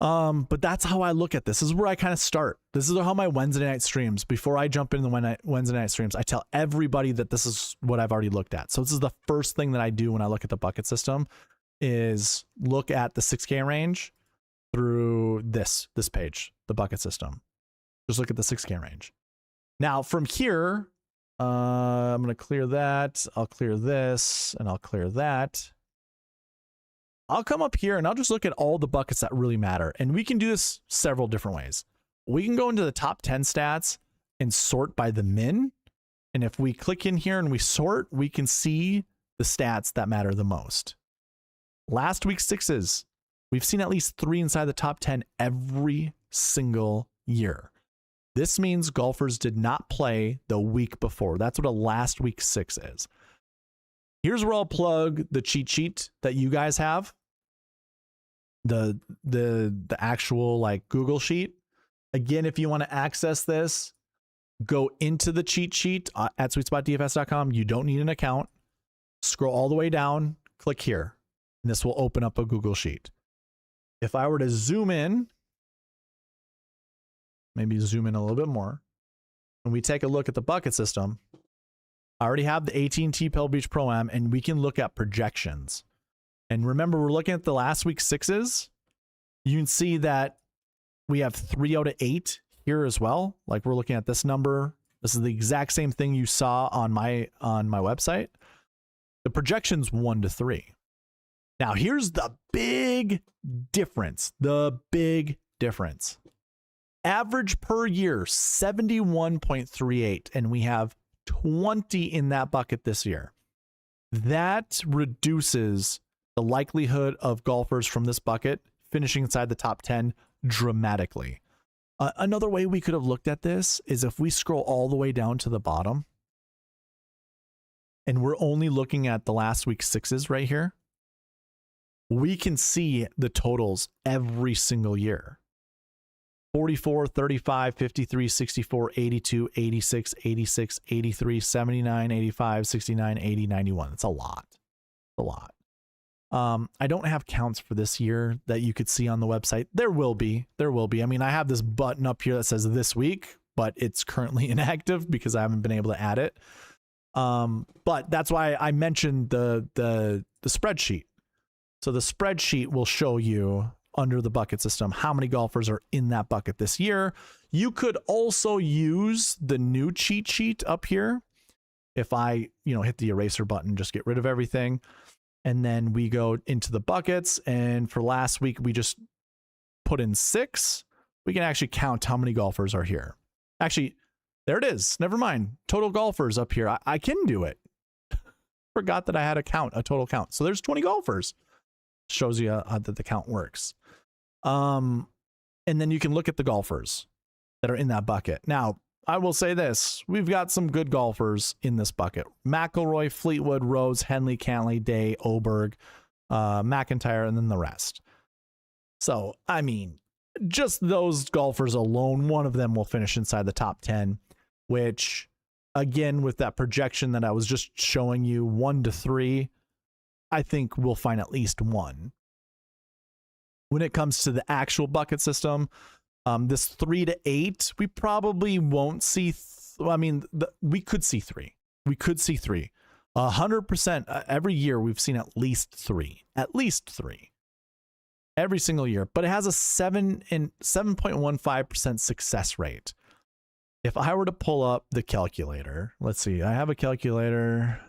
But that's how I look at this. This is where I kind of start. This is how my Wednesday night streams, before I jump into the Wednesday night streams, I tell everybody that this is what I've already looked at. So this is the first thing that I do when I look at the bucket system, is look at the 6K range through this page, the bucket system. Just look at the 6K range. Now from here, I'm going to clear that. I'll clear this, and I'll clear that. I'll come up here and I'll just look at all the buckets that really matter. And we can do this several different ways. We can go into the top 10 stats and sort by the min. And if we click in here and we sort, we can see the stats that matter the most. Last week's sixes, we've seen at least 3 inside the top 10 every single year. This means golfers did not play the week before. That's what a last week 6 is. Here's where I'll plug the cheat sheet that you guys have. The actual like Google sheet. Again, if you want to access this, go into the cheat sheet at SweetSpotDFS.com. You don't need an account. Scroll all the way down, click here, and this will open up a Google sheet. If I were to zoom in, maybe zoom in a little bit more, and we take a look at the bucket system, I already have the AT&T Pebble Beach Pro-Am, and we can look at projections. And remember, we're looking at the last week's 6s. You can see that we have 3 out of 8 here as well. Like, we're looking at this number. This is the exact same thing you saw on my website. The projection's 1 to 3. Now, here's the big difference. The big difference. Average per year, 71.38, and we have 20 in that bucket this year. That reduces the likelihood of golfers from this bucket finishing inside the top 10 dramatically. Another way we could have looked at this is if we scroll all the way down to the bottom and we're only looking at the last week's 6s right here, we can see the totals every single year. 44, 35, 53, 64, 82, 86, 86, 83, 79, 85, 69, 80, 91. It's a lot. A lot. I don't have counts for this year that you could see on the website. There will be. There will be. I mean, I have this button up here that says this week, but it's currently inactive because I haven't been able to add it. But that's why I mentioned the spreadsheet. So the spreadsheet will show you under the bucket system how many golfers are in that bucket this year. You could also use the new cheat sheet up here. If I, hit the eraser button, just get rid of everything. And then we go into the buckets. And for last week, we just put in 6. We can actually count how many golfers are here. Actually, there it is. Never mind. Total golfers up here. I can do it. Forgot that I had a total count. So there's 20 golfers. Shows you that the count works. And then you can look at the golfers that are in that bucket. Now, I will say this. We've got some good golfers in this bucket. McIlroy, Fleetwood, Rose, Henley, Cantley, Day, Oberg, McIntyre, and then the rest. So, I mean, just those golfers alone, one of them will finish inside the top 10, which, again, with that projection that I was just showing you, 1 to 3, I think we'll find at least one. When it comes to the actual bucket system, this 3 to 8, we probably won't see. We could see 3. We could see 3. 100% every year we've seen at least 3. At least 3. Every single year. But it has a 7.15% success rate. If I were to pull up the calculator, let's see. I have a calculator.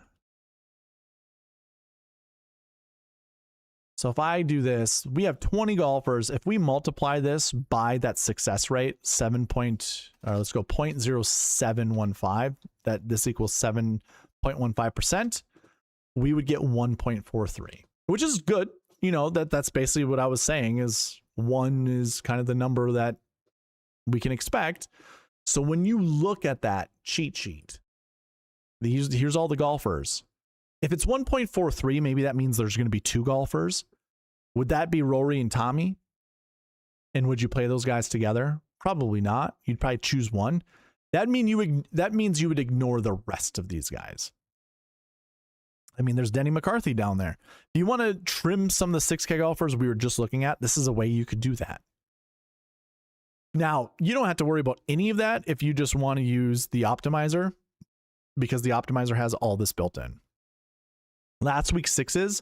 So if I do this, we have 20 golfers. If we multiply this by that success rate, let's go 0.0715, that this equals 7.15%, we would get 1.43, which is good. You know, that's basically what I was saying, is 1 is kind of the number that we can expect. So when you look at that cheat sheet, here's all the golfers. If it's 1.43, maybe that means there's going to be 2 golfers. Would that be Rory and Tommy? And would you play those guys together? Probably not. You'd probably choose one. That means you would ignore the rest of these guys. I mean, there's Denny McCarthy down there. If you want to trim some of the 6K golfers we were just looking at, this is a way you could do that. Now, you don't have to worry about any of that if you just want to use the optimizer, because the optimizer has all this built in. Last week's 6s,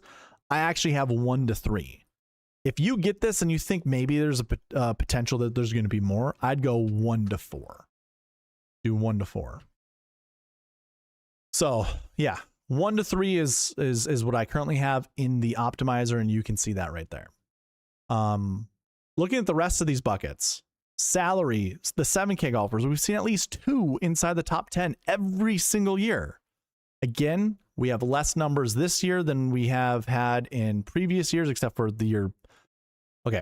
I actually have 1 to 3. If you get this and you think maybe there's a potential that there's going to be more, I'd go 1 to 4. Do 1 to 4. So yeah, 1 to 3 is what I currently have in the optimizer, and you can see that right there. Looking at the rest of these buckets, salary, the 7K golfers, we've seen at least 2 inside the top 10 every single year. Again, we have less numbers this year than we have had in previous years, except for the year. Okay.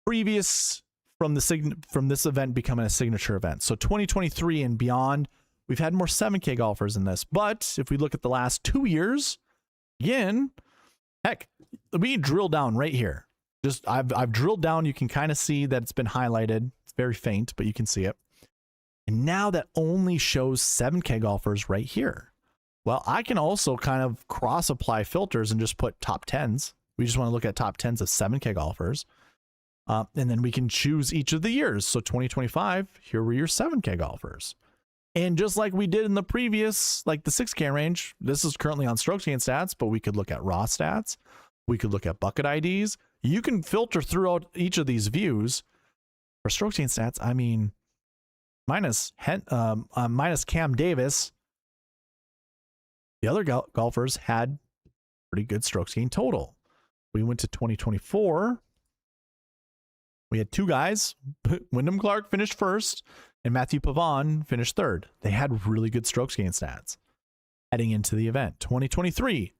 Previous from this event becoming a signature event. So 2023 and beyond, we've had more 7K golfers in this. But if we look at the last 2 years, again, heck, we drill down right here. Just I've drilled down. You can kind of see that it's been highlighted. It's very faint, but you can see it. And now that only shows 7K golfers right here. Well, I can also kind of cross-apply filters and just put top 10s. We just want to look at top 10s of 7K golfers. And then we can choose each of the years. So 2025, here were your 7K golfers. And just like we did in the previous, like the 6K range, this is currently on strokes gained stats, but we could look at raw stats. We could look at bucket IDs. You can filter throughout each of these views. For strokes gained stats, I mean, minus Cam Davis, the other golfers had pretty good strokes gained total. We went to 2024. We had 2 guys. Wyndham Clark finished first, and Matthew Pavon finished third. They had really good strokes gained stats heading into the event. 2023,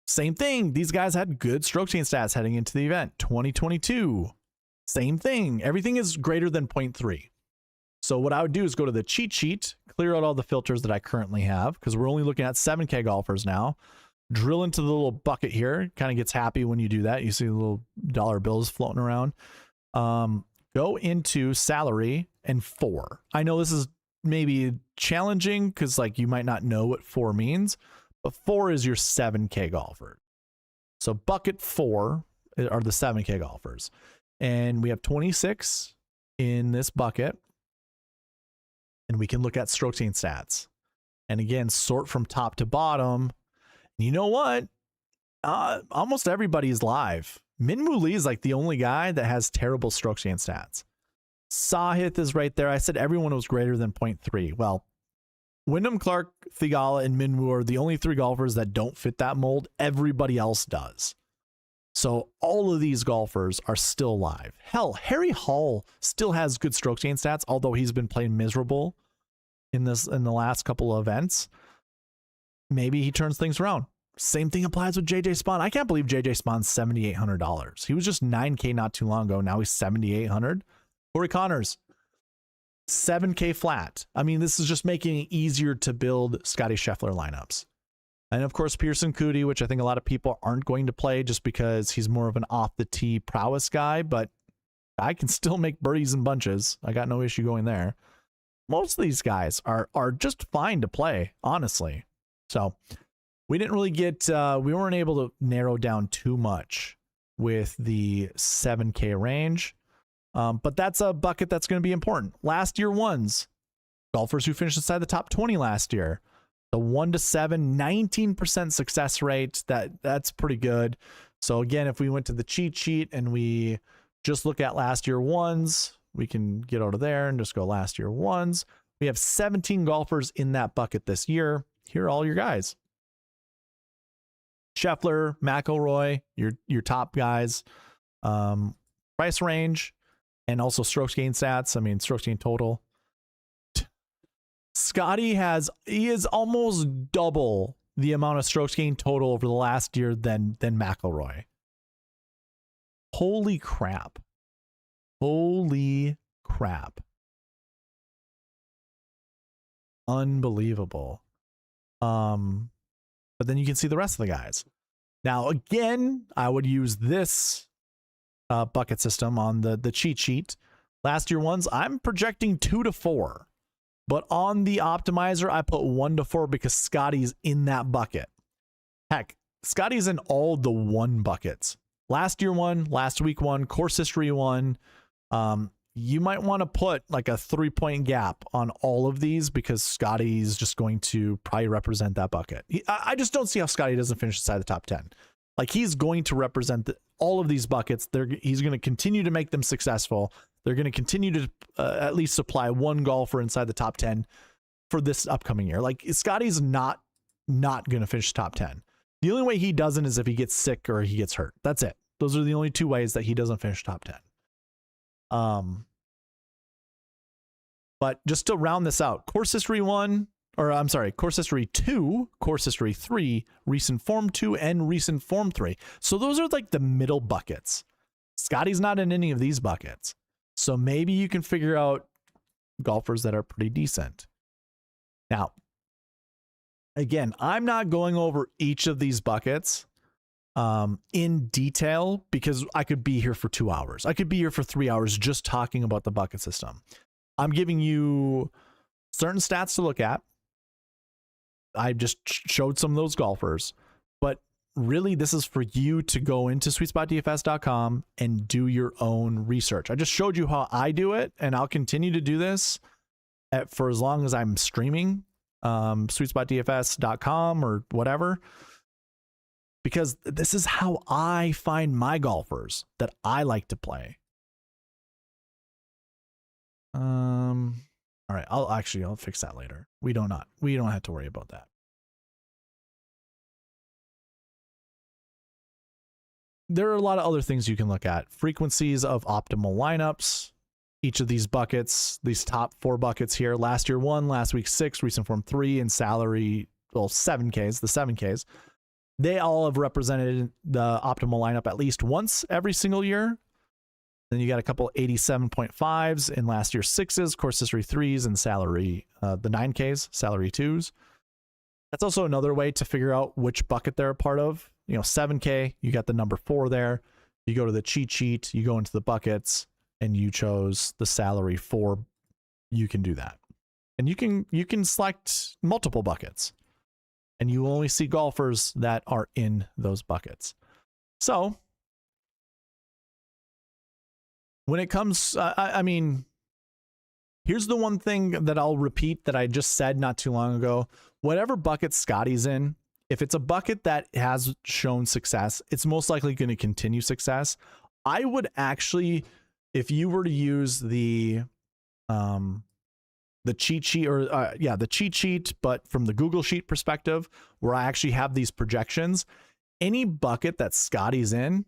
same thing. These guys had good strokes gained stats heading into the event. 2022, same thing. Everything is greater than 0.3. So what I would do is go to the cheat sheet, clear out all the filters that I currently have, because we're only looking at 7K golfers now. Drill into the little bucket here. Kind of gets happy when you do that. You see the little dollar bills floating around. Go into salary and 4. I know this is maybe challenging because like you might not know what 4 means, but 4 is your 7K golfer. So bucket 4 are the 7K golfers. And we have 26 in this bucket. And we can look at strokes gained stats. And again, sort from top to bottom. You know what? Almost everybody is live. Minwoo Lee is like the only guy that has terrible strokes gained stats. Sahith is right there. I said everyone was greater than 0.3. Well, Wyndham Clark, Thigala, and Minwoo are the only 3 golfers that don't fit that mold. Everybody else does. So all of these golfers are still live. Hell, Harry Hall still has good strokes gained stats, although he's been playing miserable in the last couple of events. Maybe he turns things around. Same thing applies with JJ Spawn. I can't believe JJ Spawn's $7,800. He was just 9K not too long ago. Now he's $7,800. Corey Connors, 7K flat. I mean, this is just making it easier to build Scottie Scheffler lineups. And of course, Pearson Coody, which I think a lot of people aren't going to play just because he's more of an off the tee prowess guy, but I can still make birdies in bunches. I got no issue going there. Most of these guys are just fine to play, honestly. So we didn't really get, we weren't able to narrow down too much with the 7K range. But that's a bucket that's going to be important. Last year ones, golfers who finished inside the top 20 last year. The 1 to 7, 19% success rate. That's pretty good. So again, if we went to the cheat sheet and we just look at last year ones, we can get out of there and just go last year ones. We have 17 golfers in that bucket this year. Here are all your guys. Scheffler, McIlroy, your top guys, price range, and also strokes gain stats. I mean, strokes gain total. Scottie is almost double the amount of strokes gain total over the last year than McIlroy. Holy crap. Holy crap. Unbelievable. But then you can see the rest of the guys. Now, again, I would use this bucket system on the cheat sheet. Last year ones, I'm projecting 2 to 4. But on the optimizer, I put 1 to 4 because Scottie's in that bucket. Heck, Scottie's in all the 1 buckets. Last year 1, last week 1, course history 1. You might want to put like a 3-point gap on all of these because Scottie's just going to probably represent that bucket. I just don't see how Scottie doesn't finish inside the top 10. Like, he's going to represent all of these buckets. He's going to continue to make them successful. They're going to continue to at least supply 1 golfer inside the top 10 for this upcoming year. Like, Scottie's not going to finish top 10. The only way he doesn't is if he gets sick or he gets hurt. That's it. Those are the only 2 ways that he doesn't finish top 10. But just to round this out, course history 1, or I'm sorry, course history 2, course history 3, recent form 2, and recent form 3. So those are like the middle buckets. Scottie's not in any of these buckets. So maybe you can figure out golfers that are pretty decent. Now, again, I'm not going over each of these buckets in detail because I could be here for 2 hours. I could be here for 3 hours just talking about the bucket system. I'm giving you certain stats to look at. I just showed some of those golfers, but really this is for you to go into SweetSpotDFS.com and do your own research. I just showed you how I do it, and I'll continue to do this for as long as I'm streaming SweetSpotDFS.com or whatever, because this is how I find my golfers that I like to play. All right, I'll fix that later. We don't have to worry about that. There are a lot of other things you can look at. Frequencies of optimal lineups. Each of these buckets, these top 4 buckets here. Last year 1, last week 6, recent form 3, and salary, well, 7Ks, the 7Ks. They all have represented the optimal lineup at least once every single year. Then you got a couple 87.5s in last year's 6s, course history 3s, and salary, the 9Ks, salary 2s. That's also another way to figure out which bucket they're a part of. 7K, you got the number 4 there. You go to the cheat sheet, you go into the buckets, and you chose the salary 4. You can do that. And you can select multiple buckets. And you only see golfers that are in those buckets. So, when it comes, I mean, here's the one thing that I'll repeat that I just said not too long ago. Whatever bucket Scottie's in, if it's a bucket that has shown success, it's most likely going to continue success. I would actually, if you were to use the cheat sheet, or the cheat sheet, but from the Google Sheet perspective, where I actually have these projections, any bucket that Scottie's in,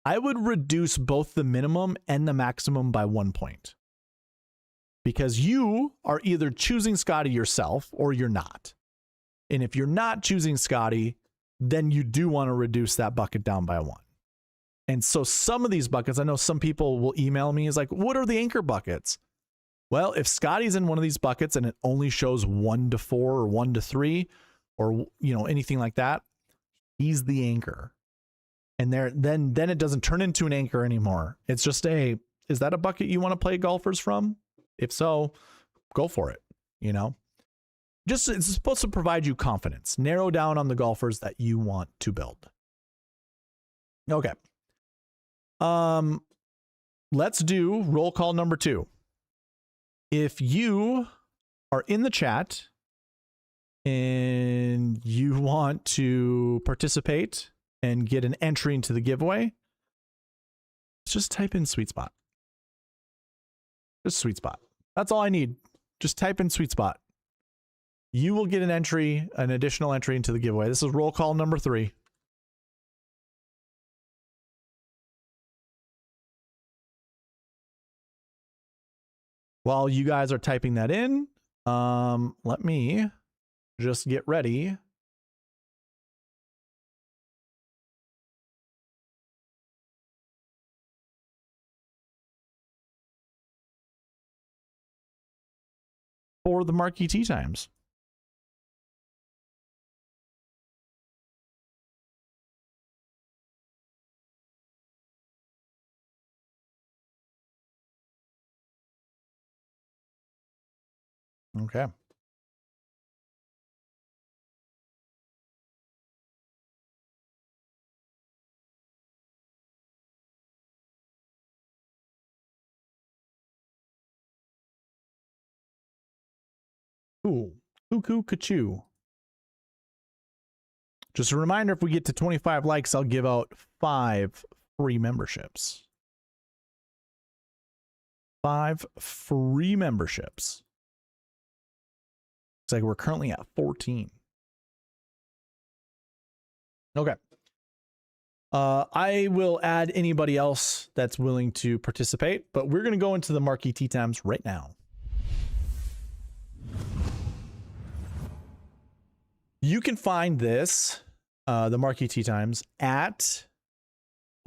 I would reduce both the minimum and the maximum by 1 point. Because you are either choosing Scottie yourself or you're not. And if you're not choosing Scottie, then you do want to reduce that bucket down by 1. And so some of these buckets, I know some people will email me, is like, what are the anchor buckets? Well, if Scottie's in one of these buckets and it only shows 1 to 4 or 1 to 3 or anything like that, he's the anchor. And then it doesn't turn into an anchor anymore. It's just is that a bucket you want to play golfers from? If so, go for it. It's supposed to provide you confidence. Narrow down on the golfers that you want to build. Okay. Let's do roll call number 2. If you are in the chat and you want to participate and get an entry into the giveaway, just type in SweetSpot. Just SweetSpot. That's all I need. Just type in SweetSpot. you will get an entry, an additional entry into the giveaway. This is roll call number 3. While you guys are typing that in, let me just get ready. For the Marquee Tee Times. Okay. Cool. Cuckoo Kachoo. Just a reminder, if we get to 25 likes, I'll give out 5 free memberships. 5 free memberships. It's like we're currently at 14. Okay. I will add anybody else that's willing to participate, but we're going to go into the Marquee Tee Times right now. You can find this, the Marquee Tee Times, at,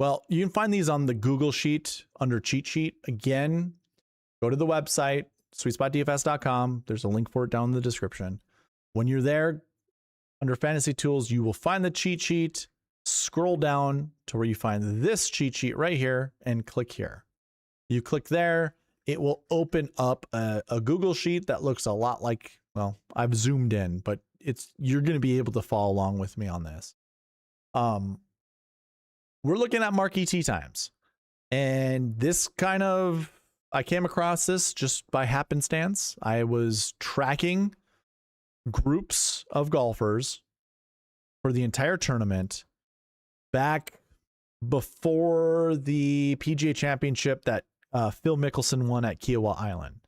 well, you can find these on the Google Sheet under Cheat Sheet. Again, go to the website, SweetSpotDFS.com. There's a link for it down in the description. When you're there, under Fantasy Tools, you will find the cheat sheet. Scroll down to where you find this cheat sheet right here and click here. You click there, it will open up a Google Sheet that looks a lot like, well, I've zoomed in, but you're going to be able to follow along with me on this. We're looking at Marquee Tee Times, and this kind of, I came across this just by happenstance. I was tracking groups of golfers for the entire tournament back before the PGA Championship that Phil Mickelson won at Kiowa Island.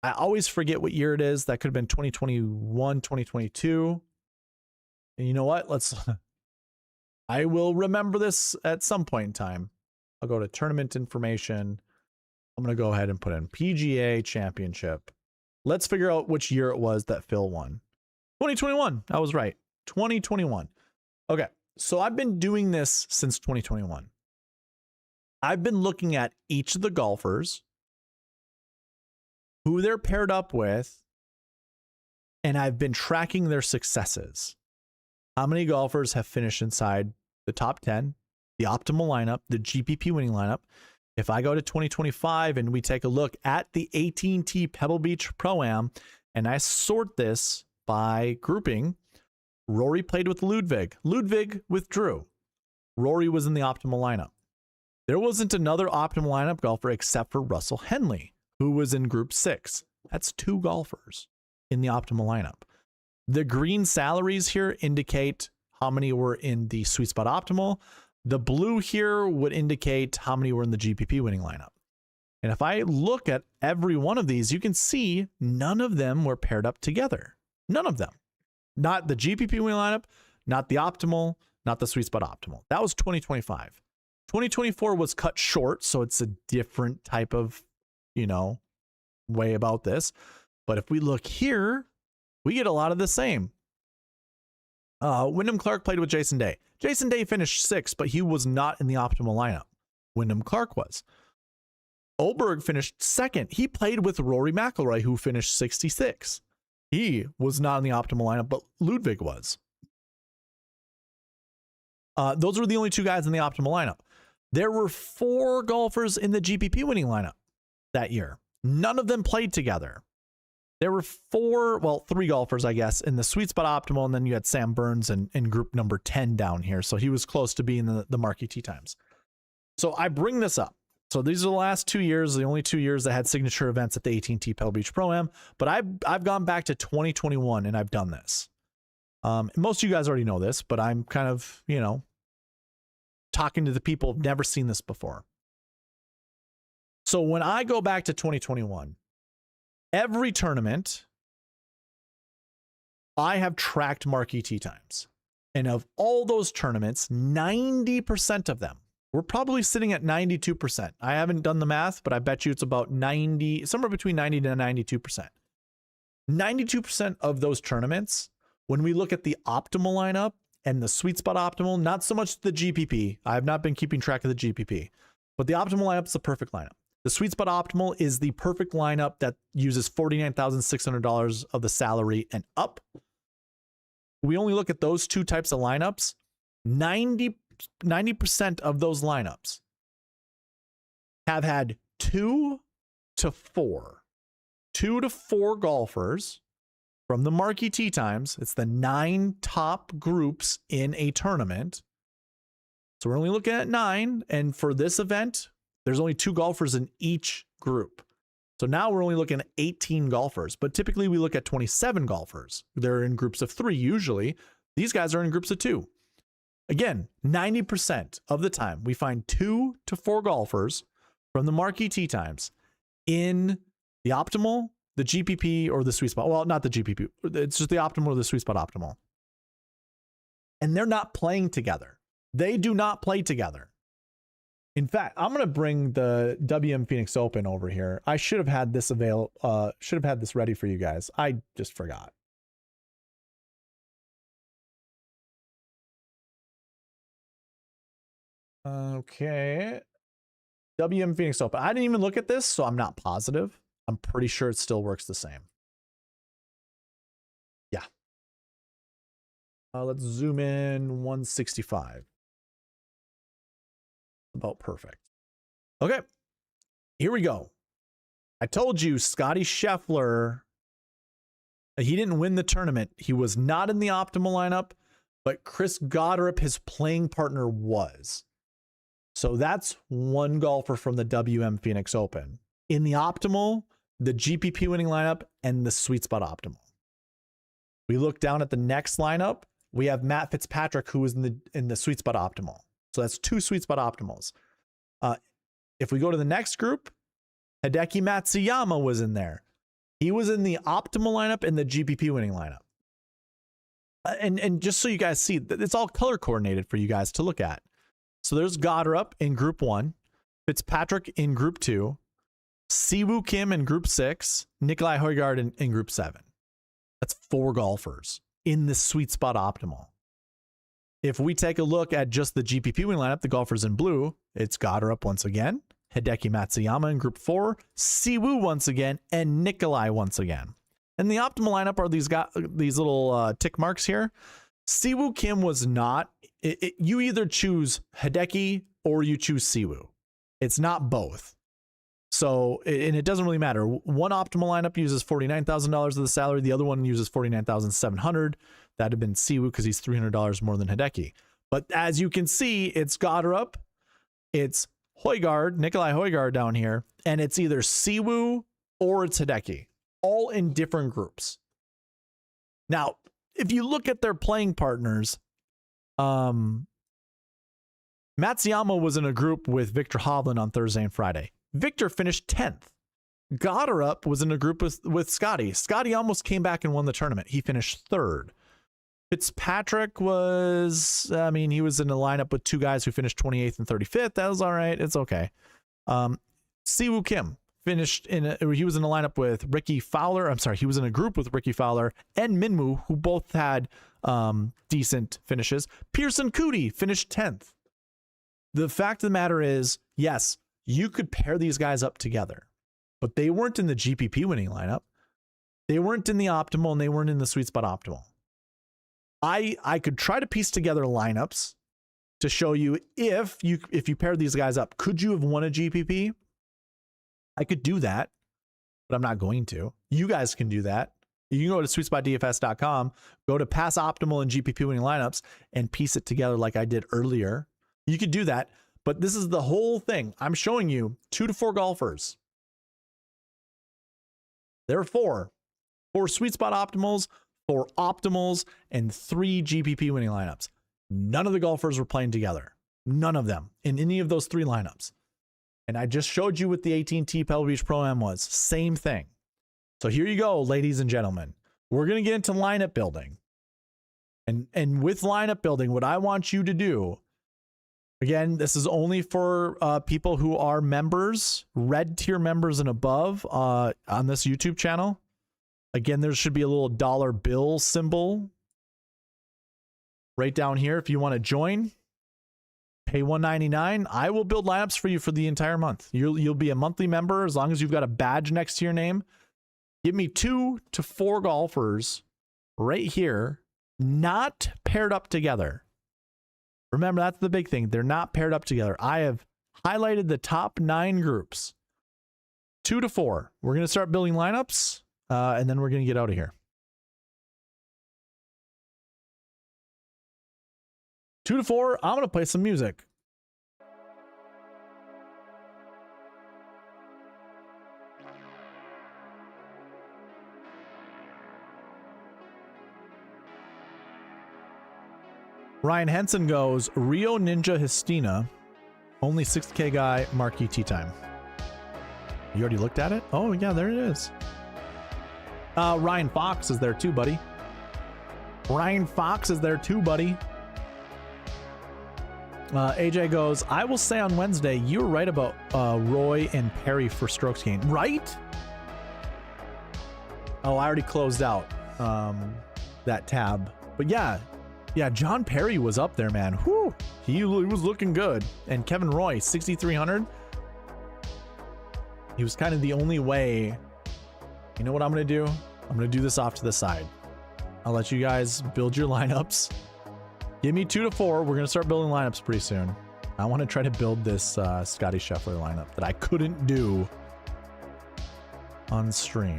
I always forget what year it is. That could have been 2021, 2022. And you know what? I will remember this at some point in time. I'll go to tournament information. I'm going to go ahead and put in PGA Championship. Let's figure out which year it was that Phil won. 2021. I was right. 2021. Okay. So I've been doing this since 2021. I've been looking at each of the golfers, who they're paired up with, and I've been tracking their successes. How many golfers have finished inside the top 10, the optimal lineup, the GPP winning lineup? If I go to 2025 and we take a look at the AT&T Pebble Beach Pro-Am, and I sort this by grouping, Rory played with Ludwig. Ludwig withdrew. Rory was in the optimal lineup. There wasn't another optimal lineup golfer except for Russell Henley, who was in group 6. That's 2 golfers in the optimal lineup. The green salaries here indicate how many were in the Sweet Spot Optimal. The blue here would indicate how many were in the GPP winning lineup. And if I look at every one of these, you can see none of them were paired up together. None of them. Not the GPP winning lineup, not the optimal, not the Sweet Spot Optimal. That was 2025. 2024 was cut short, so it's a different type of, way about this. But if we look here, we get a lot of the same. Wyndham Clark played with Jason Day. Jason Day finished 6th, but he was not in the optimal lineup. Wyndham Clark was. Oberg finished 2nd. He played with Rory McIlroy, who finished 66. He was not in the optimal lineup, but Ludwig was. Those were the only 2 guys in the optimal lineup. There were 4 golfers in the GPP winning lineup that year. None of them played together. There were 3 golfers, I guess, in the Sweet Spot Optimal, and then you had Sam Burns in group number 10 down here. So he was close to being the Marquee Tee Times. So I bring this up. So these are the last 2 years, the only 2 years that had signature events at the AT&T Pebble Beach Pro-Am. But I've gone back to 2021 and I've done this. Most of you guys already know this, but I'm kind of, talking to the people who've never seen this before. So when I go back to 2021, every tournament I have tracked Marquee Tee Times. And of all those tournaments, 90% of them, we're probably sitting at 92%. I haven't done the math, but I bet you it's about 90, somewhere between 90 to 92%. 92% of those tournaments, when we look at the optimal lineup and the sweet spot optimal, not so much the GPP. I have not been keeping track of the GPP, but the optimal lineup is the perfect lineup. The sweet spot optimal is the perfect lineup that uses $49,600 of the salary and up. We only look at those two types of lineups. 90% of those lineups have had 2 to 4 golfers from the Marquee Tee Times. It's the 9 top groups in a tournament. So we're only looking at 9. And for this event, there's only 2 golfers in each group. So now we're only looking at 18 golfers, but typically we look at 27 golfers. They're in groups of 3 usually. These guys are in groups of 2. Again, 90% of the time we find 2 to 4 golfers from the Marquee Tee Times in the optimal, the GPP, or the sweet spot. Well, not the GPP. It's just the optimal or the sweet spot optimal. And they're not playing together. They do not play together. In fact, I'm going to bring the WM Phoenix Open over here. I should have had this ready for you guys. I just forgot. Okay. WM Phoenix Open. I didn't even look at this, so I'm not positive. I'm pretty sure it still works the same. Yeah. Let's zoom in 165. About perfect. Okay, here we go. I told you Scottie Scheffler, he didn't win the tournament. He was not in the optimal lineup, but Chris Goddard, his playing partner, was. So that's one golfer from the WM Phoenix Open. In the optimal, the GPP winning lineup, and the sweet spot optimal. We look down at the next lineup. We have Matt Fitzpatrick, who was in the sweet spot optimal. So that's 2 sweet spot optimals. If we go to the next group, Hideki Matsuyama was in there. He was in the optimal lineup and the GPP winning lineup. And just so you guys see, it's all color coordinated for you guys to look at. So there's Goddard in group 1, Fitzpatrick in group 2, Siwoo Kim in group 6, Nikolai Højgaard in group 7. That's 4 golfers in the sweet spot optimal. If we take a look at just the GPP winning lineup, the golfers in blue, it's Goddard once again, Hideki Matsuyama in group 4, Siwoo once again, and Nikolai once again. And the optimal lineup are these little tick marks here. Siwoo Kim was not. You either choose Hideki or you choose Siwoo. It's not both. So, and it doesn't really matter. One optimal lineup uses $49,000 of the salary. The other one uses $49,700. That'd have been Siwoo because he's $300 more than Hideki. But as you can see, it's Goddard, it's Højgaard, Nikolai Højgaard down here, and it's either Siwoo or it's Hideki, all in different groups. Now, if you look at their playing partners, Matsuyama was in a group with Victor Hovland on Thursday and Friday. Victor finished 10th. Goddard was in a group with Scottie. Scottie almost came back and won the tournament. He finished 3rd. Fitzpatrick was, he was in a lineup with 2 guys who finished 28th and 35th. That was all right. It's okay. Siwoo Kim finished he was in a lineup with Ricky Fowler. I'm sorry. He was in a group with Ricky Fowler and Minwoo, who both had decent finishes. Pearson Cootie finished 10th. The fact of the matter is, yes, you could pair these guys up together, but they weren't in the GPP winning lineup. They weren't in the optimal, and they weren't in the sweet spot optimal. I could try to piece together lineups to show you if you pair these guys up, could you have won a GPP? I could do that, but I'm not going to. You guys can do that. You can go to SweetSpotDFS.com, go to pass optimal and GPP winning lineups, and piece it together like I did earlier. You could do that, but this is the whole thing. I'm showing you 2 to 4 golfers. There are 4 sweet spot optimals, 4 optimals, and 3 GPP winning lineups. None of the golfers were playing together. None of them in any of those 3 lineups. And I just showed you what the AT&T Pebble Beach Pro-Am was. Same thing. So here you go, ladies and gentlemen. we're going to get into lineup building. And with lineup building, what I want you to do, again, this is only for people who are members, red tier members and above on this YouTube channel. Again, there should be a little dollar bill symbol right down here if you want to join. Pay $1.99. I will build lineups for you for the entire month. You'll be a monthly member as long as you've got a badge next to your name. Give me 2 to 4 golfers right here, not paired up together. Remember, that's the big thing. They're not paired up together. I have highlighted the top 9 groups. 2 to 4. We're going to start building lineups, and then we're going to get out of here. 2 to 4, I'm going to play some music. Ryan Henson goes, Rio Ninja Histina, only 6K guy, Marquee Tee Time. You already looked at it? Oh, yeah, there it is. Ryan Fox is there too, buddy. Ryan Fox is there too, buddy. AJ goes, I will say on Wednesday, you were right about Roy and Perry for strokes gained. Right? Oh, I already closed out that tab. But yeah, John Perry was up there, man. Whew, he was looking good. And Kevin Roy, 6,300. He was kind of the only way. You know what I'm going to do? I'm going to do this off to the side. I'll let you guys build your lineups. Give me 2 to 4. We're going to start building lineups pretty soon. I want to try to build this Scottie Scheffler lineup that I couldn't do on stream.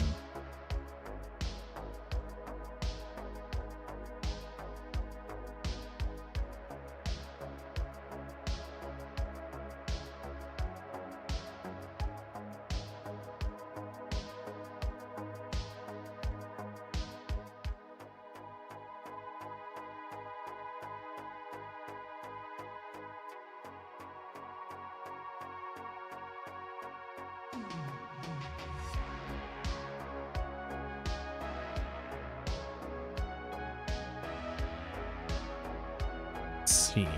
See.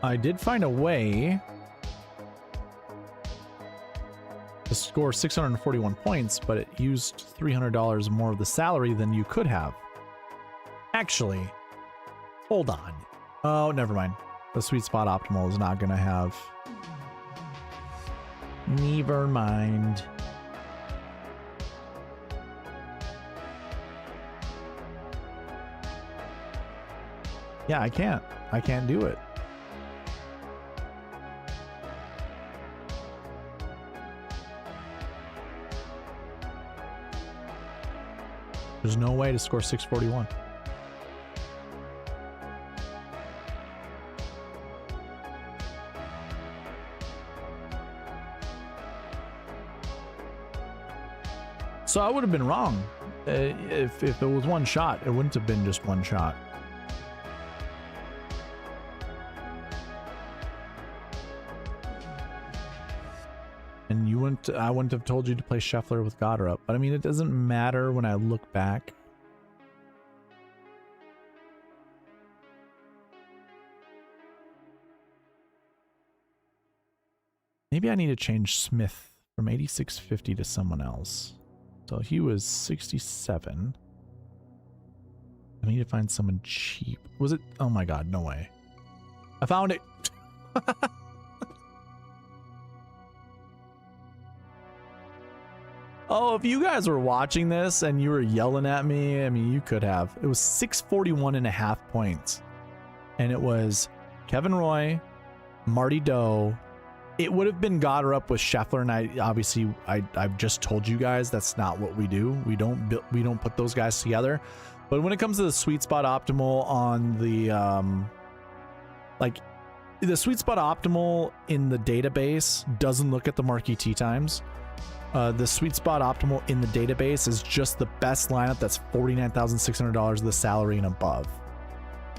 I did find a way to score 641 points, but it used $300 more of the salary than you could have. Actually, hold on. Oh, never mind. The SweetSpot Optimal is not going to have... Never mind. Yeah, I can't. I can't do it. There's no way to score 641. So I would have been wrong. If it was one shot, it wouldn't have been just one shot. And you wouldn't, I wouldn't have told you to play Scheffler with Goddard up. But I mean, it doesn't matter when I look back. Maybe I need to change Smith from 8650 to someone else. So he was 67. I need to find someone cheap. Was it? Oh my God, no way. I found it. Oh, if you guys were watching this and you were yelling at me, I mean, you could have. It was 641.5 points. And it was Kevin Roy, Marty Doe. It would have been Goddard up with Scheffler, and I've just told you guys that's not what we do. We don't put those guys together. But when it comes to the sweet spot optimal on the like the sweet spot optimal in the database doesn't look at the Marquee Tee Times. The sweet spot optimal in the database is just the best lineup that's $49,600 of the salary and above.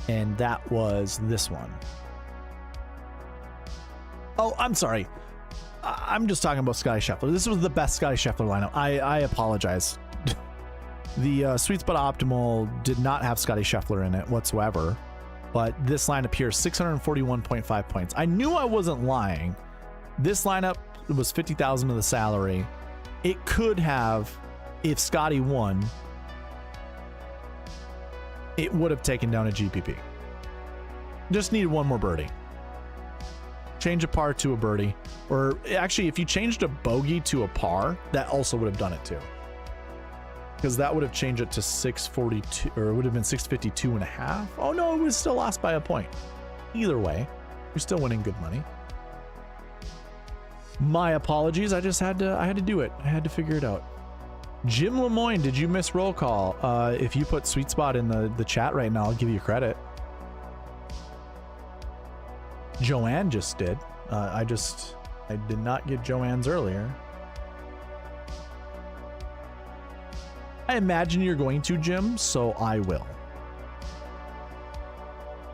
And that was this one. Oh, I'm sorry. I'm just talking about Scottie Scheffler. This was the best Scottie Scheffler lineup. I apologize. The Sweet Spot Optimal did not have Scottie Scheffler in it whatsoever, but this lineup here, 641.5 points. I knew I wasn't lying. This lineup was 50,000 of the salary. It could have, if Scottie won, it would have taken down a GPP. Just needed one more birdie. Change a par to a birdie. Or actually, if you changed a bogey to a par, that also would have done it too. Because that would have changed it to 642, or it would have been 652 and a half. Oh no, it was still lost by a point. Either way, you're still winning good money. My apologies. I had to do it. I had to figure it out. Jim Lemoyne, did you miss roll call? If you put Sweet Spot in the chat right now, I'll give you credit. Joanne just did. I did not get Joanne's earlier. I imagine you're going to, Jim, so I will.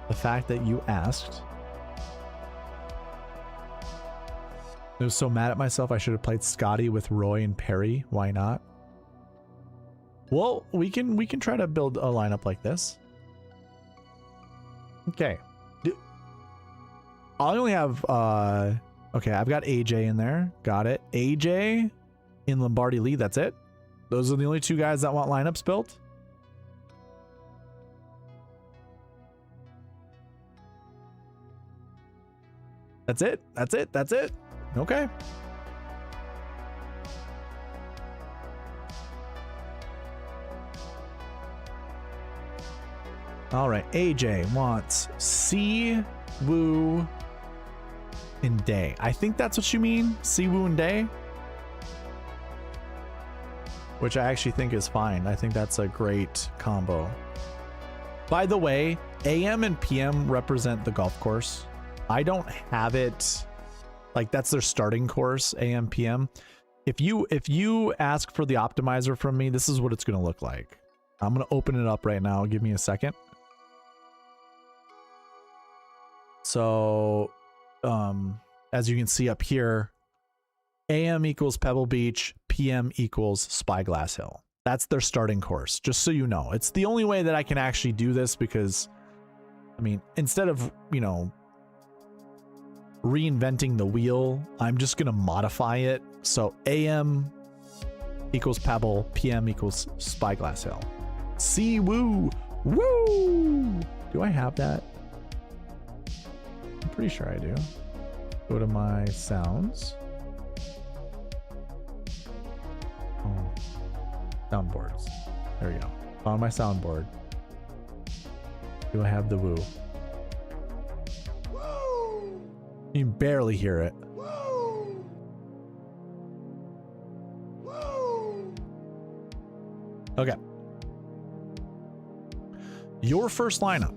The fact that you asked. I was so mad at myself. I should have played Scottie with Roy and Perry. Why not? Well, we can try to build a lineup like this. Okay. I only have okay, I've got AJ in there. Got it. AJ in Lombardi Lee, that's it. Those are the only two guys that want lineups built. That's it. That's it. That's it. Okay. All right. AJ wants Si Woo and Day. I think that's what you mean. Si Woo and Day. Which I actually think is fine. I think that's a great combo. By the way, AM and PM represent the golf course. I don't have it like that's their starting course, AM, PM. If you ask for the optimizer from me, this is what it's going to look like. I'm going to open it up right now. Give me a second. So, as you can see up here, AM equals Pebble Beach, PM equals Spyglass Hill. That's their starting course, just so you know. It's the only way that I can actually do this because, I mean, instead of, you know, reinventing the wheel, I'm just going to modify it. So AM equals Pebble, PM equals Spyglass Hill. See, woo, woo. Do I have that? I'm pretty sure I do. Go to my sounds. Oh, soundboards. There we go. On my soundboard. Do I have the woo? Woo! You can barely hear it. Woo! Woo! Okay. Your first lineup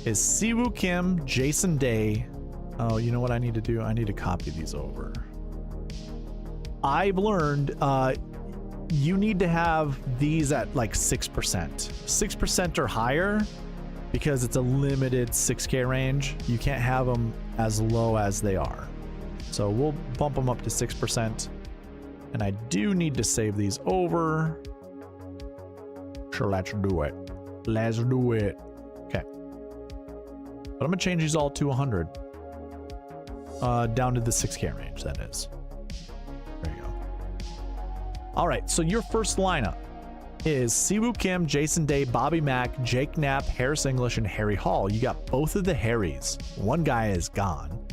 is Siwoo Kim, Jason Day. Oh, you know what I need to do? I need to copy these over. I've learned you need to have these at like 6%. 6% or higher because it's a limited 6K range. You can't have them as low as they are. So we'll bump them up to 6%. And I do need to save these over. Sure, let's do it. Let's do it. Okay. But I'm going to change these all to 100. Down to the 6K range, that is. There you go. All right, so your first lineup is Siwoo Kim, Jason Day, Bobby Mack, Jake Knapp, Harris English, and Harry Hall. You got both of the Harrys. One guy is gone.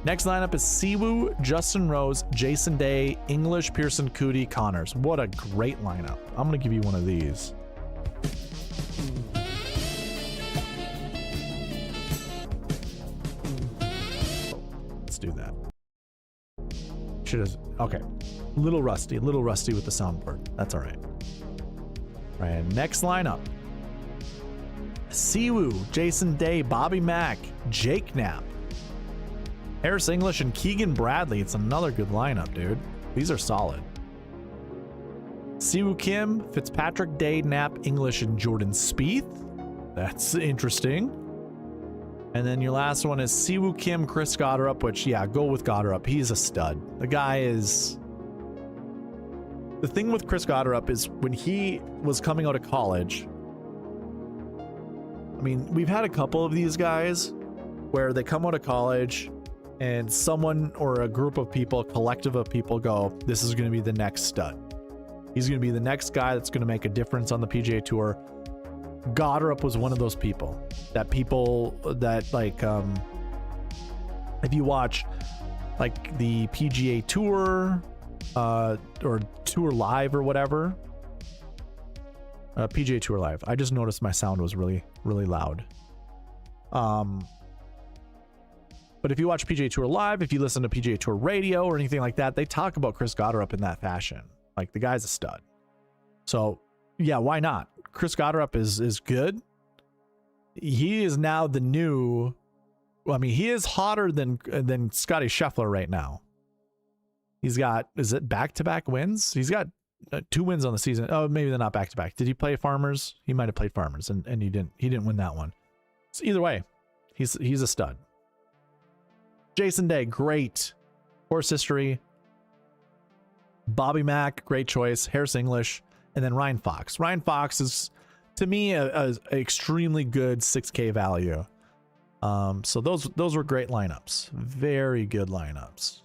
Next lineup is Siwoo, Justin Rose, Jason Day, English, Pearson, Cootie, Connors. What a great lineup. I'm going to give you one of these. Let's do that. Should have, okay. Little rusty with the soundboard. That's all right. All right, next lineup. Siwoo, Jason Day, Bobby Mack, Jake Knapp, Harris English, and Keegan Bradley. It's another good lineup, dude. These are solid. Siwoo Kim, Fitzpatrick, Day, Knapp, English, and Jordan Spieth. That's interesting. And then your last one is Siwoo Kim, Chris Gotterup, which, yeah, go with Gotterup. He's a stud. The guy is... The thing with Chris Gotterup is when he was coming out of college, I mean, we've had a couple of these guys where they come out of college and someone or a group of people, a collective of people go, this is going to be the next stud. He's going to be the next guy that's going to make a difference on the PGA Tour. Gotterup was one of those people that like, if you watch like the PGA Tour or Tour Live or whatever, PGA Tour Live. I just noticed my sound was really, really loud. But if you watch PGA Tour Live, if you listen to PGA Tour Radio or anything like that, they talk about Chris Gotterup in that fashion. Like, the guy's a stud. So, yeah, why not? Chris Gotterup is good. He is now the new... Well, I mean, he is hotter than Scottie Scheffler right now. He's got... Is it back-to-back wins? He's got 2 wins on the season. Oh, maybe they're not back-to-back. Did he play Farmers? He might have played Farmers, and he didn't win that one. So either way, he's a stud. Jason Day, great course history. Bobby Mack, great choice. Harris English, and then Ryan Fox. Ryan Fox is, to me, a extremely good 6K value. So those were great lineups. Very good lineups.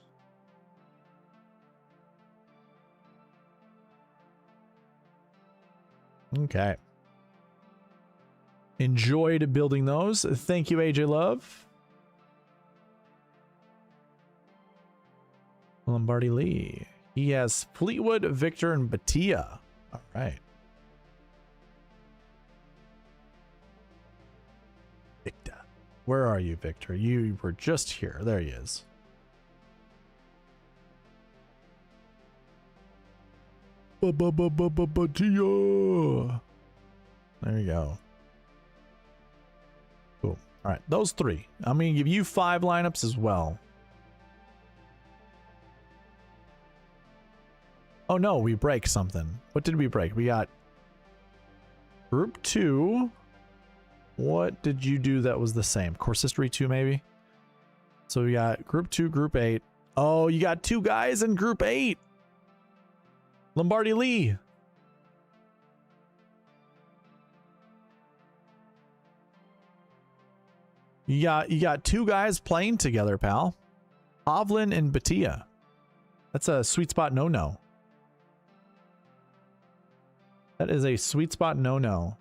Okay. Enjoyed building those. Thank you, AJ Love. Lombardi Lee. He has Fleetwood, Victor, and Batia. All right. Victor. Where are you, Victor? You were just here. There he is. Batia. There you go. Cool. All right. Those 3. I'm going to give you 5 lineups as well. Oh no, we break something. What did we break? We got group 2. What did you do that was the same? Course history 2 maybe? So we got group 2, group 8. Oh, you got 2 guys in group 8. Lombardi Lee. You got 2 guys playing together, pal. Hovland and Batia. That's a sweet spot no-no. That is a sweet spot no-no.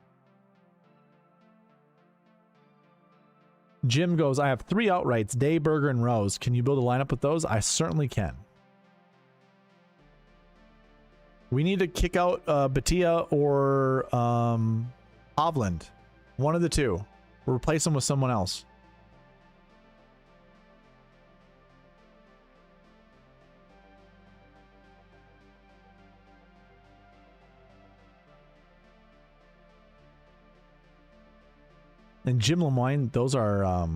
Jim goes, I have 3 outrights, Day, Berger, and Rose. Can you build a lineup with those? I certainly can. We need to kick out Batia or Hovland. One of the 2. We'll replace them with someone else. And Jim Lemoyne, those are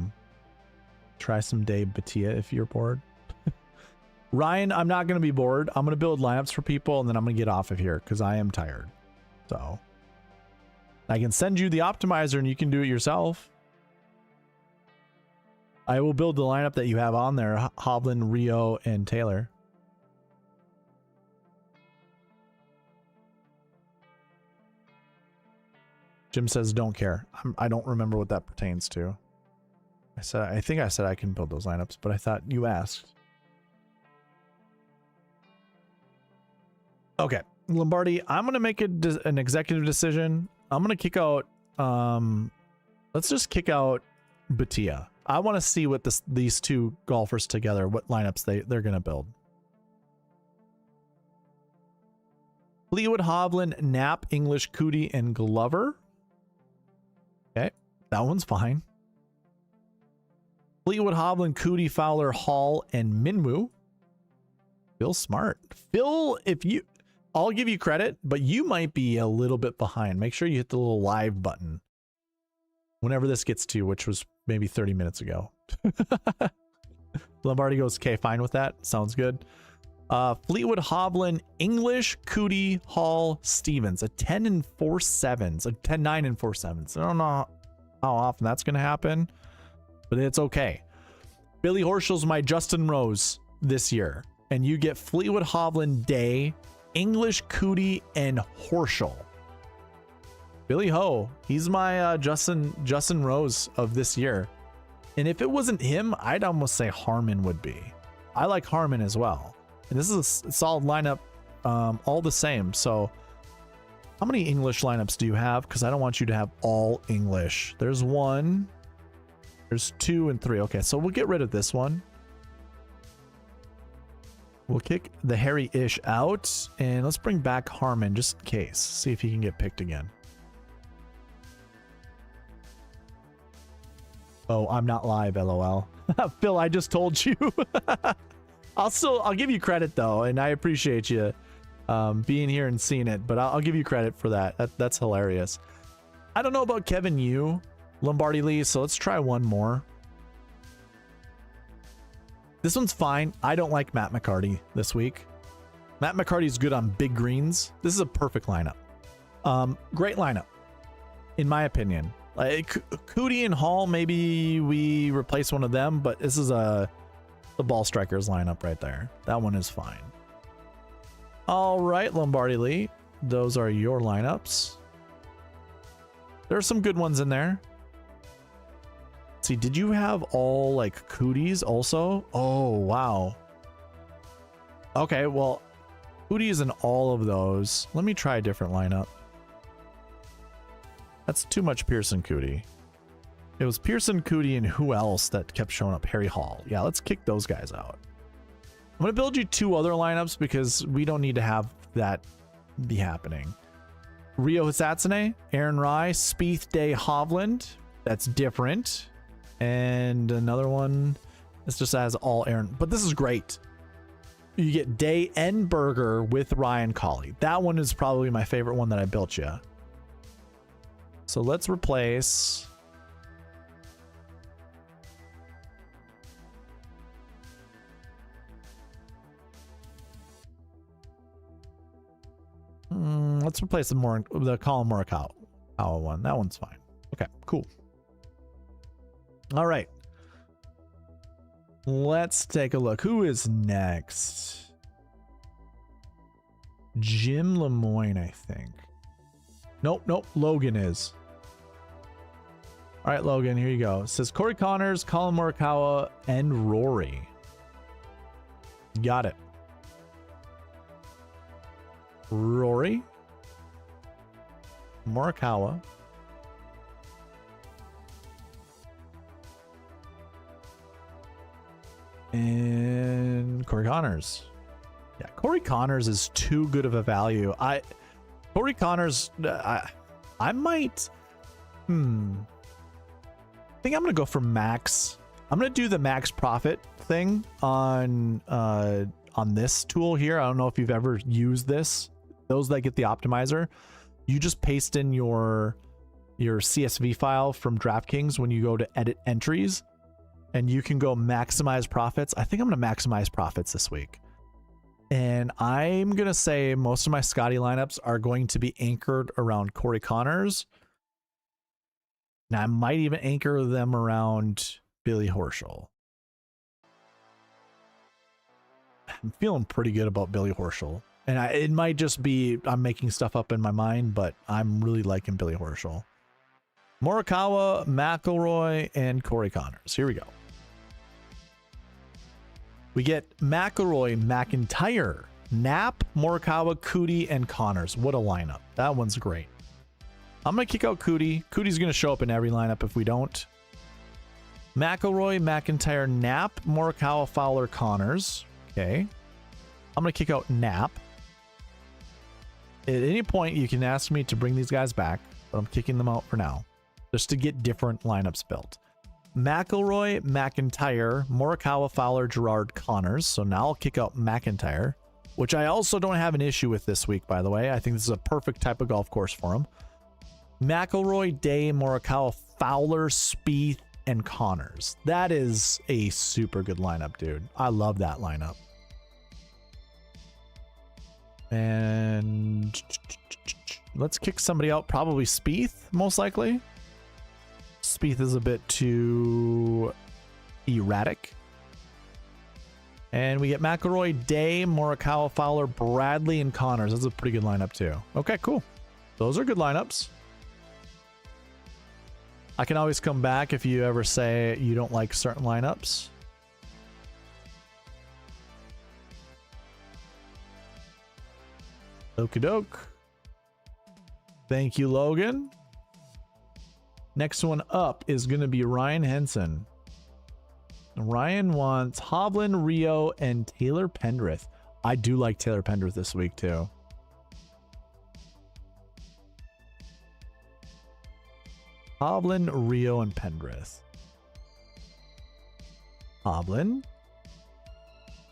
try some Day Batia if you're bored. Ryan, I'm not going to be bored. I'm going to build lineups for people, and then I'm going to get off of here because I am tired. So I can send you the optimizer, and you can do it yourself. I will build the lineup that you have on there, Hovland, Rio, and Taylor. Jim says, don't care. I don't remember what that pertains to. I think I said I can build those lineups, but I thought you asked. Okay, Lombardi, I'm going to make an executive decision. I'm going to kick out, let's just kick out Batia. I want to see what these 2 golfers together, what lineups they're going to build. Fleetwood, Hovland, Knapp, English, Cootie, and Glover. Okay, that one's fine. Fleetwood, Hovland, Cootie, Fowler, Hall, and Minwoo. Phil Smart. Phil, if you... I'll give you credit, but you might be a little bit behind. Make sure you hit the little live button whenever this gets to you, which was maybe 30 minutes ago. Lombardi goes, okay, fine with that. Sounds good. Fleetwood, Hovland, English, Cootie, Hall, Stevens. A 10 and 4 sevens. A 10, 9 and 4 sevens. I don't know how often that's going to happen, but it's okay. Billy Horschel's my Justin Rose this year. And you get Fleetwood, Hovland, Day, English, Cootie, and Horschel. Billy Ho, he's my Justin Rose of this year. And if it wasn't him, I'd almost say Harman would be. I like Harman as well. And this is a solid lineup, all the same. So how many English lineups do you have? Because I don't want you to have all English. There's 1, there's 2, and 3. Okay, so we'll get rid of this one. We'll kick the Harry-ish out, and let's bring back Harman just in case. See if he can get picked again. Oh, I'm not live, LOL. Phil, I just told you. I'll give you credit though, and I appreciate you being here and seeing it, but I'll give you credit for that. That's hilarious. I don't know about Kevin Yu, Lombardi Lee, so let's try one more. This one's fine. I don't like Matt McCarty this week. Matt McCarty's good on big greens. This is a perfect lineup. Great lineup, in my opinion. Like Cootie and Hall, maybe we replace one of them, but this is the ball strikers lineup right there. That one is fine. All right, Lombardi Lee, those are your lineups. There are some good ones in there. Let's see, did you have all like Cooties also? Oh, wow. Okay, well, Cootie is in all of those. Let me try a different lineup. That's too much Pearson Cootie. It was Pearson Cootie and who else that kept showing up? Harry Hall. Yeah, let's kick those guys out. I'm going to build you 2 other lineups because we don't need to have that be happening. Rio Hisatsune, Aaron Rai, Spieth, Day, Hovland. That's different. And another one, this just has all Aaron. But this is great. You get Day and Berger with Ryan Colley. That one is probably my favorite one that I built you. So let's replace... let's replace the Colin Morikawa one. That one's fine. Okay, cool. All right. Let's take a look. Who is next? Jim Lemoyne, I think. Nope. Logan is. All right, Logan, here you go. It says Corey Connors, Colin Morikawa, and Rory. Got it. Rory, Morikawa, and Corey Connors. Yeah, Corey Connors is too good of a value. Corey Connors, I might, I think I'm gonna go for max. I'm gonna do the max profit thing on this tool here. I don't know if you've ever used this. Those that get the optimizer, you just paste in your CSV file from DraftKings when you go to edit entries, and you can go maximize profits. I think I'm going to maximize profits this week. And I'm going to say most of my Scottie lineups are going to be anchored around Corey Connors. Now I might even anchor them around Billy Horschel. I'm feeling pretty good about Billy Horschel. And it might just be I'm making stuff up in my mind, but I'm really liking Billy Horschel. Morikawa, McIlroy, and Corey Connors. Here we go. We get McIlroy, McIntyre, Knapp, Morikawa, Cootie, and Connors. What a lineup. That one's great. I'm going to kick out Cootie. Cootie's going to show up in every lineup if we don't. McIlroy, McIntyre, Knapp, Morikawa, Fowler, Connors. Okay. I'm going to kick out Knapp. At any point, you can ask me to bring these guys back, but I'm kicking them out for now, just to get different lineups built. McIlroy, McIntyre, Morikawa, Fowler, Gerard, Connors. So now I'll kick out McIntyre. which I also don't have an issue with this week, by the way. I think this is a perfect type of golf course for him. McIlroy, Day, Morikawa, Fowler, Spieth, and Connors. That is a super good lineup, dude. I love that lineup. And let's kick somebody out. Probably Spieth, most likely. Spieth is a bit too erratic. And we get McIlroy, Day, Morikawa, Fowler, Bradley, and Connors. That's a pretty good lineup too. Okay, cool. Those are good lineups. I can always come back if you ever say you don't like certain lineups. Okie doke. Thank you, Logan. Next one up is going to be Ryan Henson. Ryan wants Hovland, Rio, and Taylor Pendrith. I do like Taylor Pendrith this week too. Hovland, Rio, and Pendrith. Hovland.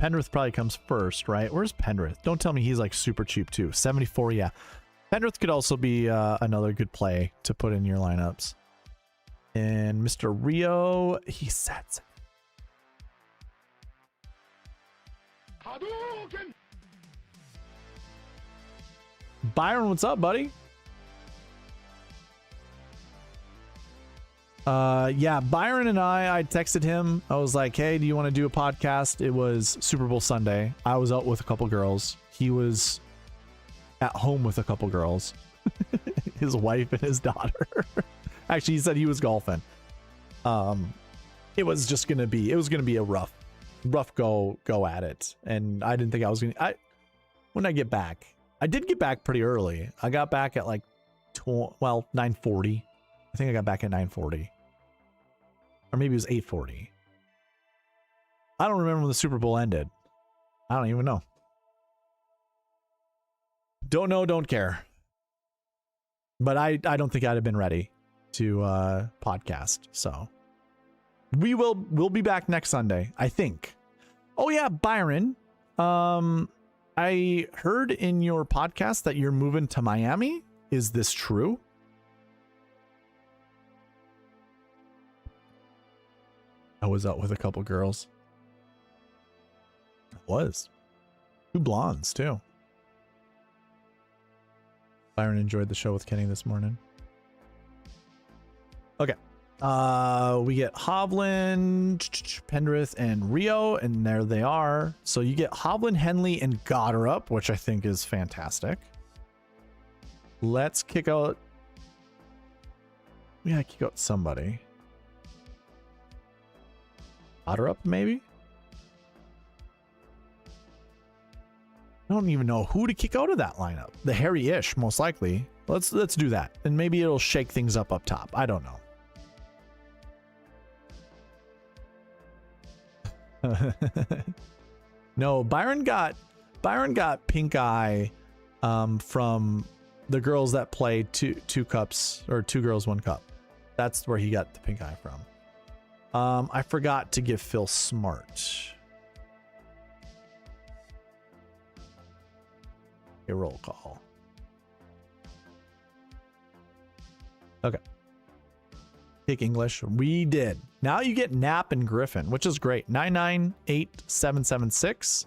Pendrith probably comes first, right? Where's Pendrith? Don't tell me he's like super cheap too. 74, yeah. Pendrith could also be another good play to put in your lineups. And Mr. Rio, he sets. Byron, what's up, buddy? Yeah, Byron and I texted him. I was like, hey, do you want to do a podcast? It was Super Bowl Sunday. I was out with a couple girls. He was at home with a couple girls. His wife and his daughter. Actually, he said he was golfing. It was just gonna be, a rough go at it. And I didn't think I was gonna, when I get back, I did get back pretty early. I got back at like 9:40. I think I got back at 9:40. Or maybe it was 8:40. I don't remember when the Super Bowl ended. I don't even know. Don't know, don't care. But I don't think I'd have been ready to podcast. So we'll be back next Sunday, I think. Oh yeah, Byron. I heard in your podcast that you're moving to Miami. Is this true? I was out with a couple girls. I was. 2 blondes, too. Byron enjoyed the show with Kenny this morning. Okay. We get Hovland, Pendrith, and Rio, and there they are. So you get Hovland, Henley, and Goddard, which I think is fantastic. Let's kick out... Yeah, kick out somebody. Goddard, maybe? I don't even know who to kick out of that lineup. The Harry-ish, most likely. Let's do that. And maybe it'll shake things up top. I don't know. No, Byron got pink eye from the girls that play two cups, or 2 girls 1 cup. That's where he got the pink eye from. I forgot to give Phil Smart a roll call. Okay. Pick English. We did. Now you get Knapp and Griffin, which is great. 998776.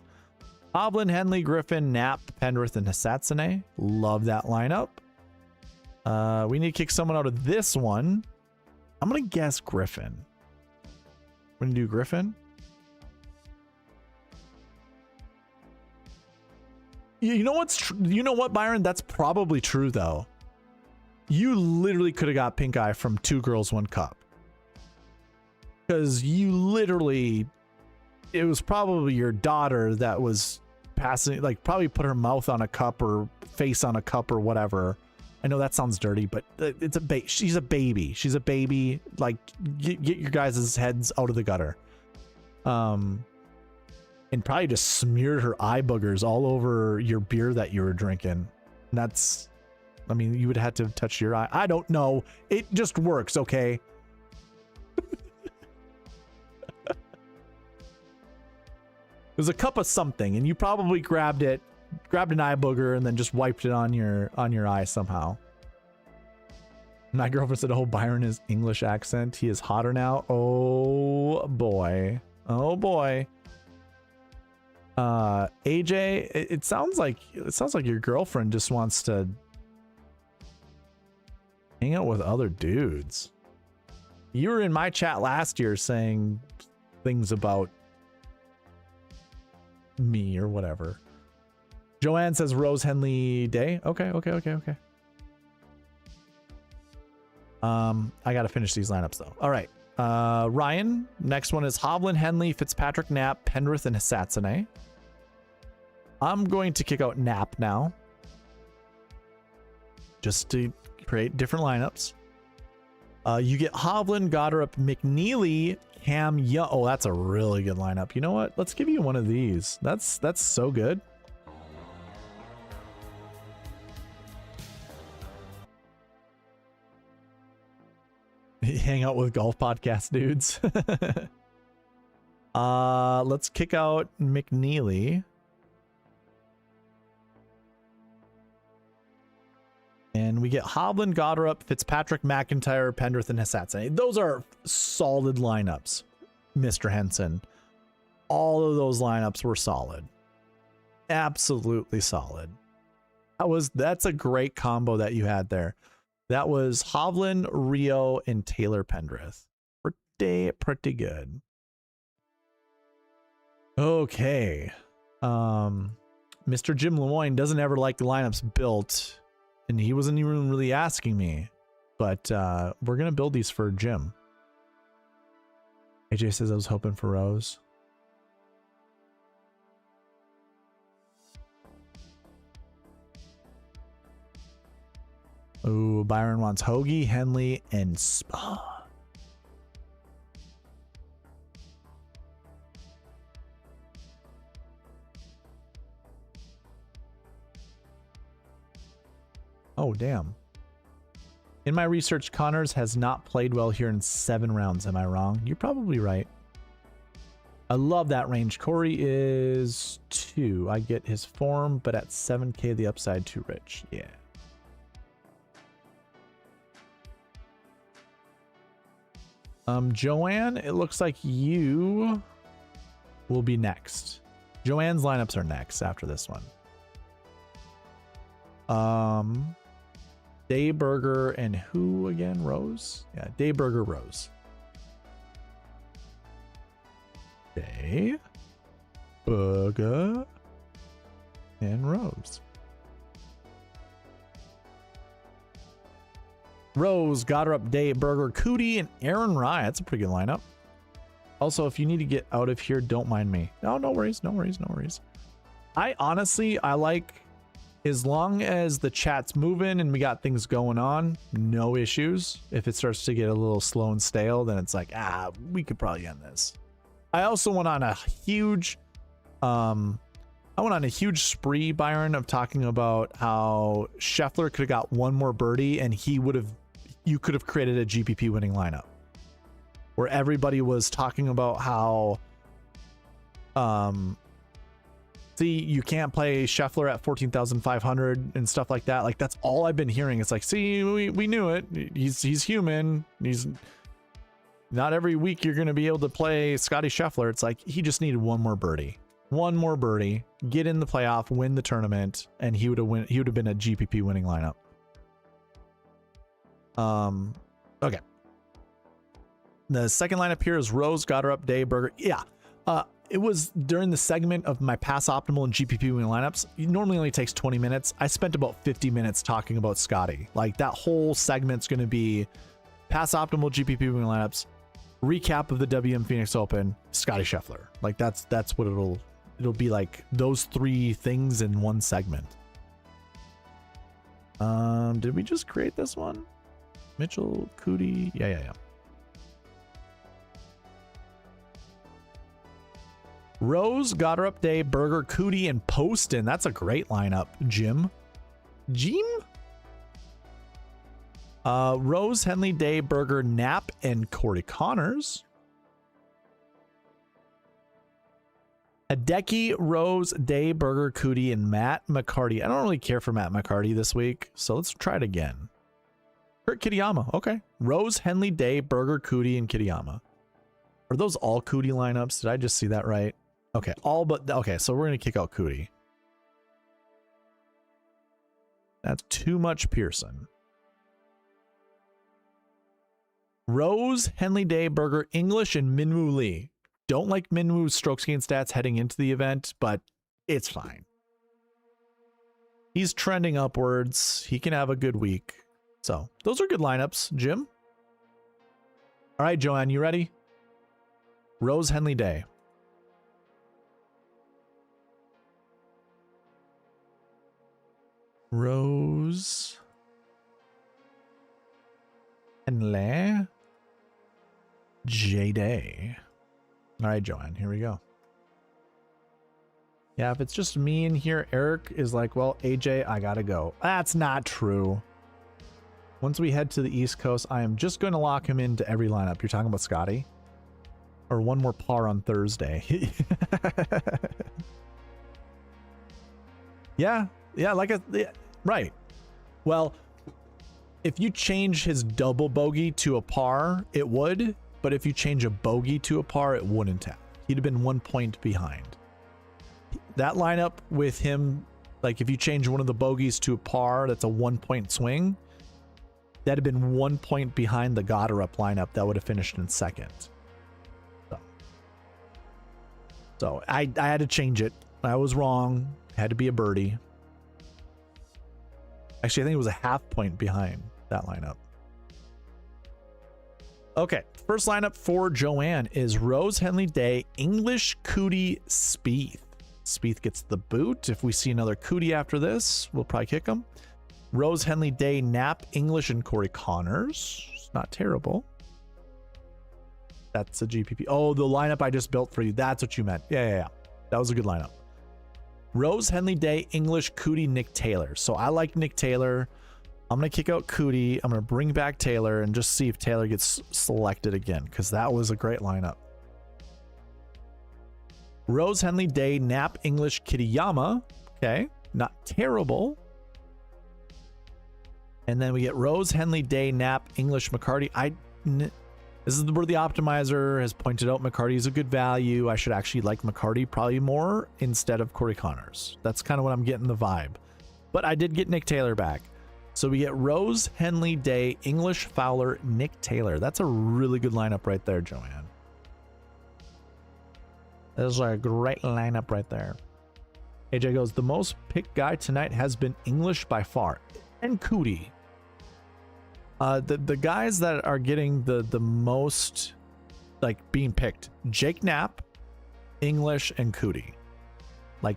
Hovland, Henley, Griffin, Knapp, Pendrith, and Hisatsune. Love that lineup. We need to kick someone out of this one. I'm going to guess Griffin. We're going to do Griffin. You know what's you know what, Byron? That's probably true, though. You literally could have got pink eye from 2 girls 1 cup. Because you literally... It was probably your daughter that was passing, like probably put her mouth on a cup or face on a cup or whatever. I know that sounds dirty, but it's she's a baby. She's a baby. Like, get your guys' heads out of the gutter. And probably just smeared her eye boogers all over your beer that you were drinking. And that's, I mean, you would have to touch your eye. I don't know. It just works, okay? It was a cup of something, and you probably grabbed it grabbed an eye booger and then just wiped it on your eye somehow. My girlfriend said, "Oh, Byron, his English accent. He is hotter now." Oh boy. Oh boy. AJ, it sounds like your girlfriend just wants to hang out with other dudes. You were in my chat last year saying things about me or whatever. Joanne says Rose Henley Day. Okay. I gotta finish these lineups though. All right. Ryan, next one is Hovland, Henley, Fitzpatrick, Knapp, Pendrith, and Hisatsune. I'm going to kick out Knapp now, just to create different lineups. You get Hovland, Goddard, McNeely, Cam Young. Oh, that's a really good lineup. You know what? Let's give you one of these. That's so good. Hang out with golf podcast dudes. Let's kick out McNeely. And we get Hovland, Goddard, Fitzpatrick, McIntyre, Pendrith, and Hisatsune. Those are solid lineups, Mr. Henson. All of those lineups were solid. Absolutely solid. That's a great combo that you had there. That was Hovland, Rio, and Taylor Pendrith. Pretty good. Okay. Mr. Jim Lemoyne doesn't ever like the lineups built. And he wasn't even really asking me, but we're going to build these for Jim. AJ says I was hoping for Rose. Ooh, Byron wants Hoagie, Henley, and Spa. Oh, damn. In my research, Connors has not played well here in 7 rounds. Am I wrong? You're probably right. I love that range. Corey is 2. I get his form, but at 7K, the upside too rich. Yeah. Joanne, it looks like you will be next. Joanne's lineups are next after this one. Dayburger and who again? Rose? Yeah, Dayburger, Rose. Dayburger and Rose. Rose, Goddard, Dayburger, Cootie, and Aaron Rye. That's a pretty good lineup. Also, if you need to get out of here, don't mind me. No worries. I like, as long as the chat's moving and we got things going on, no issues. If it starts to get a little slow and stale, then it's like, we could probably end this. I also went on a huge, spree, Byron, of talking about how Scheffler could have got one more birdie and you could have created a GPP winning lineup. Where everybody was talking about how, you can't play Scheffler at 14,500 and stuff like that. Like, that's all I've been hearing. It's like, see, we knew it. He's human. He's not every week you're going to be able to play Scottie Scheffler. It's like, he just needed one more birdie, get in the playoff, win the tournament, and he would have been a GPP winning lineup. Okay. The second lineup here is Rose, Goddard, Dayburger. Yeah. It was during the segment of my pass optimal and GPP winning lineups. It normally only takes 20 minutes. I spent about 50 minutes talking about Scottie. Like, that whole segment's going to be pass optimal, GPP winning lineups, recap of the WM Phoenix Open, Scottie Scheffler. Like, that's what it'll be, like those 3 things in one segment. Did we just create this one? Mitchell, Cootie. Yeah. Rose, Goddard, Dayburger, Cootie, and Poston. That's a great lineup, Jim. Rose, Henley, Dayburger, Knapp, and Corey Connors. Hideki, Rose, Day, Berger, Cootie, and Matt McCarty. I don't really care for Matt McCarty this week, so let's try it again. Kurt Kitayama. Okay. Rose, Henley, Day, Berger, Cootie, and Kitayama. Are those all Cootie lineups? Did I just see that right? Okay, all but... Okay, so we're going to kick out Cootie. That's too much Pearson. Rose, Henley, Day, Berger, English, and Minwoo Lee. Don't like Minwoo's strokes gain stats heading into the event, but it's fine. He's trending upwards. He can have a good week. So, those are good lineups. Jim? All right, Joanne, you ready? Rose, Henley, Day. Rose, Henley, J-Day. All right, Joanne, here we go. Yeah, if it's just me in here, Eric is like, well, AJ, I gotta go. That's not true. Once we head to the East Coast, I am just going to lock him into every lineup. You're talking about Scottie? Or one more par on Thursday. Yeah, like a... Yeah, right. Well, if you change his double bogey to a par, it would. But if you change a bogey to a par, it wouldn't have. He'd have been 1 point behind. That lineup with him, like if you change one of the bogeys to a par, that's a 1 point swing. That'd have been 1 point behind the Goddard lineup that would have finished in second. So I had to change it. I was wrong. Had to be a birdie. Actually, I think it was a half point behind that lineup. Okay, first lineup for Joanne is Rose, Henley, Day, English, Cootie, Spieth. Spieth gets the boot. If we see another Cootie after this, we'll probably kick him. Rose, Henley, Day, Knapp, English, and Corey Connors. It's not terrible. That's a GPP. Oh, the lineup I just built for you. That's what you meant. Yeah. That was a good lineup. Rose, Henley, Day, English, Cootie, Nick Taylor. So I like Nick Taylor. I'm going to kick out Cootie. I'm going to bring back Taylor and just see if Taylor gets selected again, because that was a great lineup. Rose, Henley, Day, Knapp, English, Kitayama. Okay, not terrible. And then we get Rose, Henley, Day, Knapp, English, McCarty. This is where the optimizer has pointed out McCarty is a good value. I should actually like McCarty probably more instead of Corey Connors. That's kind of what I'm getting the vibe. But I did get Nick Taylor back. So we get Rose, Henley, Day, English, Fowler, Nick Taylor. That's a really good lineup right there, Joanne. That is a great lineup right there. AJ goes, the most picked guy tonight has been English by far. And Cootie. The guys that are getting the most, like, being picked, Jake Knapp, English, and Cootie. Like,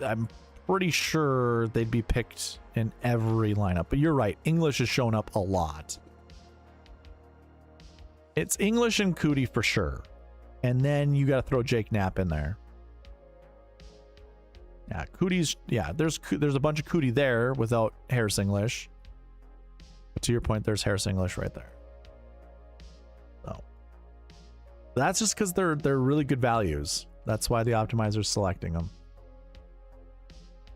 I'm pretty sure they'd be picked in every lineup. But you're right, English has shown up a lot. It's English and Cootie for sure. And then you got to throw Jake Knapp in there. Yeah, Cootie's, yeah, there's a bunch of Cootie there without Harris English. But to your point, there's Harris English right there. So that's just because they're really good values. That's why the optimizer's selecting them.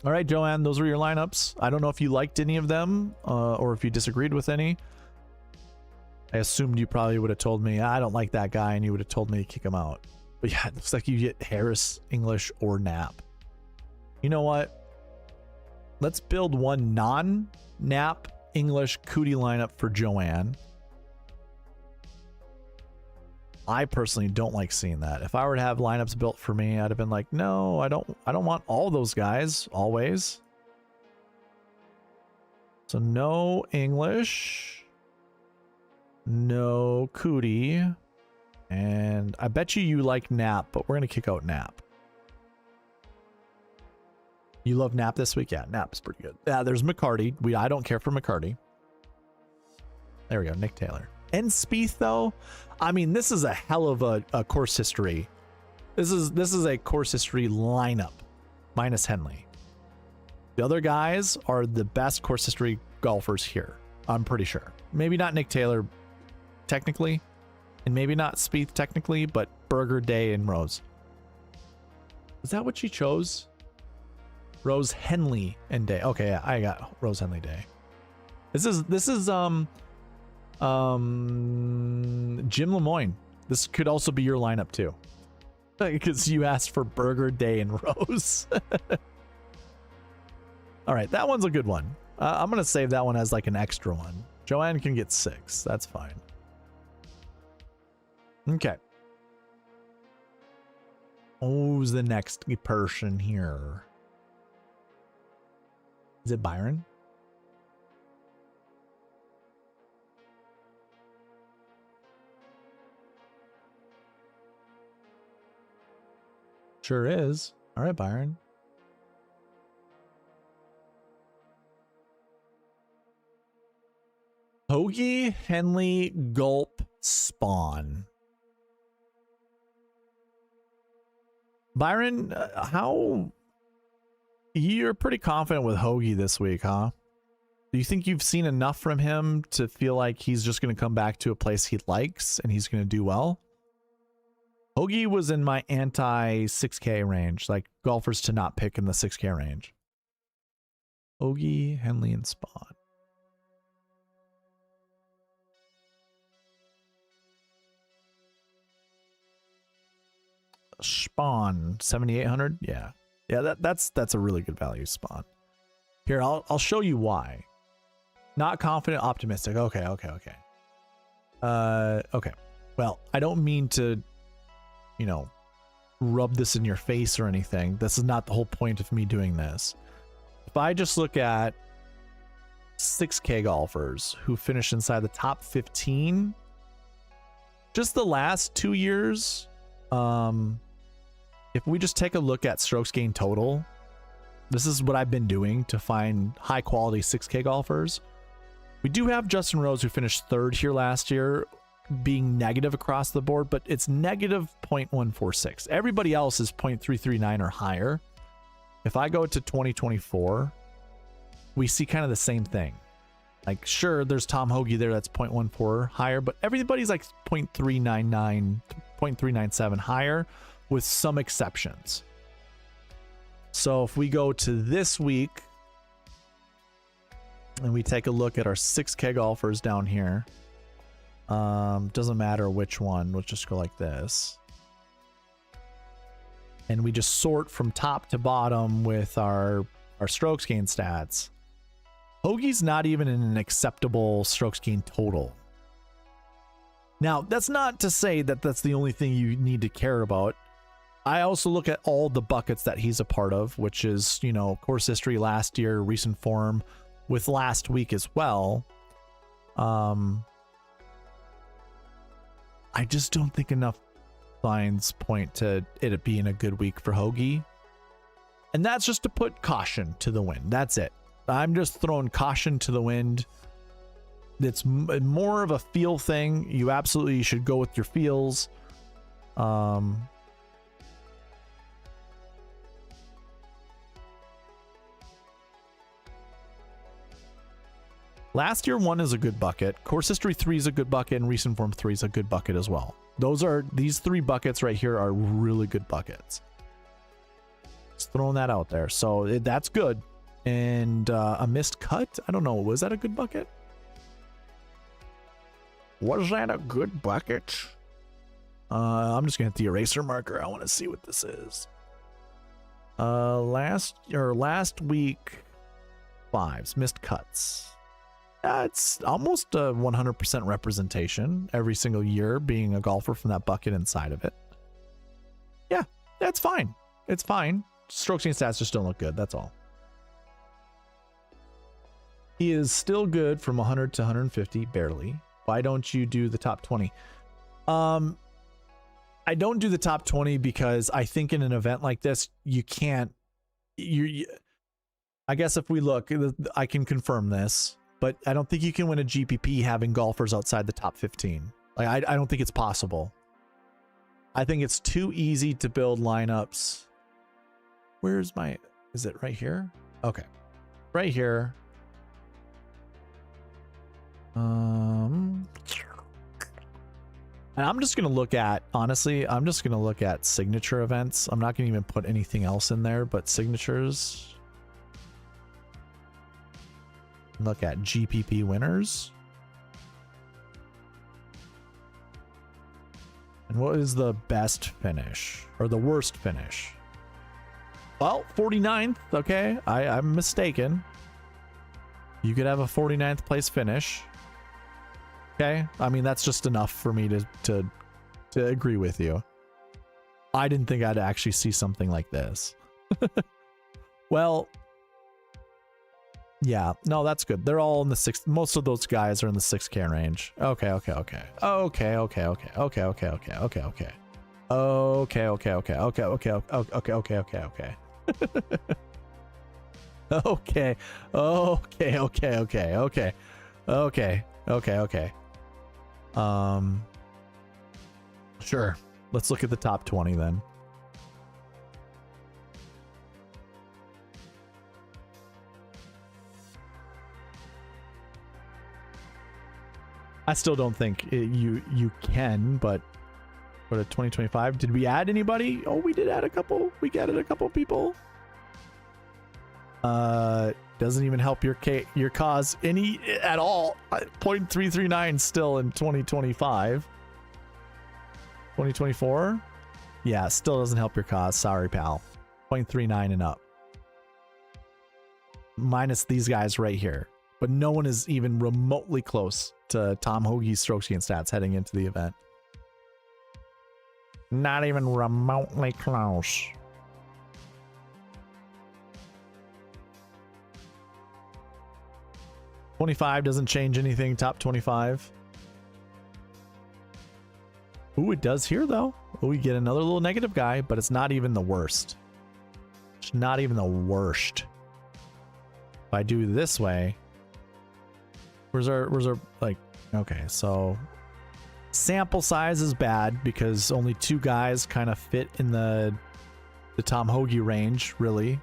All right, Joanne, those were your lineups. I don't know if you liked any of them or if you disagreed with any. I assumed you probably would have told me, I don't like that guy, and you would have told me to kick him out. But yeah, it looks like you get Harris, English, or Knapp. You know what? Let's build one non-Knapp English Cootie lineup for Joanne. I personally don't like seeing that. If I were to have lineups built for me, I'd have been like, no, I don't want all those guys always. So no English, no Cootie, and I bet you like Knapp, but we're gonna kick out Knapp. You love Knapp this week? Yeah, Knapp's pretty good. Yeah, there's McCarty. I don't care for McCarty. There we go, Nick Taylor. And Spieth, though, I mean, this is a hell of a course history. This is a course history lineup, minus Henley. The other guys are the best course history golfers here, I'm pretty sure. Maybe not Nick Taylor, technically, and maybe not Spieth, technically, but Berger, Day, and Rose. Is that what she chose? Rose Henley and Day. Okay, yeah, I got Rose Henley Day. This is Jim Lemoyne. This could also be your lineup too, because you asked for Burger, Day, and Rose. All right, that one's a good one. I'm gonna save that one as like an extra one. Joanne can get 6. That's fine. Okay. Who's the next person here? Is it Byron? Sure is. All right, Byron. Hoagie, Henley, Gulp, Spawn. Byron, how... You're pretty confident with Hoagie this week, huh? Do you think you've seen enough from him to feel like he's just going to come back to a place he likes and he's going to do well? Hoagie was in my anti-6K range, like golfers to not pick in the 6K range. Hoagie, Henley, and Spawn. Spawn 7,800. Yeah, that's a really good value. Spawn. Here, I'll show you why. Not confident, optimistic. Okay. Okay. Well, I don't mean to, you know, rub this in your face or anything. This is not the whole point of me doing this. If I just look at 6K golfers who finish inside the top 15, just the last 2 years. If we just take a look at strokes gained total, this is what I've been doing to find high quality 6K golfers. We do have Justin Rose, who finished 3rd here last year, being negative across the board, but it's negative 0.146. Everybody else is 0.339 or higher. If I go to 2024, we see kind of the same thing. Like, sure, there's Tom Hoagie there, that's 0.14 higher, but everybody's like 0.399, 0.397 higher, with some exceptions. So if we go to this week and we take a look at our 6K golfers down here, doesn't matter which one, let's just go like this. And we just sort from top to bottom with our strokes gain stats. Hoagie's not even in an acceptable strokes gain total. Now, that's not to say that that's the only thing you need to care about. I also look at all the buckets that he's a part of, which is, you know, course history last year, recent form, with last week as well. I just don't think enough signs point to it being a good week for Hoagie. And that's just to put caution to the wind. That's it. I'm just throwing caution to the wind. It's more of a feel thing. You absolutely should go with your feels. Last year 1 is a good bucket. Course history 3 is a good bucket, and recent form 3 is a good bucket as well. These 3 buckets right here are really good buckets. Just throwing that out there. So that's good. And a missed cut? I don't know. Was that a good bucket? Was that a good bucket? I'm just gonna hit the eraser marker. I want to see what this is. Last week 5s, missed cuts. It's almost a 100% representation every single year, being a golfer from that bucket inside of it. Yeah, that's fine. It's fine. Strokes gained stats just don't look good. That's all. He is still good from 100 to 150, barely. Why don't you do the top 20? I don't do the top 20 because I think in an event like this, you can't. I guess if we look, I can confirm this. But I don't think you can win a GPP having golfers outside the top 15. Like, I don't think it's possible. I think it's too easy to build lineups. Where's my... Is it right here? Okay. Right here. And I'm just going to look at, honestly, I'm just going to look at signature events. I'm not going to even put anything else in there but signatures. Look at GPP winners. And what is the best finish or the worst finish? Well, 49th. Okay, I'm mistaken. You could have a 49th place finish. Okay, I mean, that's just enough for me to agree with you. I didn't think I'd actually see something like this. Well, yeah, no, that's good. They're all in the 6. Most of those guys are in the 6K range. Okay. Sure. Let's look at the top 20 then. I still don't think you can, but what at 2025? Did we add anybody? Oh, we did add a couple. We added a couple people. Doesn't even help your cause any at all. 0.339 still in 2025. 2024? Yeah, still doesn't help your cause. Sorry, pal. 0.39 and up. Minus these guys right here. But no one is even remotely close to Tom Hoagie's strokes gain stats heading into the event. Not even remotely close. $25 doesn't change anything. Top 25. Ooh, it does here though. Oh, we get another little negative guy, but it's not even the worst. It's not even the worst. If I do this way, where's our like, okay, so sample size is bad because only 2 guys kind of fit in the Tom Hoagie range, really.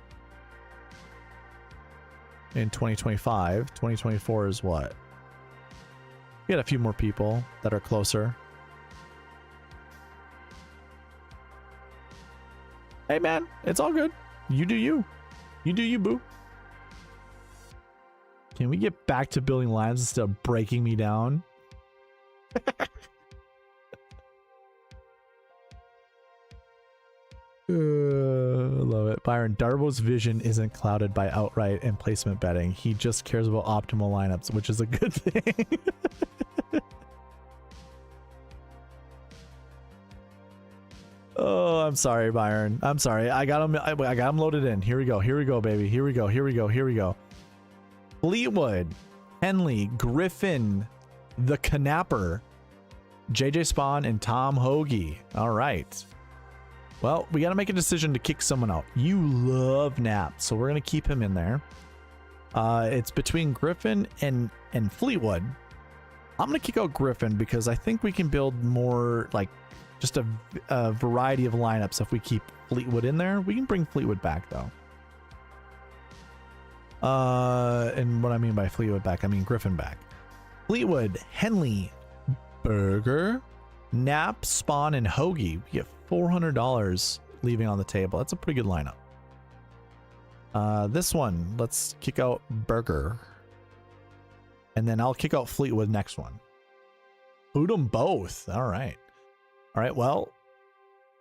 In 2025, 2024 is what? We got a few more people that are closer. Hey man, it's all good. You do you. You do you, boo. Can we get back to building lines instead of breaking me down? I love it. Byron, Darbo's vision isn't clouded by outright and placement betting. He just cares about optimal lineups, which is a good thing. Oh, I'm sorry, Byron. I'm sorry. I got him loaded in. Here we go. Here we go, baby. Here we go. Here we go. Here we go. Fleetwood, Henley, Griffin, the Knapper, JJ Spawn, and Tom Hoagie. All right. Well, we got to make a decision to kick someone out. You love Knapp, so we're going to keep him in there. It's between Griffin and Fleetwood. I'm going to kick out Griffin because I think we can build more, like, just a variety of lineups if we keep Fleetwood in there. We can bring Fleetwood back, though. And what I mean by Fleetwood back, I mean Griffin back. Fleetwood, Henley, Berger, Knapp, Spawn, and Hoagie. We get $400 leaving on the table. That's a pretty good lineup. This one, let's kick out Berger. And then I'll kick out Fleetwood next one. Boot them both. All right. All right, well,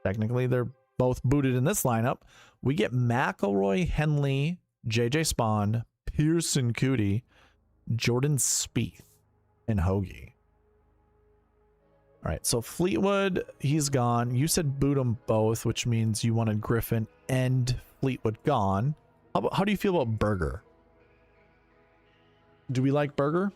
technically they're both booted in this lineup. We get McIlroy, Henley, JJ Spawn, Pearson Cootie, Jordan Spieth, and Hoagie. All right, so Fleetwood, he's gone. You said boot them both, which means you wanted Griffin and Fleetwood gone. How do you feel about Berger? Do we like Berger?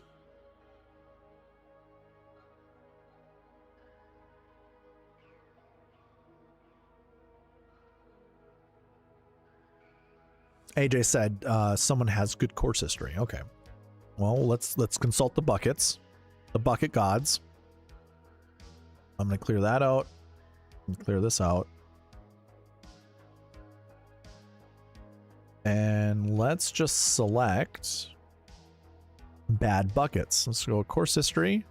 AJ said someone has good course history. Okay. Well, let's consult the buckets. The bucket gods. I'm going to clear that out. And clear this out. And let's just select bad buckets. Let's go course history.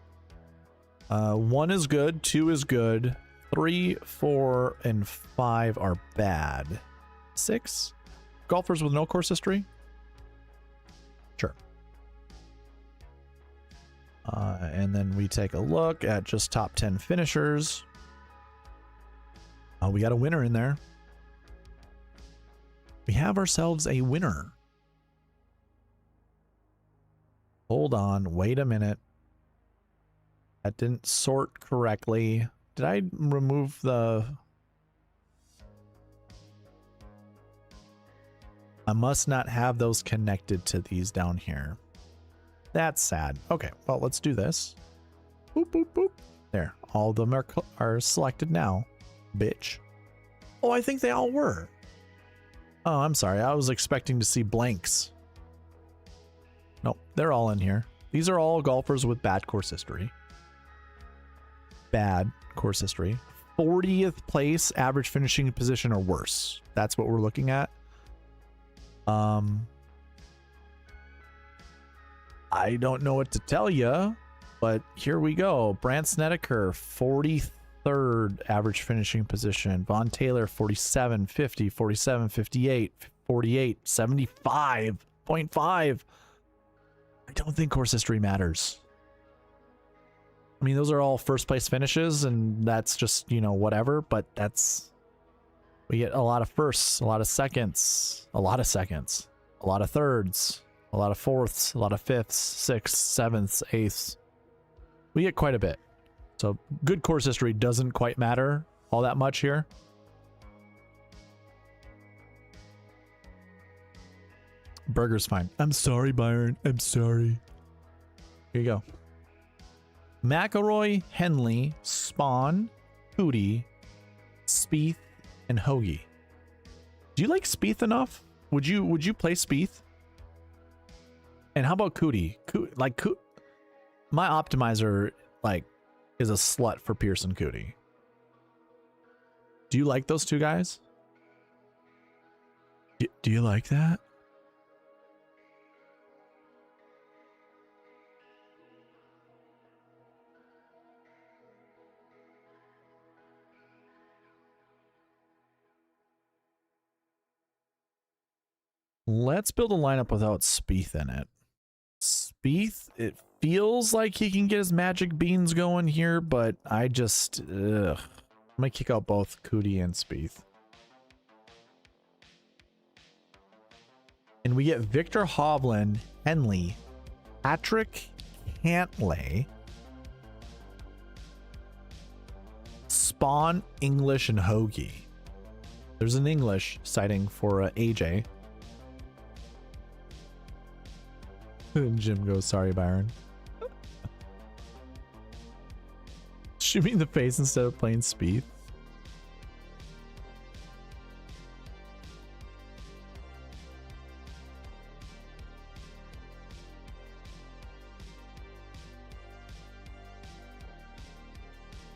1 is good, 2 is good, 3, 4, and 5 are bad. 6? Golfers with no course history? Sure. And then we take a look at just top 10 finishers. We got a winner in there. We have ourselves a winner. Hold on, wait a minute. That didn't sort correctly. Did I remove the... I must not have those connected to these down here. That's sad. Okay, well, let's do this. Boop, boop, boop. There, all of them are selected now, bitch. Oh, I think they all were. Oh, I'm sorry. I was expecting to see blanks. Nope, they're all in here. These are all golfers with bad course history. Bad course history. 40th place average finishing position or worse. That's what we're looking at. I don't know what to tell you, but here we go. Brandt Snedeker, 43rd average finishing position. Vaughn Taylor, 47, 50, 47, 58, 48, 75.5. I don't think course history matters. I mean, those are all first place finishes, and that's just, you know, whatever, but that's... We get a lot of firsts, a lot of seconds, a lot of seconds, a lot of thirds, a lot of fourths, a lot of fifths, sixths, sevenths, eighths. We get quite a bit. So good course history doesn't quite matter all that much here. Burger's fine. I'm sorry, Byron. I'm sorry. Here you go. McIlroy, Henley, Spawn, Hootie, Spieth, and Hoagie. Do you like Spieth enough? Would you play Spieth? And how about Cootie? My optimizer is a slut for Pearson Cootie. Do you like those two guys? Do you like that? Let's build a lineup without Spieth in it. Spieth, it feels like he can get his magic beans going here, but I just... I'm going to kick out both Cootie and Spieth. And we get Victor Hovland, Henley, Patrick Cantlay, Spawn, English, and Hoagie. There's an English sighting for AJ. And Jim goes, sorry, Byron. Shoot me in the face instead of playing Spieth.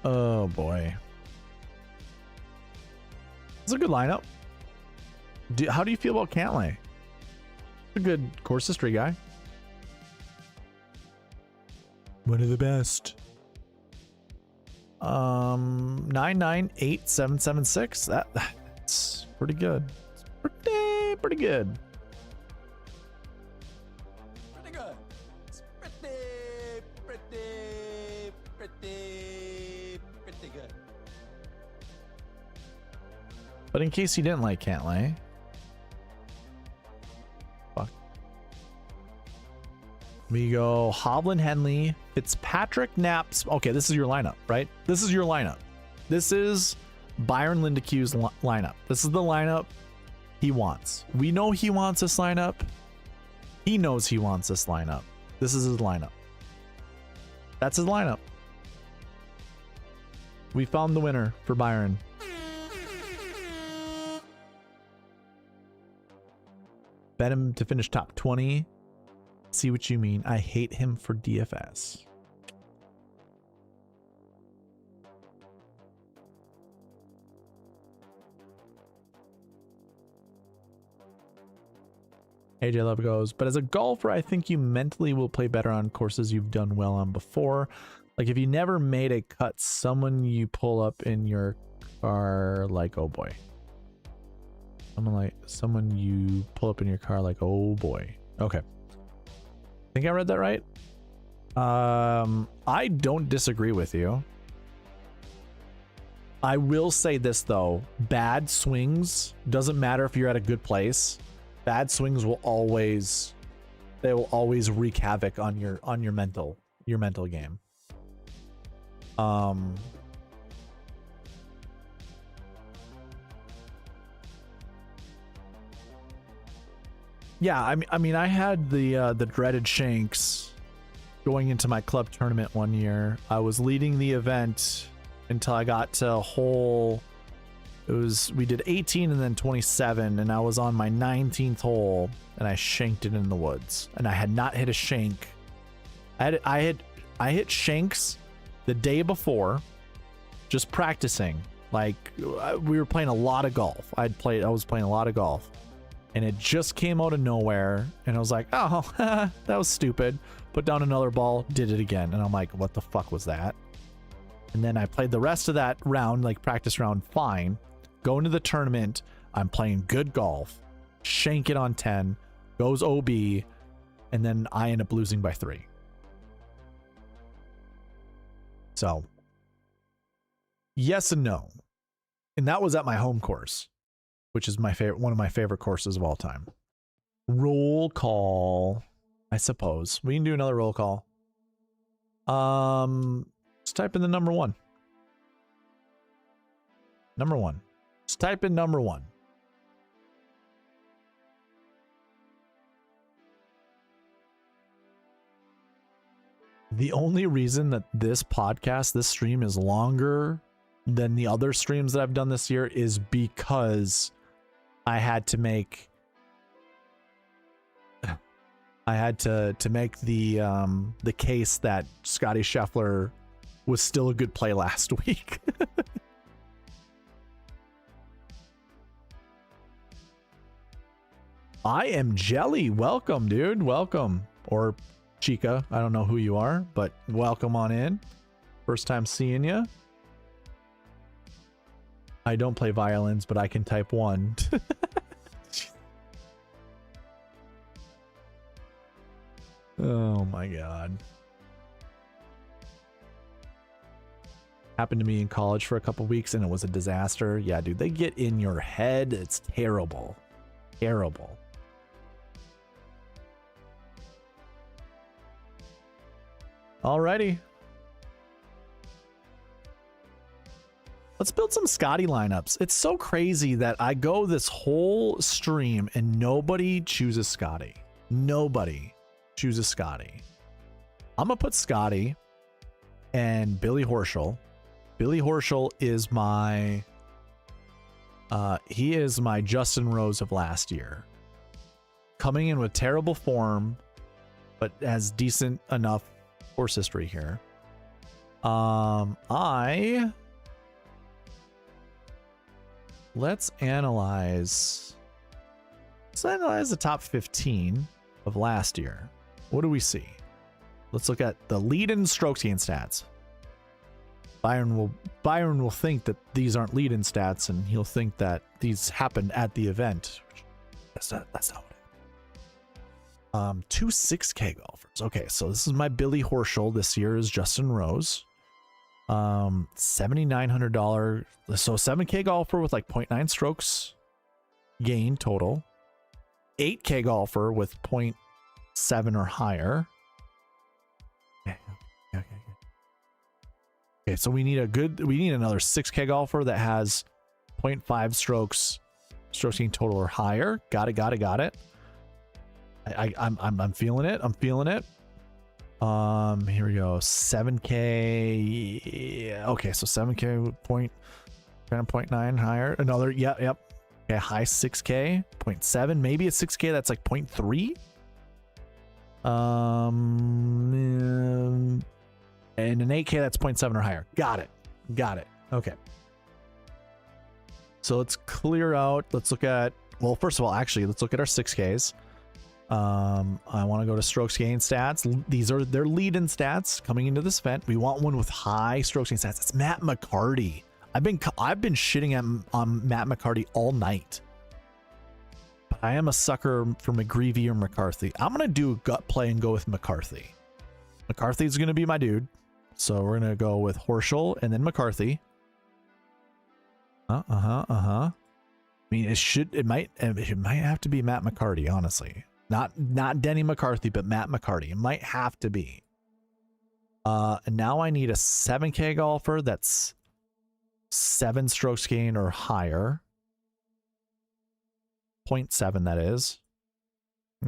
Oh boy. It's a good lineup. How do you feel about Cantlay? A good course history guy. One of the best. 998776. That's pretty good. It's pretty good. Pretty good. It's pretty good. But in case you didn't like Cantlay, we go Hovland, Henley, Fitzpatrick, Naps. Okay, this is your lineup, right? This is your lineup. This is Byron Lindeque's lineup. This is the lineup he wants. We know he wants this lineup. He knows he wants this lineup. This is his lineup. That's his lineup. We found the winner for Byron. Bet him to finish top 20. See what you mean. I hate him for DFS. AJ Love goes, but as a golfer, I think you mentally will play better on courses you've done well on before. Like if you never made a cut, someone you pull up in your car like, oh boy. Someone you pull up in your car like, oh boy. Okay. Think I read that right? I don't disagree with you. I will say this though, bad swings, doesn't matter if you're at a good place, bad swings will always wreak havoc on your mental game. Yeah, I mean I had the dreaded shanks going into my club tournament one year. I was leading the event until I got to hole, we did 18 and then 27, and I was on my 19th hole and I shanked it in the woods, and I had not hit a shank. I hit shanks the day before, just practicing. Like we were playing a lot of golf. I was playing a lot of golf, and it just came out of nowhere, and I was like, oh, that was stupid. Put down another ball, did it again, and I'm like, what the fuck was that? And then I played the rest of that round, like practice round, fine. Go into the tournament, I'm playing good golf, shank it on 10, goes OB, and then I end up losing by 3. So, yes and no. And that was at my home course, which is my favorite, one of my favorite courses of all time. Roll call, I suppose. We can do another roll call. Let's type in the number 1. Number 1. Let's type in number 1. The only reason that this podcast, this stream is longer than the other streams that I've done this year is because I had to make the case that Scottie Scheffler was still a good play last week. I am Jelly. Welcome, dude. Welcome. Or Chica. I don't know who you are, but welcome on in. First time seeing you. I don't play violins, but I can type 1. Oh my god. Happened to me in college for a couple weeks and it was a disaster. Yeah, dude, they get in your head. It's terrible. Terrible. Alrighty. Let's build some Scottie lineups. It's so crazy that I go this whole stream and nobody chooses Scottie. Nobody chooses Scottie. I'm gonna put Scottie and Billy Horschel. Billy Horschel is my he is my Justin Rose of last year. Coming in with terrible form, but has decent enough course history here. Let's analyze the top 15 of last year. What do we see? Let's look at the lead-in strokes gain stats. Byron will think that these aren't lead-in stats, and he'll think that these happened at the event. That's not what it is. 2 6K golfers. Okay, so this is my Billy Horschel. This year is Justin Rose. $7,900. So 7K golfer with like 0.9 strokes gain total. 8K golfer with 0.7 or higher. Okay, so we need another 6K golfer that has 0.5 strokes gain total or higher. Got it. I'm feeling it. Here we go. 7K. Okay, so 7K point 0.9 higher. Another, yep. Okay, high 6K, 0.7. Maybe a 6K that's like 0.3. And an 8K that's 0.7 or higher. Got it. Okay. So let's clear out. Let's look at, well, first of all, actually, let's look at our 6Ks. I want to go to strokes gain stats. These are their lead-in stats coming into this event. We want one with high strokes gain stats. It's Matt McCarty. I've been shitting on Matt McCarty all night. But I am a sucker for McGreevy or McCarthy. I'm gonna do a gut play and go with McCarthy. McCarthy's gonna be my dude. So we're gonna go with Horschel and then McCarthy. I mean, it might have to be Matt McCarty, honestly. Not Denny McCarthy, but Matt McCarty. It might have to be. And now I need a 7K golfer that's 7 strokes gain or higher. 0.7, that is.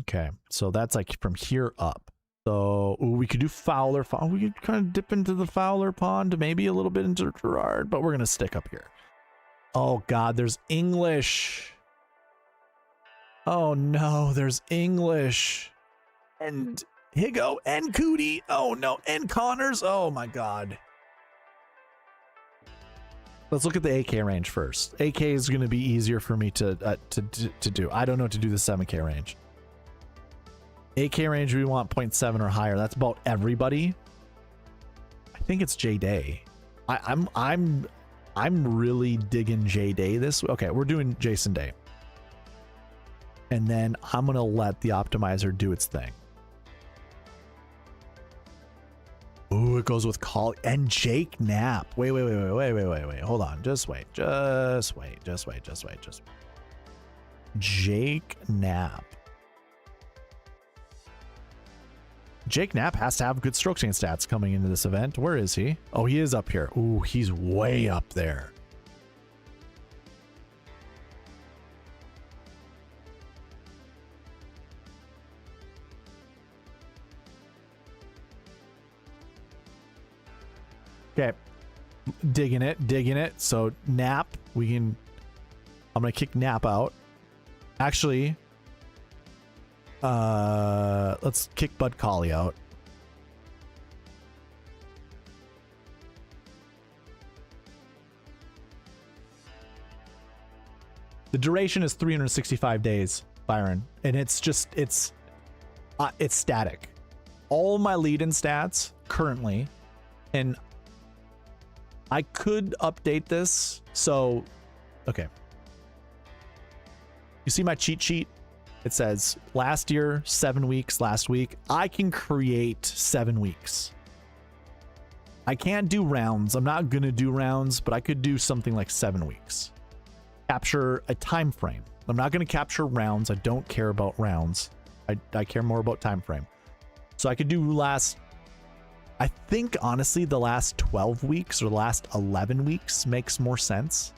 Okay, so that's like from here up. So we could do Fowler. We could kind of dip into the Fowler pond, maybe a little bit into Gerard, but we're gonna stick up here. Oh God, there's English. Oh no, there's English. And Higo and Cootie. Oh no, and Connors. Oh my God. Let's look at the 8K range first. 8K is going to be easier for me to do. I don't know to do the 7K range. 8K range, we want 0.7 or higher. That's about everybody. I think it's J Day. I'm really digging J Day this. Okay, we're doing Jason Day. And then I'm going to let the optimizer do its thing. Ooh, it goes with Call and Jake Knapp. Wait. Hold on. Just wait. Jake Knapp. Jake Knapp has to have good strokes gain stats coming into this event. Where is he? Oh, he is up here. Ooh, he's way up there. Okay, digging it. So Knapp, I'm gonna kick Knapp out. Actually, let's kick Bud Colley out. The duration is 365 days, Byron, and it's static. All my lead-in stats currently, and I could update this. So, okay. You see my cheat sheet? It says last year, 7 weeks, last week. I can create 7 weeks. I can't do rounds. I'm not going to do rounds, but I could do something like 7 weeks. Capture a time frame. I'm not going to capture rounds. I don't care about rounds. I care more about time frame. So I could do I think, honestly, the last 12 weeks or the last 11 weeks makes more sense.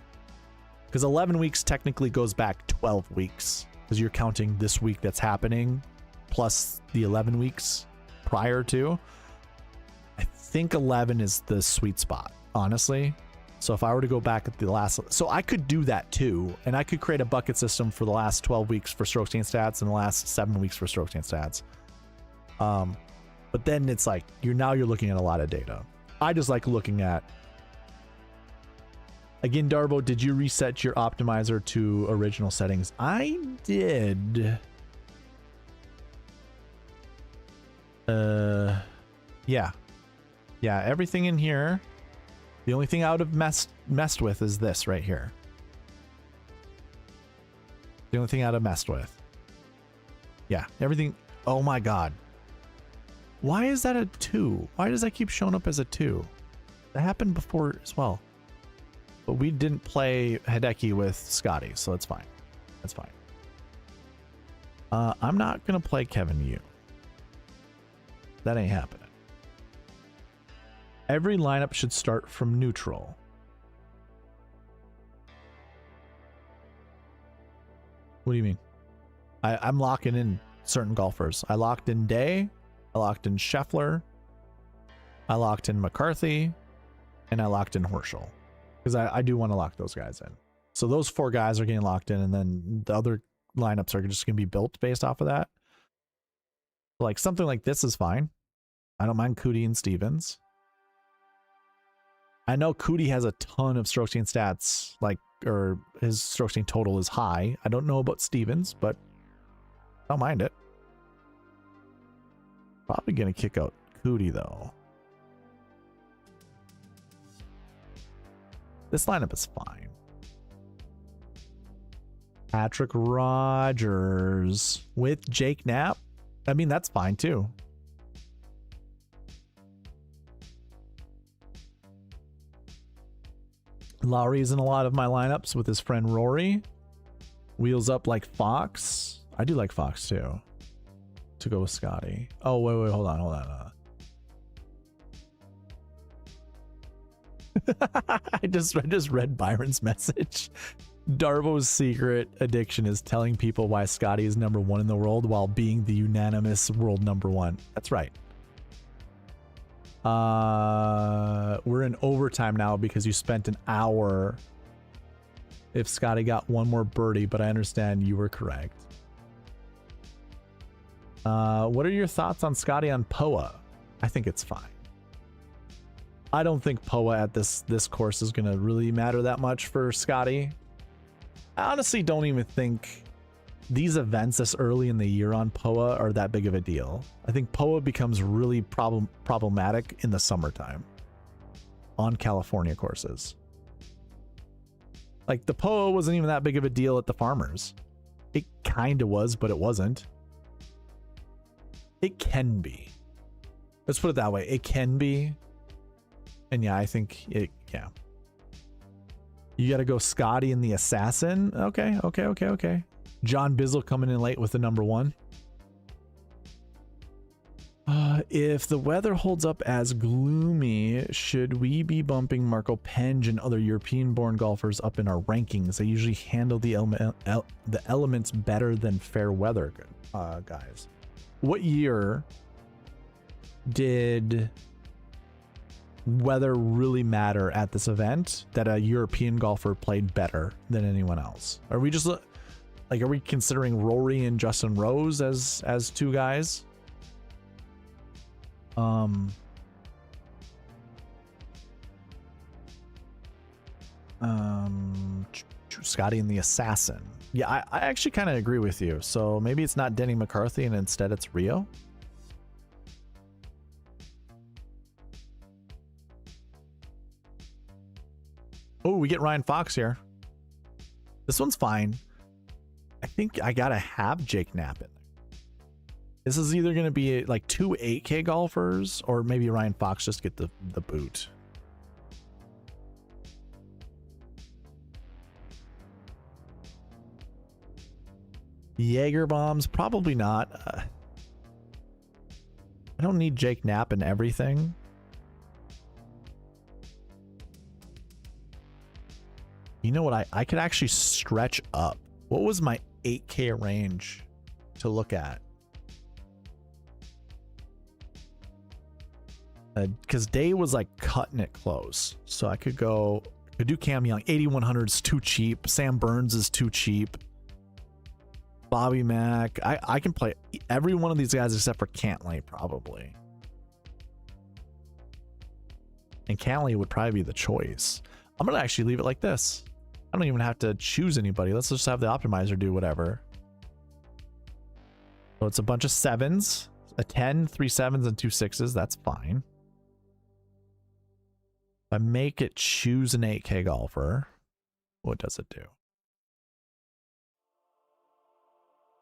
Because 11 weeks technically goes back 12 weeks. Because you're counting this week that's happening plus the 11 weeks prior to. I think 11 is the sweet spot, honestly. So if I were to go back at the last... So I could do that too. And I could create a bucket system for the last 12 weeks for strokes gain stats and the last 7 weeks for strokes gain stats. But then it's like, you're looking at a lot of data. I just like looking at... Again, Darbo, did you reset your optimizer to original settings? I did. Yeah. Yeah, everything in here. The only thing I would have messed with is this right here. The only thing I'd have messed with. Yeah, everything... Oh my God. Why is that a 2? Why does that keep showing up as a 2? That happened before as well. But we didn't play Hideki with Scottie, so it's fine. That's fine. I'm not going to play Kevin Yu. That ain't happening. Every lineup should start from neutral. What do you mean? I'm locking in certain golfers. I locked in Day. I locked in Scheffler. I locked in McCarthy. And I locked in Horschel. Because I do want to lock those guys in. So those 4 guys are getting locked in, and then the other lineups are just going to be built based off of that. Like something like this is fine. I don't mind Cootie and Stevens. I know Cootie has a ton of strokes gain stats, or his strokes gain total is high. I don't know about Stevens, but I don't mind it. Probably going to kick out Cootie, though. This lineup is fine. Patrick Rogers with Jake Knapp. I mean, that's fine, too. Lowry's in a lot of my lineups with his friend Rory. Wheels up like Fox. I do like Fox too. To go with Scottie. Oh, wait, hold on. I just read Byron's message. Darbo's secret addiction is telling people why Scottie is #1 in the world while being the unanimous world #1. That's right. We're in overtime now because you spent an hour if Scottie got one more birdie, but I understand you were correct. What are your thoughts on Scottie on POA? I think it's fine. I don't think POA at this course is going to really matter that much for Scottie. I honestly don't even think these events this early in the year on POA are that big of a deal. I think POA becomes really problematic in the summertime on California courses. Like the POA wasn't even that big of a deal at the Farmers. It kind of was, but it wasn't. It can be. Let's put it that way. It can be. And yeah, I think it, yeah. You got to go Scottie and the Assassin. Okay. John Bizzle coming in late with the #1. If the weather holds up as gloomy, should we be bumping Marco Penge and other European-born golfers up in our rankings? They usually handle the elements better than fair weather guys. What year did weather really matter at this event that a European golfer played better than anyone else? Are we just like, are we considering Rory and Justin Rose as two guys? Scottie and the Assassin. Yeah, I actually kind of agree with you. So maybe it's not Denny McCarthy and instead it's Rio. Oh, we get Ryan Fox here. This one's fine. I think I gotta have Jake Knapp in there. This is either going to be like 2 8K golfers or maybe Ryan Fox just get the boot. Jaeger bombs, probably not. I don't need Jake Knapp in everything. You know what? I could actually stretch up. What was my 8K range to look at? Because Day was like cutting it close. So I could do Cam Young. 8,100 is too cheap. Sam Burns is too cheap. Bobby Mack. I can play every one of these guys except for Cantley, probably. And Cantley would probably be the choice. I'm going to actually leave it like this. I don't even have to choose anybody. Let's just have the optimizer do whatever. So it's a bunch of 7s, a 10, 3 7s, and 2 6s. That's fine. If I make it choose an 8K golfer, what does it do?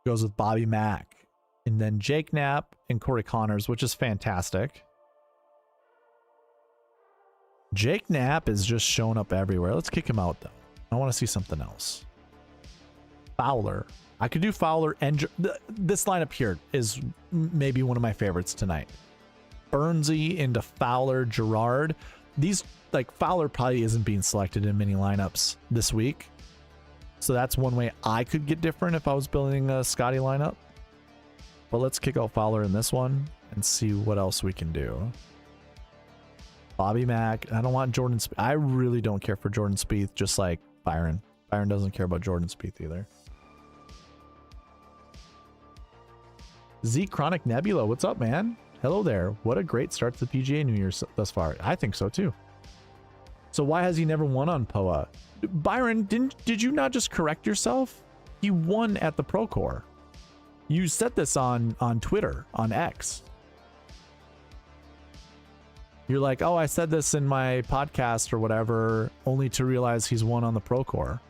Goes with Bobby Mack. And then Jake Knapp and Corey Connors, which is fantastic. Jake Knapp is just showing up everywhere. Let's kick him out, though. I want to see something else. Fowler. I could do Fowler and this lineup here is maybe one of my favorites tonight. Burnsy into Fowler, Gerard. These, like, Fowler probably isn't being selected in many lineups this week. So that's one way I could get different if I was building a Scottie lineup. But let's kick out Fowler in this one and see what else we can do. Bobby Mack. I don't want Jordan Spieth. I really don't care for Jordan Spieth, just like Byron. Byron doesn't care about Jordan Spieth either. Z Chronic Nebula, what's up, man? Hello there. What a great start to the PGA New Year thus far. I think so too. So why has he never won on POA? Byron, did you not just correct yourself? He won at the Procore. You said this on Twitter, on X. You're like, oh, I said this in my podcast or whatever, only to realize he's won on the Procore.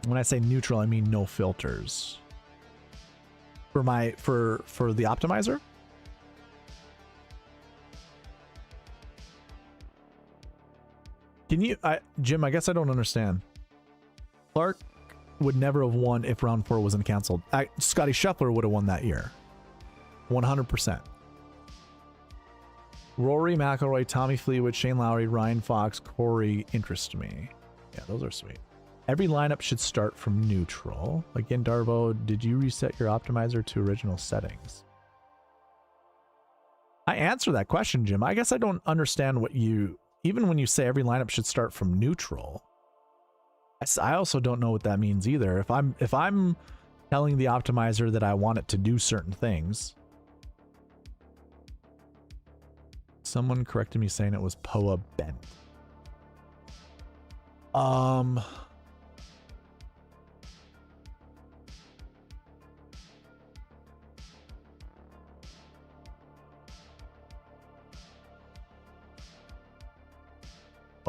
When I say neutral, I mean no filters. For the optimizer? Can you, Jim, I guess I don't understand. Clark would never have won if round 4 wasn't canceled. Scottie Scheffler would have won that year. 100%. Rory McIlroy, Tommy Fleetwood, Shane Lowry, Ryan Fox, Corey interest me. Yeah, those are sweet. Every lineup should start from neutral. Again, Darvo, did you reset your optimizer to original settings? I answer that question, Jim. I guess I don't understand what you... Even when you say every lineup should start from neutral, I also don't know what that means either. If I'm telling the optimizer that I want it to do certain things... Someone corrected me saying it was POA bent. Oh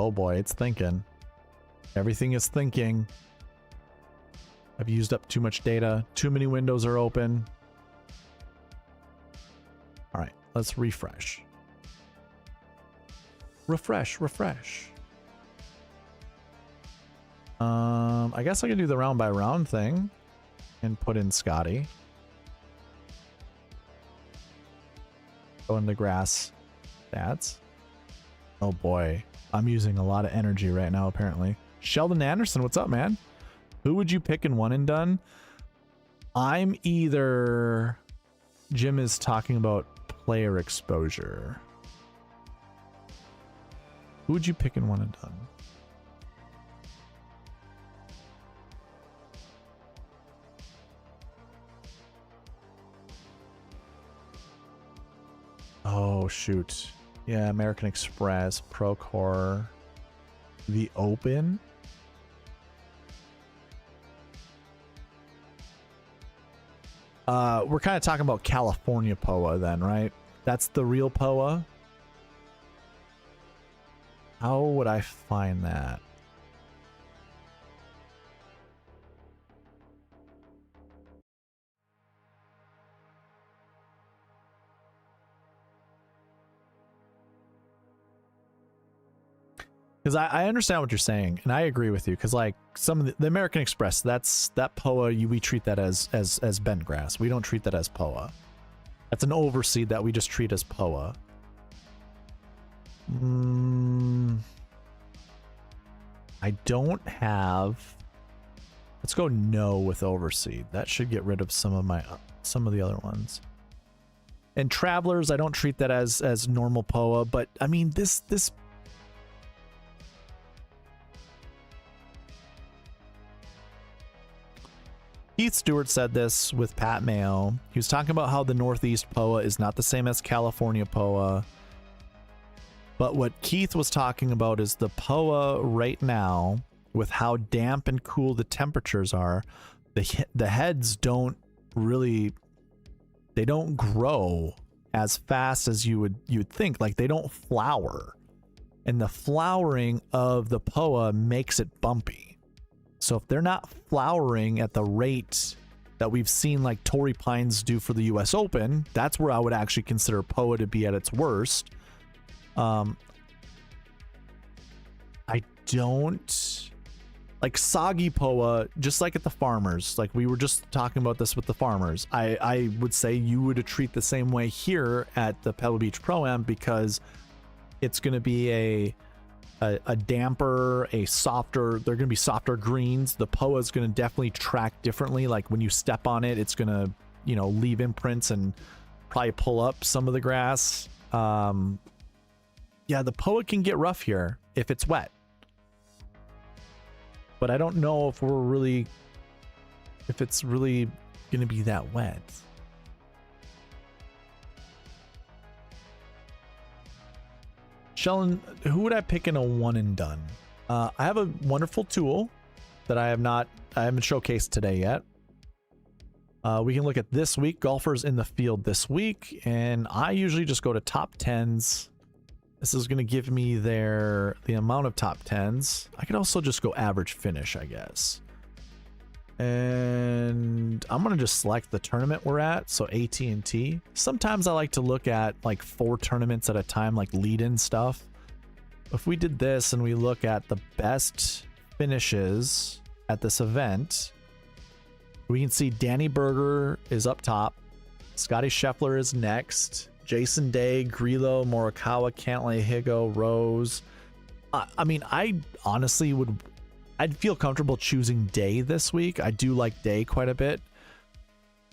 boy, it's thinking. Everything is thinking. I've used up too much data. Too many windows are open. All right, let's refresh. Refresh. I guess I can do the round by round thing and put in Scottie. Go in the grass stats. Oh boy, I'm using a lot of energy right now apparently. Sheldon Anderson, what's up, man? Who would you pick in one and done? I'm either... Jim is talking about player exposure. Who would you pick in one and done? Oh, shoot. Yeah, American Express, Procore, the Open. We're kind of talking about California POA then, right? That's the real POA. How would I find that? Because I understand what you're saying, and I agree with you. Because like some of the American Express, that POA, we treat that as bent grass. We don't treat that as POA. That's an overseed that we just treat as POA. I don't have. Let's go no with overseed. That should get rid of some of the other ones. And Travelers, I don't treat that as normal POA, but I mean this. Keith Stewart said this with Pat Mayo. He was talking about how the Northeast POA is not the same as California POA. But what Keith was talking about is the POA right now, with how damp and cool the temperatures are, the heads don't really, they don't grow as fast as you would think. Like they don't flower. And the flowering of the POA makes it bumpy. So if they're not flowering at the rate that we've seen like Torrey Pines do for the US Open, that's where I would actually consider POA to be at its worst. I don't like soggy POA, just like at the Farmers. Like we were just talking about this with the Farmers. I would say you would treat the same way here at the Pebble Beach Pro-Am, because it's going to be a damper, a softer, they're going to be softer greens. The POA is going to definitely track differently. Like when you step on it, it's going to, you know, leave imprints and probably pull up some of the grass. Yeah, the POA can get rough here if it's wet. But I don't know if it's really going to be that wet. Sheldon, who would I pick in a one and done? I have a wonderful tool that I haven't showcased today yet. We can look at this week, golfers in the field this week, and I usually just go to top 10s. This is going to give me the amount of top 10s. I could also just go average finish, I guess. And I'm going to just select the tournament we're at, so AT&T. Sometimes I like to look at like 4 tournaments at a time, like lead-in stuff. If we did this and we look at the best finishes at this event, we can see Danny Berger is up top. Scottie Scheffler is next. Jason Day, Grillo, Morikawa, Cantlay, Higo, Rose. I mean, I honestly I'd feel comfortable choosing Day this week. I do like Day quite a bit.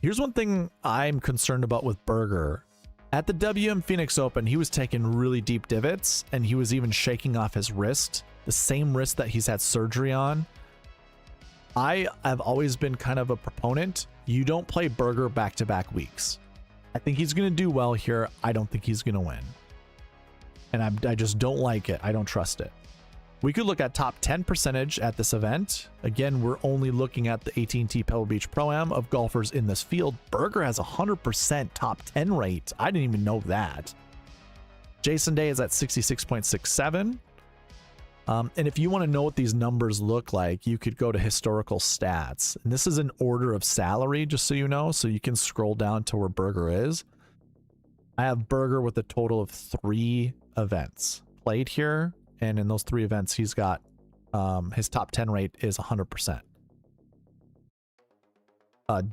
Here's one thing I'm concerned about with Berger. At the WM Phoenix Open, he was taking really deep divots, and he was even shaking off his wrist, the same wrist that he's had surgery on. I have always been kind of a proponent. You don't play Berger back-to-back weeks. I think he's going to do well here. I don't think he's going to win. And I just don't like it. I don't trust it. We could look at top 10 percentage at this event. Again, we're only looking at the AT&T Pebble Beach Pro-Am of golfers in this field. Berger has a 100% top 10 rate. I didn't even know that. Jason Day is at 66.67. And if you want to know what these numbers look like, you could go to historical stats. And this is an order of salary, just so you know, so you can scroll down to where Berger is. I have Berger with a total of 3 events played here. And in those 3 events, he's got his top 10 rate is 100%.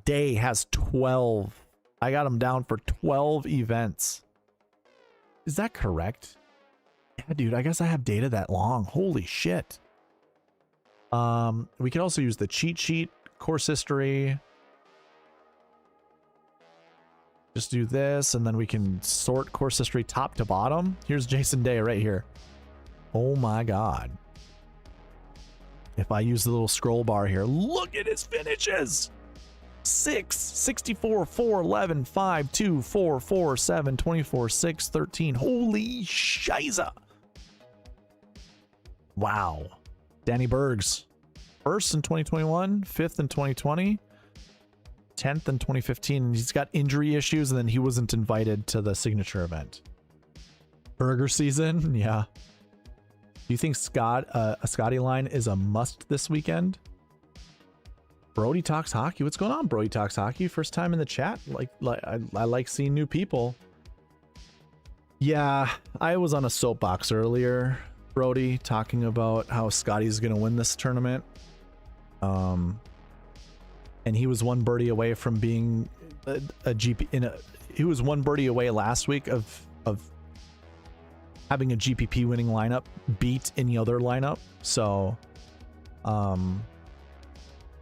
Day has 12. I got him down for 12 events. Is that correct? Yeah, dude, I guess I have data that long. Holy shit. We could also use the cheat sheet, course history. Just do this, and then we can sort course history top to bottom. Here's Jason Day right here. Oh my God. If I use the little scroll bar here, look at his finishes. 6, 64, 4, 11, 5, 2, 4, 4, 7, 24, 6, 13. Holy shiza. Wow. Danny Bergs. 1st in 2021, 5th in 2020, 10th in 2015. He's got injury issues, and then he wasn't invited to the signature event. Berger season, yeah. Do you think a Scottie line is a must this weekend? Brody Talks Hockey. What's going on, Brody Talks Hockey? First time in the chat. I like seeing new people. Yeah, I was on a soapbox earlier, Brody, talking about how Scottie's going to win this tournament. And he was one birdie away from being a GP he was one birdie away last week of having a GPP winning lineup beat any other lineup. So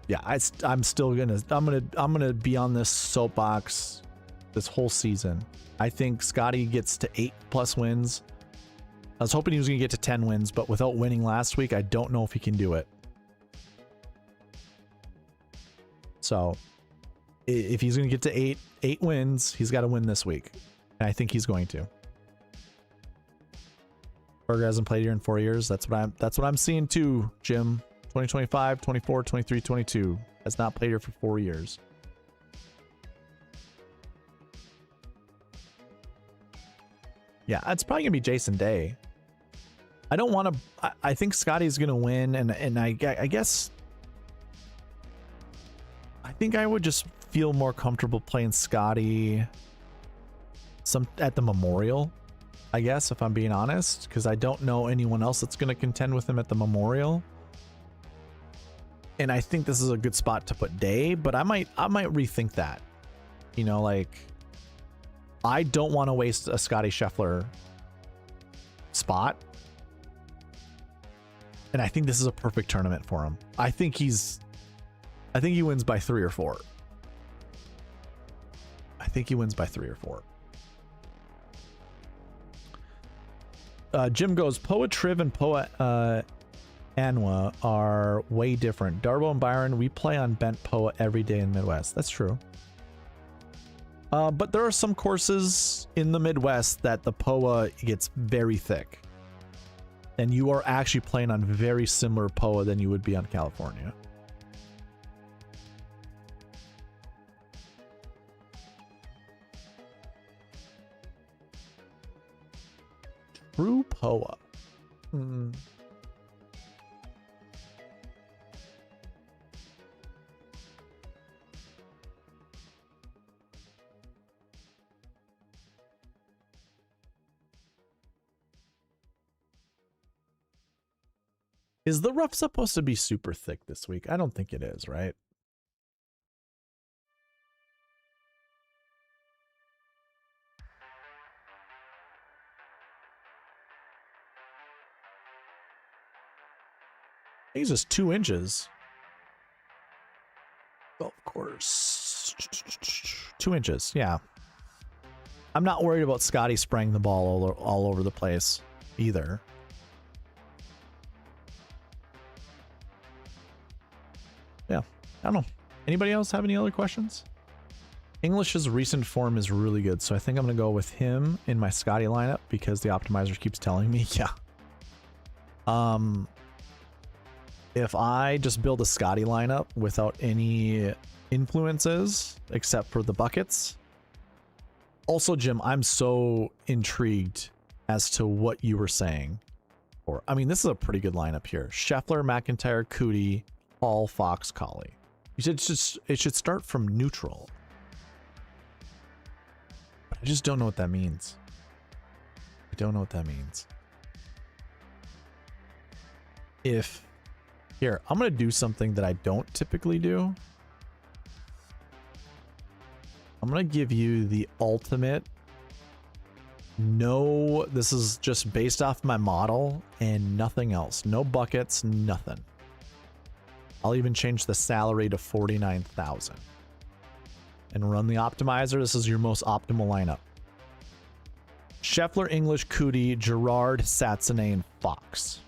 yeah, I'm gonna be on this soapbox this whole season. I think Scottie gets to 8+ wins. I was hoping he was gonna get to 10 wins, but without winning last week, I don't know if he can do it. So if he's gonna get to eight wins, he's got to win this week, and I think he's going to. Berger hasn't played here in 4 years. That's what I'm seeing too, Jim. 2025, 24, 23, 22. Has not played here for 4 years. Yeah, it's probably gonna be Jason Day. I don't want to. I think Scottie's gonna win, and I guess I think I would just feel more comfortable playing Scottie at the Memorial. I guess, if I'm being honest, because I don't know anyone else that's going to contend with him at the Memorial. And I think this is a good spot to put Day, but I might rethink that. You know, like, I don't want to waste a Scottie Scheffler spot. And I think this is a perfect tournament for him. I think he wins by 3 or 4. I think he wins by 3 or 4. Jim goes, Poa Triv and Poa Anwa are way different. Darbo and Byron, we play on bent Poa every day in the Midwest. That's true. But there are some courses in the Midwest that the Poa gets very thick. And you are actually playing on very similar Poa than you would be on California. Brew Poa. Is the rough supposed to be super thick this week? I don't think it is, right? I think it's just 2 inches. Golf course. 2 inches, yeah. I'm not worried about Scottie spraying the ball all over the place either. Yeah, I don't know. Anybody else have any other questions? English's recent form is really good, so I think I'm going to go with him in my Scottie lineup because the optimizer keeps telling me, yeah. If I just build a Scottie lineup without any influences except for the buckets. Also, Jim, I'm so intrigued as to what you were saying. Or, I mean, this is a pretty good lineup here. Scheffler, McIntyre, Cootie, Hall, Fox, Collie. You said it should start from neutral. But I just don't know what that means. I don't know what that means. Here, I'm going to do something that I don't typically do. I'm going to give you the ultimate. No, this is just based off my model and nothing else. No buckets, nothing. I'll even change the salary to 49,000 and run the optimizer. This is your most optimal lineup. Scheffler, English, Cootie, Gerard, Satsune, and Fox.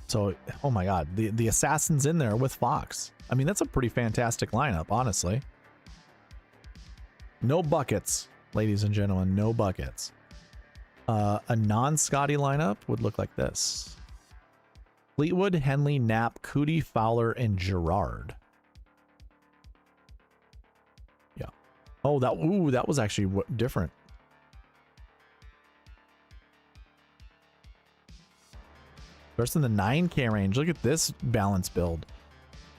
So, oh my God, the assassin's in there with Fox. I mean, that's a pretty fantastic lineup, honestly. No buckets, ladies and gentlemen, no buckets. A non-Scottie lineup would look like this. Fleetwood, Henley, Knapp, Cootie, Fowler, and Gerard. Yeah. Oh, that was actually different. First in the 9K range. Look at this balance build.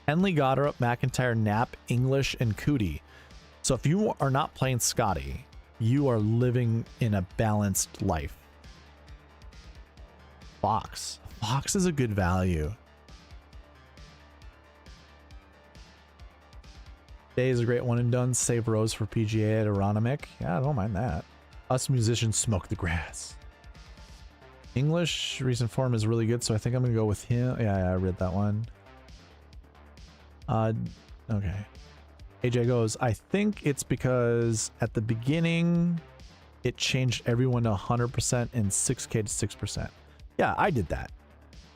Henley, Goddard, McIntyre, Knapp, English, and Cootie. So if you are not playing Scottie, you are living in a balanced life. Fox. Fox is a good value. Day is a great one and done. Save Rose for PGA at Aronimic. Yeah, I don't mind that. Us musicians smoke the grass. English recent form is really good, so I think I'm gonna go with him. Yeah, I read that one. Okay. AJ goes, I think it's because at the beginning it changed everyone to 100% and 6K to 6%. Yeah, I did that.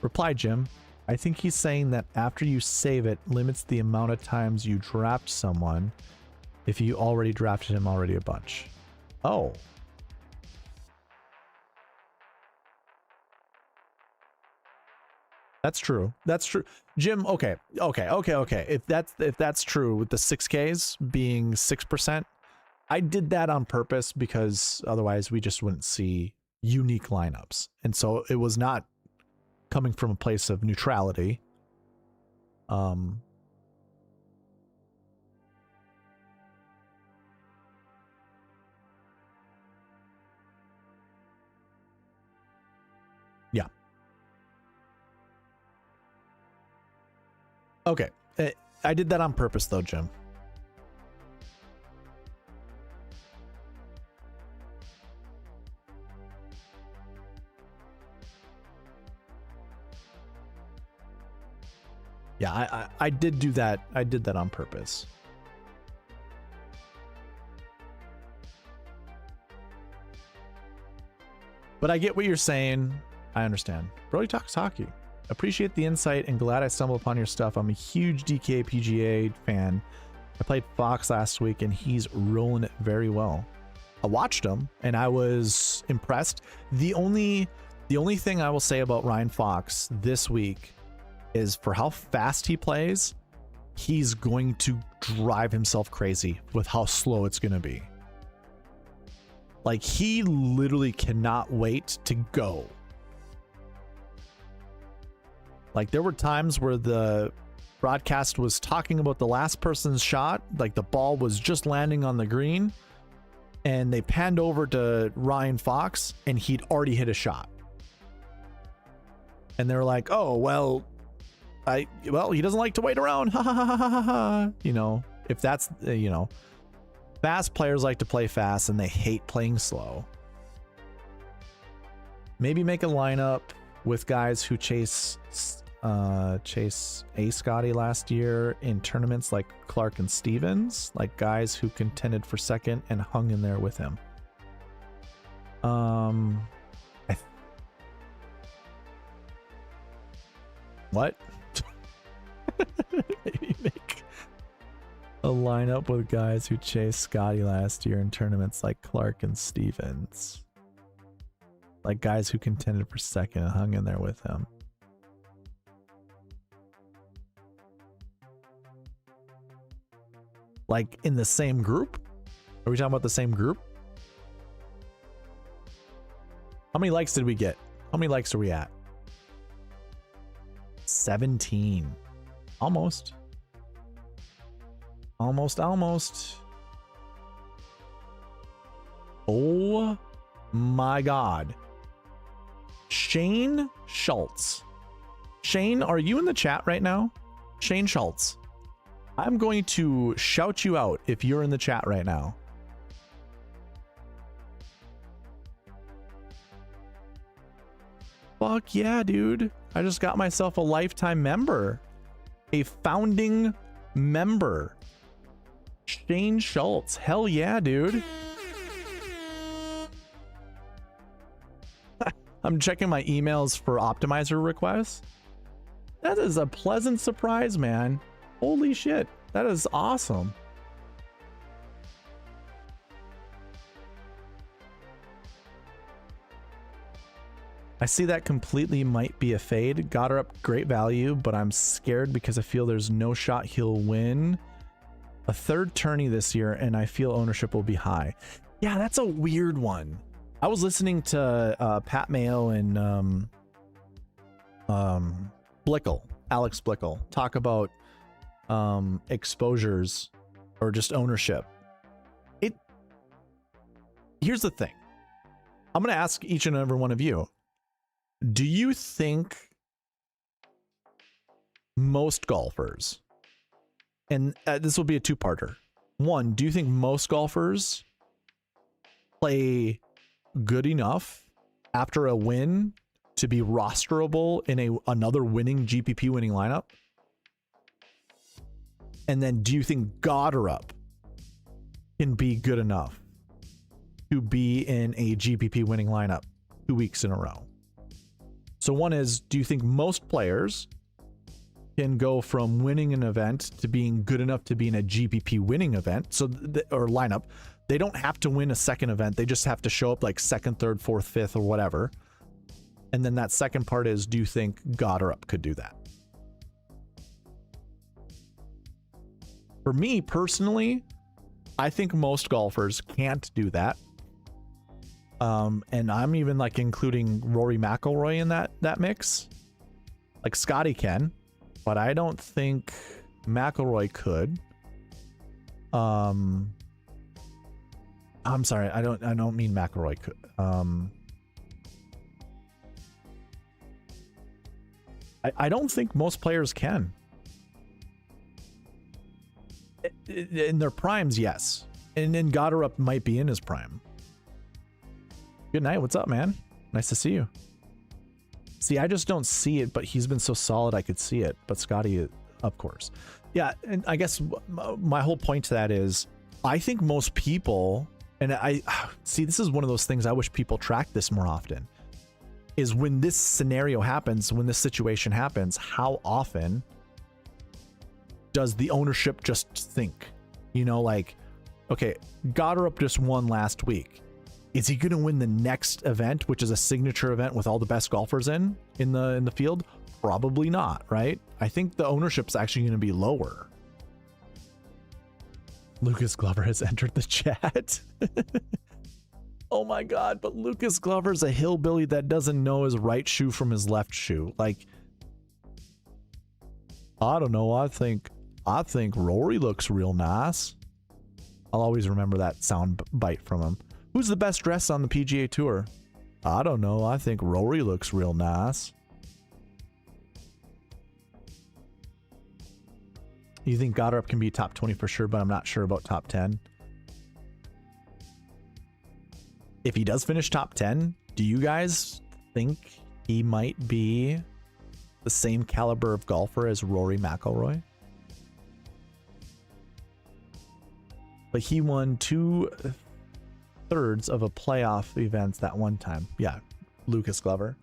Reply, Jim. I think he's saying that after you save it, limits the amount of times you draft someone if you already drafted him already a bunch. Oh. That's true. That's true. Jim, okay. If that's true with the 6Ks being 6%, I did that on purpose because otherwise we just wouldn't see unique lineups. And so it was not coming from a place of neutrality. Yeah. Okay. I did that on purpose though, Jim. Yeah, I did do that. I did that on purpose. But I get what you're saying. I understand. Brody Talks Hockey. Appreciate the insight and glad I stumbled upon your stuff. I'm a huge DK PGA fan. I played Fox last week and he's rolling it very well. I watched him and I was impressed. The only thing I will say about Ryan Fox this week is for how fast he plays, he's going to drive himself crazy with how slow it's going to be. Like, he literally cannot wait to go. Like, there were times where the broadcast was talking about the last person's shot, like the ball was just landing on the green, and they panned over to Ryan Fox, and he'd already hit a shot. And they're like, oh, well, he doesn't like to wait around. Ha ha ha ha ha ha. You know, if that's, you know, fast players like to play fast and they hate playing slow. Maybe make a lineup with guys who chase a Scottie last year in tournaments like Clark and Stevens, like guys who contended for second and hung in there with him. What? Maybe make a lineup with guys who chased Scottie last year in tournaments like Clark and Stevens. Like guys who contended for second and hung in there with him. Like in the same group? Are we talking about the same group? How many likes did we get? How many likes are we at? 17. Almost. Almost. Oh my God. Shane Schultz. Shane, are you in the chat right now? Shane Schultz. I'm going to shout you out if you're in the chat right now. Fuck yeah, dude. I just got myself a lifetime member. A founding member. Shane Schultz. Hell yeah, dude. I'm checking my emails for optimizer requests. That is a pleasant surprise, man. Holy shit. That is awesome. I see that completely might be a fade. Got her up, great value, but I'm scared because I feel there's no shot he'll win a third tourney this year, and I feel ownership will be high. Yeah, that's a weird one. I was listening to Pat Mayo and Blickel, Alex Blickel, talk about exposures or just ownership. Here's the thing. I'm going to ask each and every one of you. Do you think most golfers, and this will be a two-parter. One, do you think most golfers play good enough after a win to be rosterable in another winning GPP winning lineup? And then do you think Goddard can be good enough to be in a GPP winning lineup 2 weeks in a row? So one is, do you think most players can go from winning an event to being good enough to be in a GPP winning event, or lineup? They don't have to win a second event. They just have to show up like second, third, fourth, fifth, or whatever. And then that second part is, do you think Goddard could do that? For me personally, I think most golfers can't do that. And I'm even like including Rory McIlroy in that mix. Like Scottie can, but I don't think McIlroy could. I'm sorry, I don't mean McIlroy could. I don't think most players can. In their primes, yes. And then Goddard might be in his prime. Good night. What's up, man? Nice to see you. See, I just don't see it, but he's been so solid I could see it. But Scottie, of course. Yeah, and I guess my whole point to that is, I think most people, and I see, this is one of those things I wish people track this more often, is when this scenario happens, when this situation happens, how often does the ownership just think? You know, like, okay, Goddard just won last week. Is he going to win the next event, which is a signature event with all the best golfers in the field? Probably not, right? I think the ownership's actually going to be lower. Lucas Glover has entered the chat. Oh my God, but Lucas Glover's a hillbilly that doesn't know his right shoe from his left shoe. Like, I don't know. I think Rory looks real nice. I'll always remember that sound bite from him. Who's the best dressed on the PGA Tour? I don't know. I think Rory looks real nice. You think Goddard can be top 20 for sure, but I'm not sure about top 10. If he does finish top 10, do you guys think he might be the same caliber of golfer as Rory McIlroy? But he won 2/3 of a playoff events that one time. Yeah, Lucas Glover.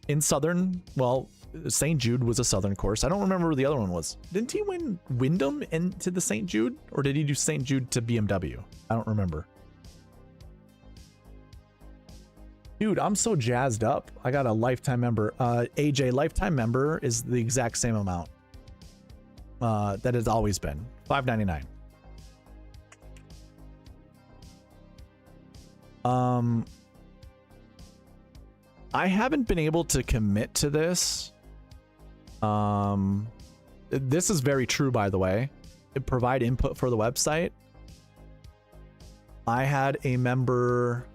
In Southern, well, St. Jude was a Southern course. I don't remember where the other one was. Didn't he win Wyndham into the St. Jude? Or did he do St. Jude to BMW? I don't remember. Dude, I'm so jazzed up. I got a lifetime member. AJ, lifetime member is the exact same amount that has always been. $5.99. I haven't been able to commit to this. This is very true, by the way. Provide input for the website. I had a member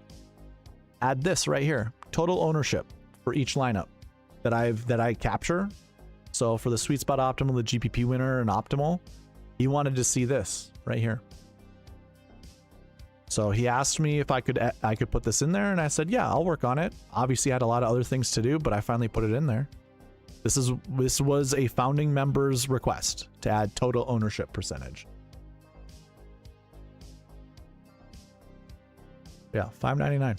add this right here: total ownership for each lineup that I capture. So for the SweetSpot Optimal, the GPP winner, and Optimal, he wanted to see this right here. So he asked me if I could put this in there, and I said, yeah, I'll work on it. Obviously, I had a lot of other things to do, but I finally put it in there. This was a founding member's request to add total ownership percentage. Yeah, $5.99.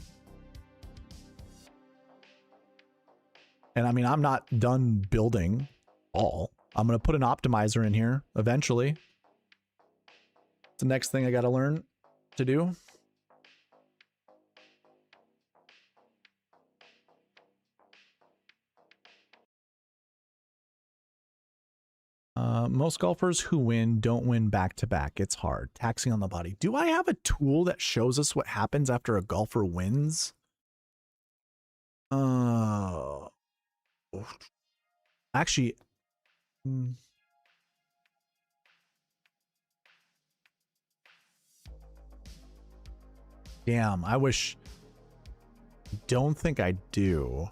And I mean, I'm not done building all. I'm going to put an optimizer in here eventually. It's the next thing I got to learn to do. Most golfers who win don't win back-to-back. It's hard. Taxing on the body. Do I have a tool that shows us what happens after a golfer wins? Actually, damn, I wish. Don't think I do.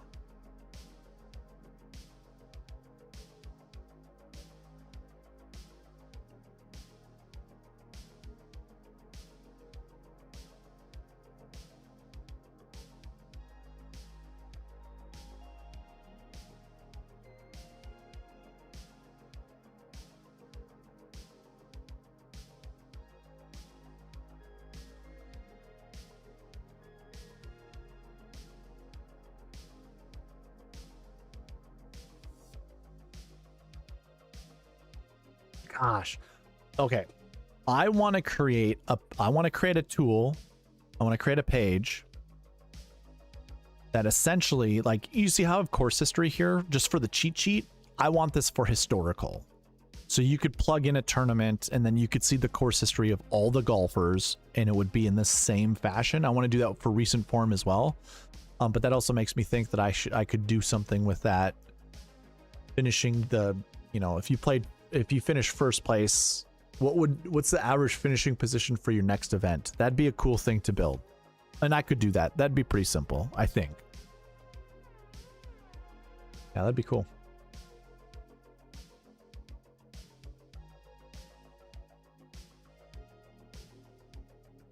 Gosh. Okay. I want to create a tool. I want to create a page that essentially, like, you see how I have course history here just for the cheat sheet? I want this for historical. So you could plug in a tournament and then you could see the course history of all the golfers and it would be in the same fashion. I want to do that for recent form as well. But that also makes me think that I could do something with that. Finishing the, you know, if you finish first place, what's the average finishing position for your next event? That'd be a cool thing to build. And I could do that. That'd be pretty simple, I think. Yeah, that'd be cool.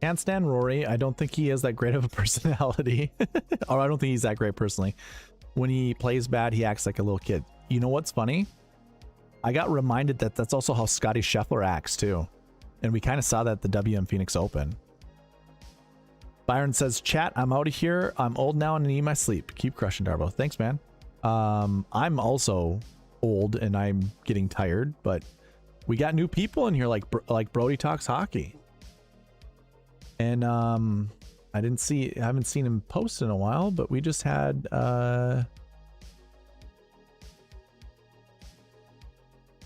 Can't stand Rory. I don't think he has that great of a personality. Or I don't think he's that great personally. When he plays bad, he acts like a little kid. You know what's funny? I got reminded that that's also how Scottie Scheffler acts too. And we kind of saw that at the WM Phoenix Open. Byron says, chat, I'm out of here. I'm old now and need my sleep. Keep crushing, Darbo. Thanks, man. I'm also old and I'm getting tired, but we got new people in here like Brody Talks Hockey. And I haven't seen him post in a while, but we just had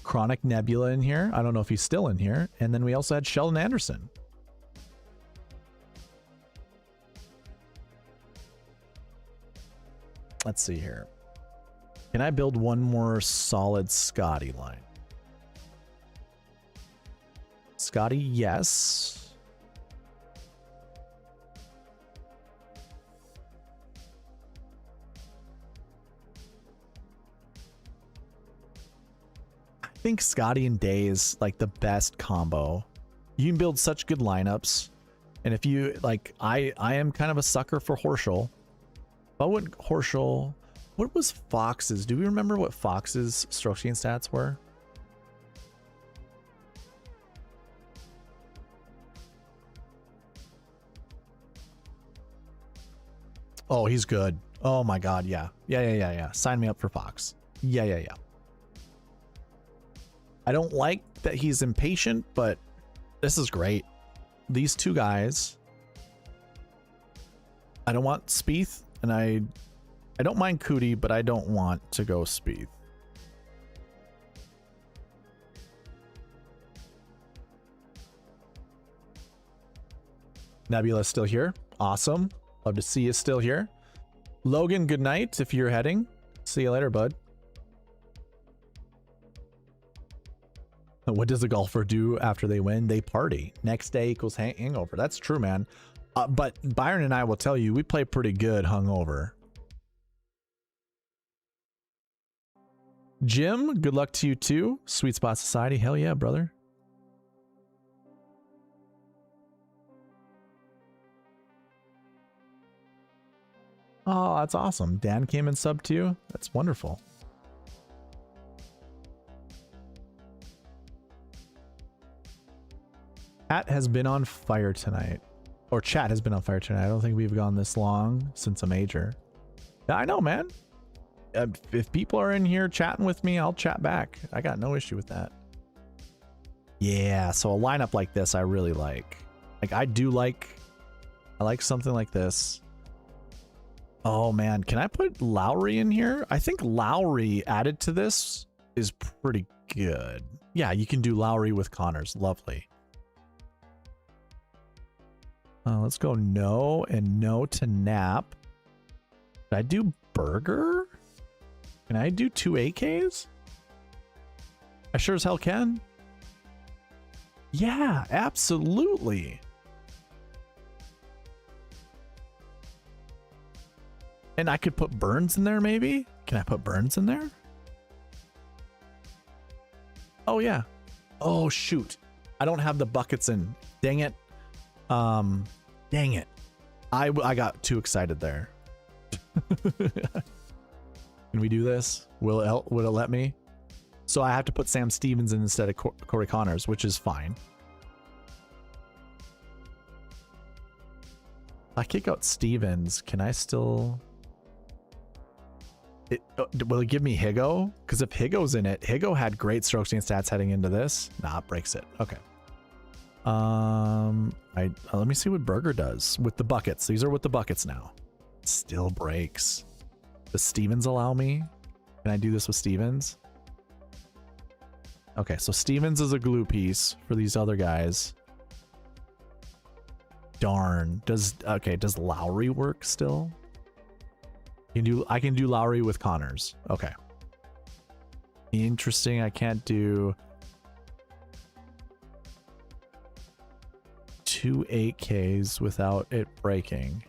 Chronic Nebula in here. I don't know if he's still in here. And then we also had Sheldon Anderson. Let's see here. Can I build one more solid Scottie line? Scottie, yes. I think Scottie and Day is like the best combo. You can build such good lineups. And if you like, I am kind of a sucker for Horschel. If I wouldn't Horschel, what was Fox's? Do we remember what Fox's stroke gain stats were? Oh, he's good. Oh my God, yeah. Yeah. Sign me up for Fox. Yeah. I don't like that he's impatient, but this is great. These two guys. I don't want Spieth, and I don't mind Cootie, but I don't want to go Spieth. Nebula's still here. Awesome. Love to see you still here. Logan, good night if you're heading. See you later, bud. What does a golfer do after they win? They party. Next day equals hangover. That's true, man. But Byron and I will tell you, we play pretty good hungover. Jim, good luck to you too. Sweet Spot Society. Hell yeah, brother. Oh, that's awesome. Dan came in sub to you. That's wonderful. Chat has been on fire tonight. Or chat has been on fire tonight. I don't think we've gone this long since a major. Yeah, I know, man. If people are in here chatting with me, I'll chat back. I got no issue with that. Yeah, so a lineup like this I really like. I like something like this. Oh man, can I put Lowry in here? I think Lowry added to this is pretty good. Yeah, you can do Lowry with Connors. Lovely. Let's go no and no to Nap. Did I do Burger? Can I do 2 AKs? I sure as hell can. Yeah, absolutely. And I could put Burns in there maybe? Can I put Burns in there? Oh yeah. Oh shoot. I don't have the buckets in. Dang it. Dang it. I got too excited there. Can we do this? Will it let me? So I have to put Sam Stevens in instead of Corey Connors, which is fine. If I kick out Stevens, can I still... will it give me Higo? Because if Higo's in it, Higo had great stroke gain stats heading into this. Nah, it breaks it. Okay. Let me see what Burger does with the buckets. These are with the buckets now. Still breaks. Does Stevens allow me? Can I do this with Stevens? Okay, so Stevens is a glue piece for these other guys. Darn. Does Lowry work still? I can do Lowry with Connors. Okay. Interesting. I can't do 2 8Ks without it breaking.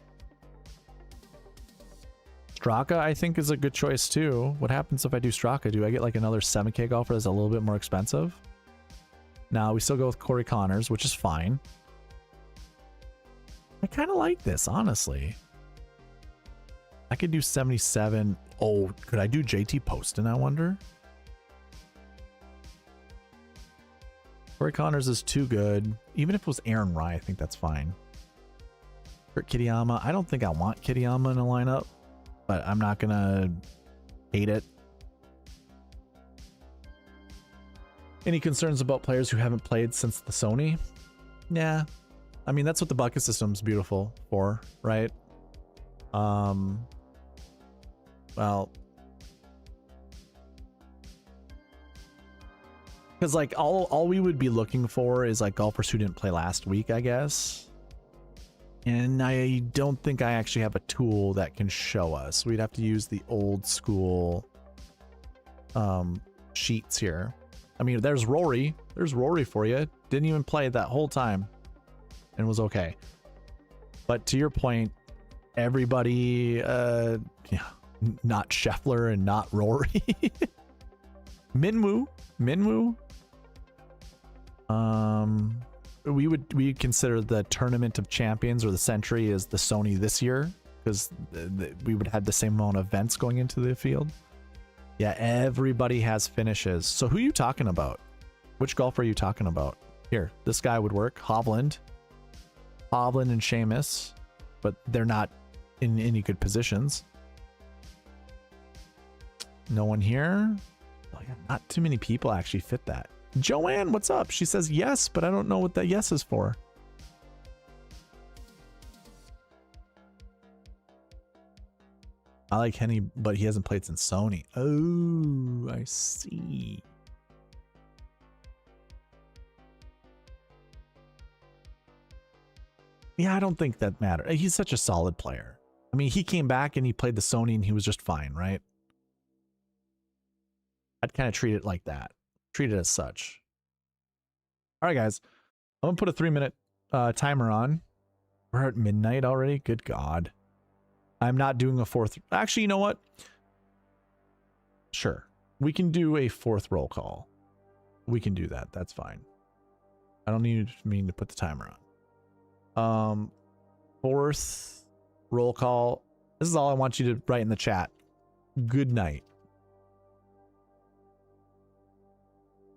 Straka, I think, is a good choice too. What happens if I do Straka? Do I get like another 7K golfer that's a little bit more expensive? Now we still go with Corey Connors, which is fine. I kind of like this, honestly. I could do 77. Oh, could I do JT Poston, I wonder? Corey Connors is too good. Even if it was Aaron Rye, I think that's fine. Kurt Kitayama. I don't think I want Kitayama in a lineup, but I'm not gonna hate it. Any concerns about players who haven't played since the Sony? Yeah. I mean, that's what the bucket system's beautiful for, right? Well, because like all we would be looking for is like golfers who didn't play last week, I guess. And I don't think I actually have a tool that can show us. We'd have to use the old school sheets here. I mean, there's Rory. There's Rory for you. Didn't even play that whole time and was okay. But to your point, everybody, yeah, not Scheffler and not Rory. Minwoo. We consider the Tournament of Champions or the Century as the Sony this year because we would have the same amount of events going into the field. Yeah, everybody has finishes. So who are you talking about? Which golfer are you talking about? Here, this guy would work. Hovland and Seamus, but they're not in any good positions. No one here. Oh, yeah, not too many people actually fit that. Joanne, what's up? She says yes, but I don't know what that yes is for. I like Henny, but he hasn't played since Sony. Oh, I see. Yeah, I don't think that matters. He's such a solid player. I mean, he came back and he played the Sony and he was just fine, right? I'd kind of treat it like that. Treat it as such. All right, guys. I'm going to put a 3-minute timer on. We're at midnight already? Good God. I'm not doing a fourth. Actually, you know what? Sure. We can do a fourth roll call. We can do that. That's fine. I don't need me to put the timer on. Fourth roll call. This is all I want you to write in the chat. Good night.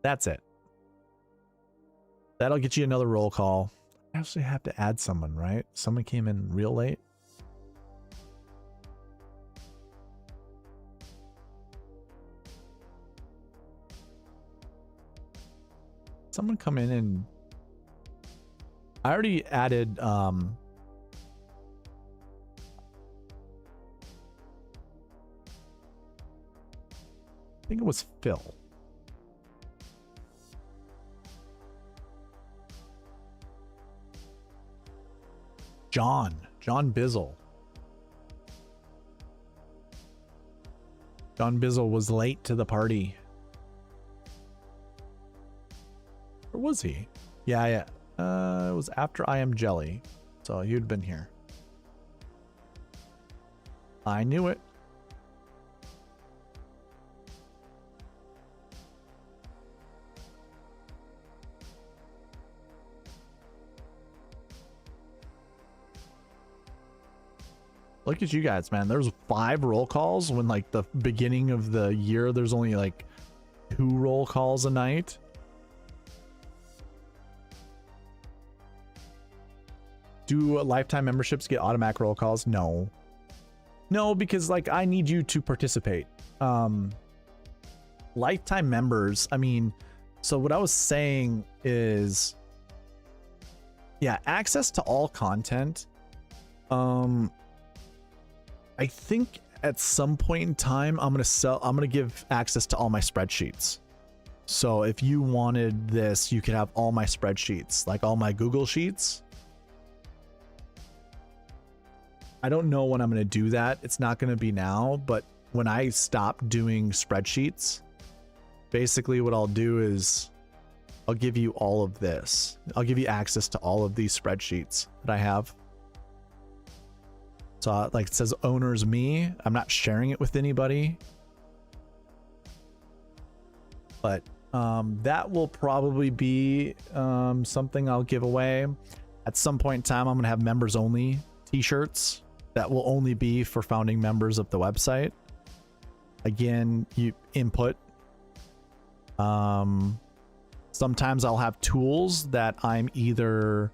That's it. That'll get you another roll call. I actually have to add someone, right? Someone came in real late. Someone come in and I already added I think it was Phil. John Bizzle. John Bizzle was late to the party. Or was he? Yeah. It was after I Am Jelly. So you'd been here. I knew it. Look at you guys, man. There's 5 roll calls when like the beginning of the year, there's only like 2 roll calls a night. Do lifetime memberships get automatic roll calls? No, because like I need you to participate. Lifetime members, I mean, so what I was saying is, yeah, access to all content. I think at some point in time, I'm gonna give access to all my spreadsheets. So if you wanted this, you could have all my spreadsheets, like all my Google Sheets. I don't know when I'm going to do that. It's not going to be now, but when I stop doing spreadsheets, basically what I'll do is I'll give you all of this. I'll give you access to all of these spreadsheets that I have. So like it says owner's me. I'm not sharing it with anybody. But that will probably be something I'll give away. At some point in time, I'm going to have members only t-shirts that will only be for founding members of the website. Again, you input. Sometimes I'll have tools that I'm either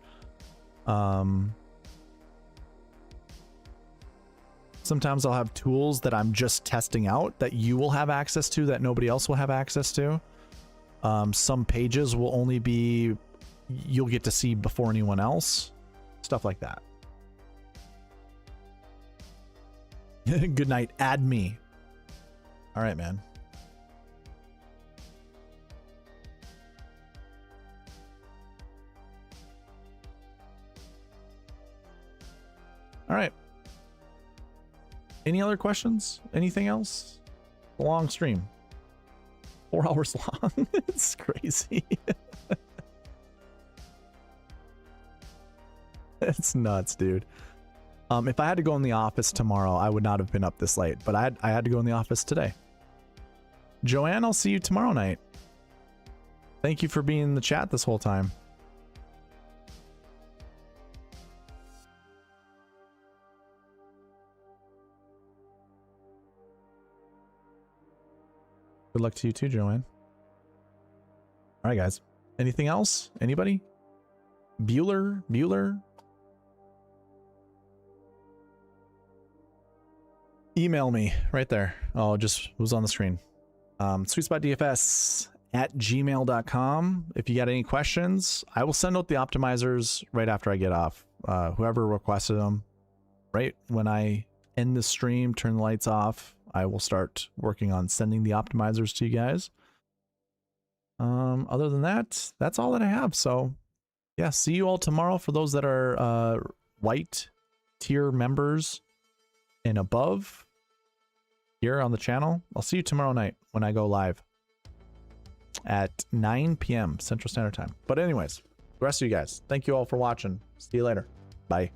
sometimes I'll have tools that I'm just testing out that you will have access to that nobody else will have access to. Some pages will only be you'll get to see before anyone else. Stuff like that. Good night. Add me. All right, man. All right. Any other questions? Anything else? A long stream. 4 hours long. It's crazy. It's nuts, dude. If I had to go in the office tomorrow, I would not have been up this late, but I had to go in the office today. Joanne, I'll see you tomorrow night. Thank you for being in the chat this whole time. Good luck to you too, Joanne. All right, guys. Anything else? Anybody? Bueller? Email me right there. Oh, just was on the screen. SweetSpotDFS@gmail.com. If you got any questions, I will send out the optimizers right after I get off. Whoever requested them, right when I end the stream, turn the lights off, I will start working on sending the optimizers to you guys. Other than that, that's all that I have. So yeah, see you all tomorrow for those that are white tier members and above here on the channel. I'll see you tomorrow night when I go live at 9 p.m. Central Standard Time. But anyways, the rest of you guys, thank you all for watching. See you later. Bye.